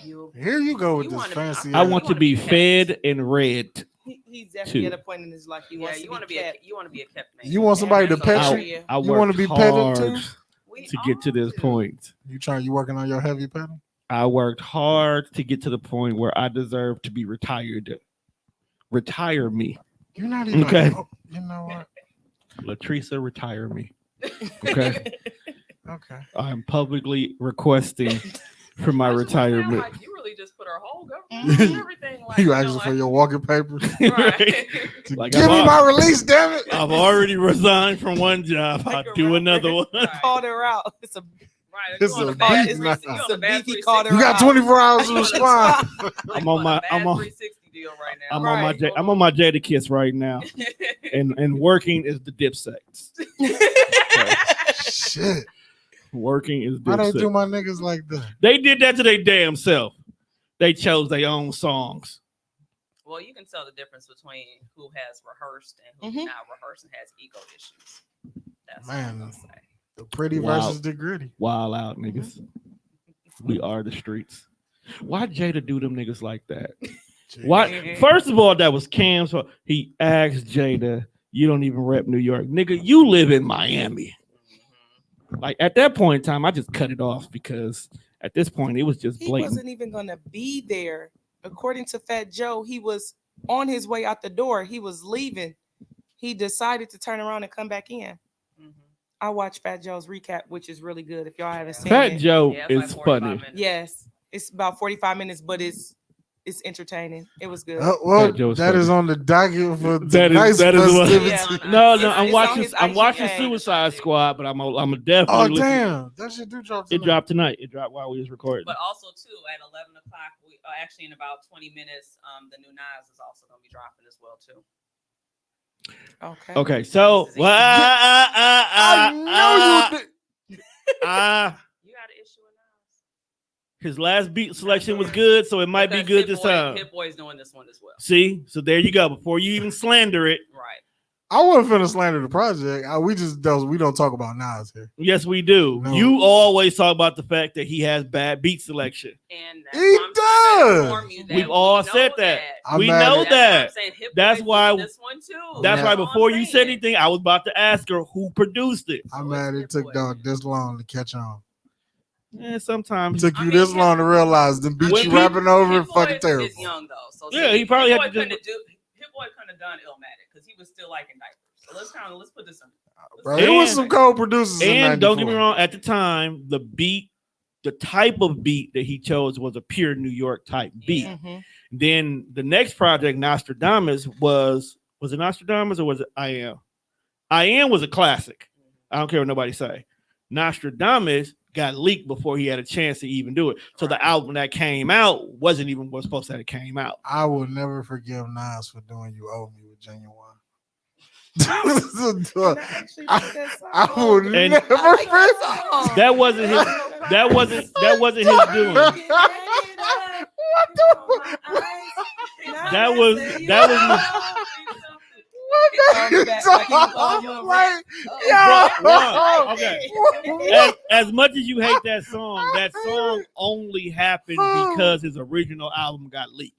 Here you go with You this wanna be- fancy. I want to be fed and read. He's definitely Two. at a point in his life he wants you to want to be be kept. you want to be a kept man. You want somebody to So pet that's- you? I You wanna worked be petted hard too? We to get to all this do. point. You working on your heavy pedal? I worked hard to get to the point where I deserve to be retired. Retire me. You're not even. Okay. Oh, you know what? Latrice, retire me. Okay. Okay. I'm publicly requesting for my I just sound retirement. Like you really just put our whole government and everything. Like You asking for your walking papers? right. Like, Give me my release, damn it! I've already resigned from one job. Like I'll a do rapper. another one. Right. Called her out. It's a Right. It's You on a a bad beat 360 now. you on It's a a bad beat. He called 360. her You got out. 24 hours to respond. I'm You on my a bad I'm on 360 deal right now. I'm Right. on my I'm on my Jada Kiss right now. And working is the dipsex. Shit. Working is Why they do dipsex. my niggas like that? They did that to their damn self. They chose their own songs. Well, you can tell the difference between who has rehearsed and who's not rehearsed and has ego issues. That's what I'm Man. gonna say. The pretty Wow. versus the gritty. Wild out, niggas. We are the streets. Why Jada do them niggas like that? Why? First of all, that was Cam's fault. He asked Jada, "You don't even rep New York, nigga. You live in Miami." Like at that point in time, I just cut it off because at this point it was just He blatant. wasn't even gonna be there. According to Fat Joe, he was on his way out the door. He was leaving. He decided to turn around and come back in. I watched Fat Joe's recap, which is really good. If y'all haven't seen Fat it, Joe Yeah, it's is like 45 funny. minutes. yes, it's about 45 minutes, but it's entertaining. It was good. Well, Fat Joe's that is funny. on the docket for That is- tonight's that is what- festivity. Yeah. No, It's- I'm it's watching. on his I'm IG watching page. Suicide Squad, but I'm definitely. Oh listening. damn, that shit do drop. It tonight. dropped tonight. It dropped while we was recording. But also too, at 11 o'clock, we actually in about 20 minutes, the new Nas is also gonna be dropping as well too. Okay. Okay, so This is easy. I know you. You got an issue with Nas? his last beat selection was good, so it might be Because good Hit this Boy- time. Hit Boy's doing this one as well. See, so there you go. Before you even slander it, Right. I wasn't finna slander the project. We don't talk about Nas here. yes, we do. No. You always talk about the fact that he has bad beat selection. And He why I'm trying to does. inform you that We've we all know said that. I'm We mad know at- That's why I'm that. saying Hit That's Boy's why- doing this one too. That's Yeah. why all before I'm you said saying. anything, I was about to ask her who produced it. I'm So mad it's it Hit took Boy. dog this long to catch on. And sometimes, Took I you mean, this Hit- long to realize the beat When you people- rapping over Hit is fucking Boy terrible. is young though, so Yeah, he probably Hit had to Boy just- Hit Boy couldn't have done Illmatic because he was still like in diapers. So let's put this in. Bro, it was And- some cold producers in and don't get me 94. wrong, at the time, the beat the type of beat that he chose was a pure New York type beat. Mhm. Then the next project, Nostradamus, was it Nostradamus or was it I Am? I Am was a classic. I don't care what nobody say. Nostradamus got leaked before he had a chance to even do it. So the album that came out wasn't even what's supposed to have came out. I will never forgive Nas for doing "You Owe Me" with Genuine. I actually like that song. I will And- never I like forgive. that song. That wasn't his. That wasn't his doing. That was Like, Bro, okay. As much as you hate that song only happened because his original album got leaked.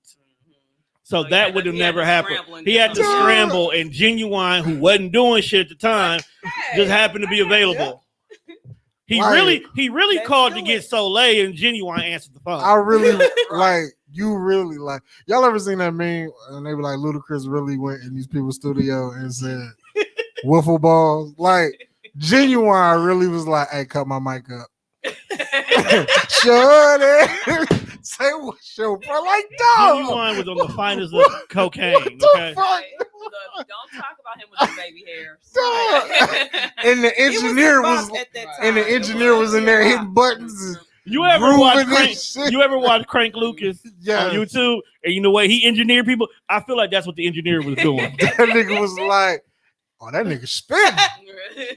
So he that had would to- have he had never to happened. scramble and He get had to something. scramble, and Genuine, who wasn't doing shit at the time, just happened to be available. He Like, really let's called do to get it. Soleil, and Genuine answered the phone. I really like you. Really like y'all ever seen that meme? And they were like, Ludacris really went in these people's studio and said, "Wiffle balls." Like Genuine really was like, "Hey, cut my mic up." Shut it. Say what's your bro? Like, dog. Genuine was on the finest of cocaine. What the Okay, fuck? Look, don't talk about him with his baby hair. Dog. And the engineer was, at that time. and the engineer was in there hitting buttons. And you ever grooving watch this Crank? shit. You ever watch Crank Lucas Yeah, on YouTube? And you know what? He engineered people. I feel like that's what the engineer was doing. that nigga was like, "Oh, that nigga spit.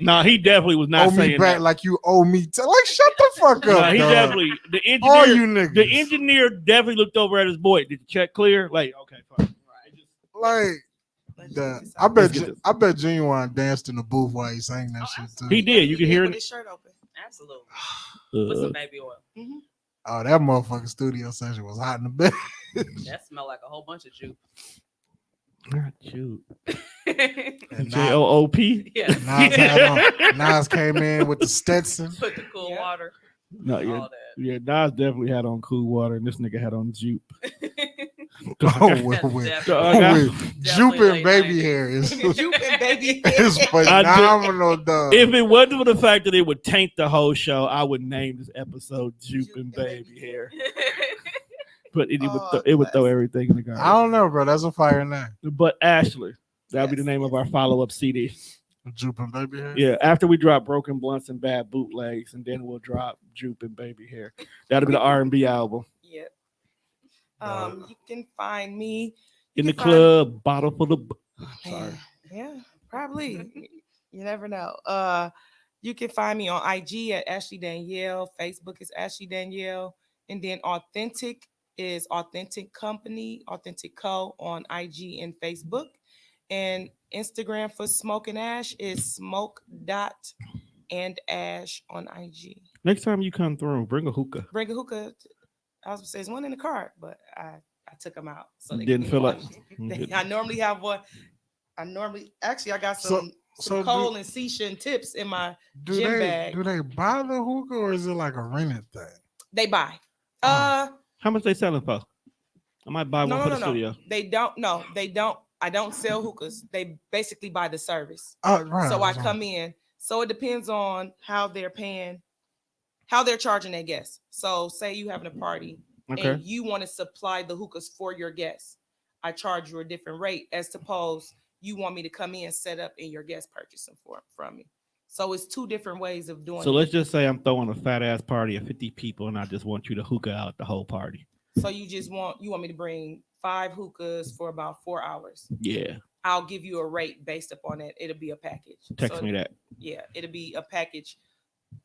Nah, he definitely was not Owe me saying back that. like you owe me." Like, shut the fuck Nah, up. he dog. definitely the All engineer. you niggas. The engineer definitely looked over at his boy. Did the check clear? Like, okay, fine. Like, I bet Genuine danced in the booth while he sang that shit too. He did. You can hear with it. his shirt open. Absolutely. With Uh, some baby oil. Oh, that motherfucking studio session was hot in the bed. That smelled like a whole bunch of juice. not you. And Joop. Yeah. Nas came in with the Stetson. Put the cool Yeah. water. No, yeah, All that. yeah. Nas definitely had on cool water, and this nigga had on jupe. Oh, with Jupe and baby hair is Jupe and baby is phenomenal, dog. If it wasn't for the fact that it would taint the whole show, I would name this episode "Jupe and Baby Hair." But it would throw everything in the garbage. I don't know, bro. That's a fire name. But Ashley, that'll be the name of our follow-up CD. Jupe and baby hair. Yeah, after we drop Broken Blunts and Bad Bootlegs, and then we'll drop Jupe and Baby Hair. That'll be the R&B album. Yep. You can find me In the can find- club, bottle full of. Sorry. Man, yeah, probably. You never know. You can find me on IG at Ashley Danielle. Facebook is Ashley Danielle. And then Aw-Thin-Tik is Aw-Thin-Tik Company, Aw-Thin-Tik Co. on IG and Facebook. And Instagram for Smoke and Ash is smoke.and_ash on IG. Next time you come through, bring a hookah. Bring a hookah. I was gonna say there's one in the cart, but I took them out. So they Didn't can feel be like. washed. I normally have one. I got some So coal and Sisha and tips in my do gym they bag. do they buy the hookah or is it like a rented thing? They buy. Oh. How much they selling for? I might buy one for the studio. They don't. No, they don't. I don't sell hookahs. They basically buy the service. Oh, right. So I come in. So it depends on how they're paying, how they're charging their guests. So say you having a party Okay. and you want to supply the hookahs for your guests. I charge you a different rate as suppose you want me to come in, set up, and your guests purchase them from me. So it's two different ways of doing So it. let's just say I'm throwing a fat ass party of 50 people, and I just want you to hookah out the whole party. So you want me to bring 5 hookahs for about 4 hours. Yeah. I'll give you a rate based upon it. It'll be a package. Text me that. Yeah, it'll be a package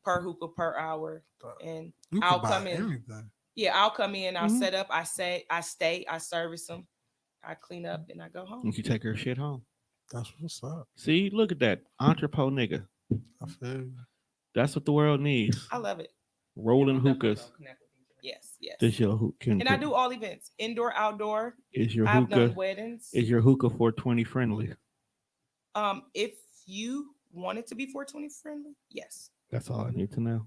per hookah per hour. And You I'll can come buy in. anything. Yeah, I'll come in, I'll Mhm. set up, I stay, I service them, I clean up, and I go home. And you take her shit home. That's what's up. See, look at that. Entrepot nigga. I feel you. That's what the world needs. I love it. Rolling hookahs. Yes, yes. This your hookah. And I do all events, indoor, outdoor. Is your I've done hookah weddings. is your hookah 420 friendly? If you want it to be 420 friendly, yes. That's all I need to know.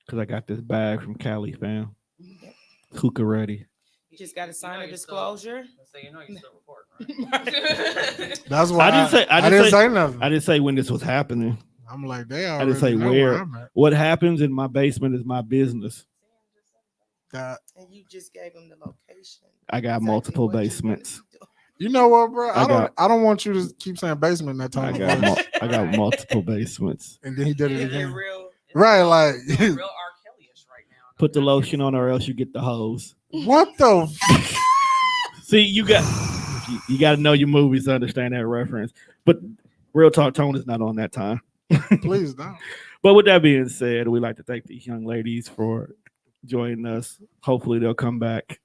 Cause I got this bag from Cali, fam. Yep. Hookah ready. You just got to sign a disclosure. So you know you're still recording, right? That's why I didn't say nothing. I didn't say when this was happening. I'm like, they I already just say know where. I'm at. What happens in my basement is my business. That, And you just gave him the location. I got Exactly multiple what you're gonna basements. be doing. you know what, bro? I I don't want you to keep saying basement in that tone I of got voice. I got multiple basements. And then he did it Is it again. real? Right, like It's real R. Kelly-ish right now. Put the lotion on, or else you get the hose. what the f- See, you got to know your movies to understand that reference. But real talk, Tone is not on that time. please don't. But with that being said, we'd like to thank these young ladies for joining us. Hopefully, they'll come back.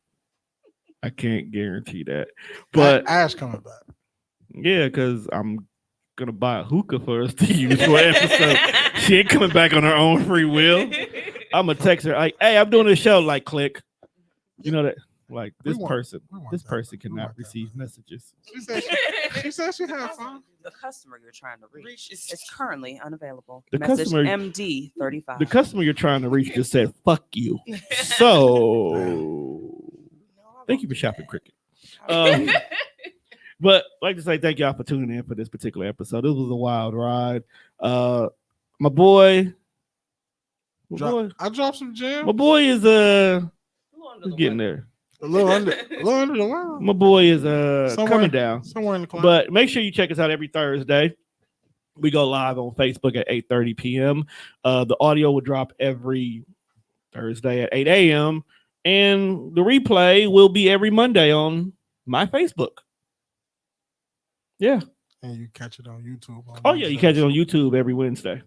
I can't guarantee that, but Ash coming back. yeah, because I'm gonna buy a hookah for us to use for an episode. She ain't coming back on her own free will. I'm gonna text her like, "Hey, I'm doing a show." Like, click. You know that, like, We this want person that. We cannot want that. receive messages. She said she had fun. The customer you're trying to reach Reach is- is currently unavailable. The Message customer- MD 35. The customer you're trying to reach just said, "Fuck you." So, thank you for shopping, Cricket. But I'd like to say thank y'all for tuning in for this particular episode. This was a wild ride. My boy, I dropped some gems. my boy is he's getting there. A little under the weather. My boy is coming down. Somewhere in the cloud. But make sure you check us out every Thursday. We go live on Facebook at 8:30 p.m. The audio will drop every Thursday at 8 a.m. And the replay will be every Monday on my Facebook. Yeah. And you catch it on YouTube. Oh, yeah. You catch it on YouTube every Wednesday.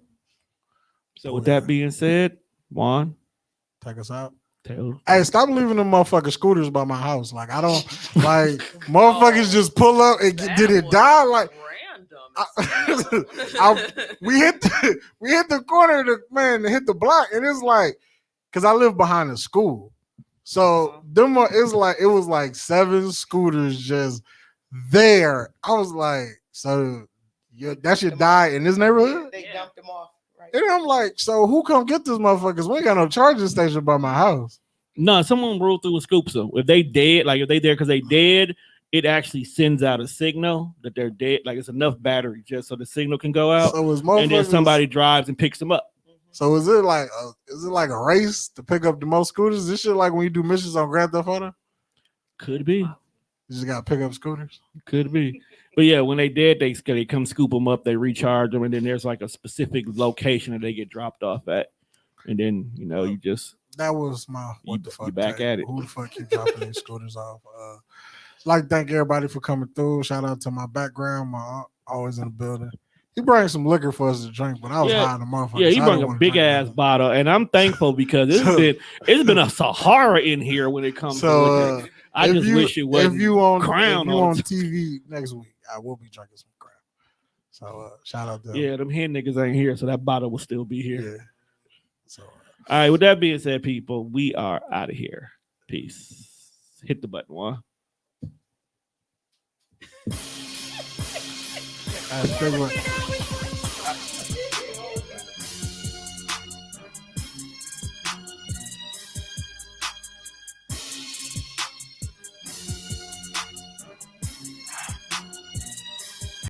So with that being said, Juan, take us out. Taylor. Hey, stop leaving them motherfucking scooters by my house. Like, I don't like motherfuckers just pull up and did it die? Like, we hit the corner, to hit the block, and it's like, because I live behind the school, so them it was like 7 scooters just there. I was like, so that should die in this neighborhood. They dumped them off. Right. And I'm like, so who come get this motherfuckers? We ain't got no charging station by my house. No, someone rolled through and scoops them. If they dead, like if they there because they dead, it actually sends out a signal that they're dead. Like it's enough battery just so the signal can go out. So and then somebody drives and picks them up. So is it like a race to pick up the most scooters? This shit like when you do missions on Grand Theft Auto? Could be. You just gotta pick up scooters. Could be. But yeah, when they dead, they come scoop them up, they recharge them, and then there's like a specific location that they get dropped off at. And then, you just... That was my what the fuck. You back at it. Who the fuck keep dropping these scooters off? Like thank everybody for coming through. Shout out to my background, my aunt, always in the building. He brought some liquor for us to drink, but I was high in the motherfucker. Yeah, he brought a big ass bottle, and I'm thankful because it's been a Sahara in here when it comes to liquor. I just wish it wasn't. If you on Crown on TV next week, I will be drinking some Crown. So shout out to them. Yeah, them hen niggas ain't here, so that bottle will still be here. Yeah. So all right, with that being said, people, we are out of here. Peace. Hit the button, Juan. That's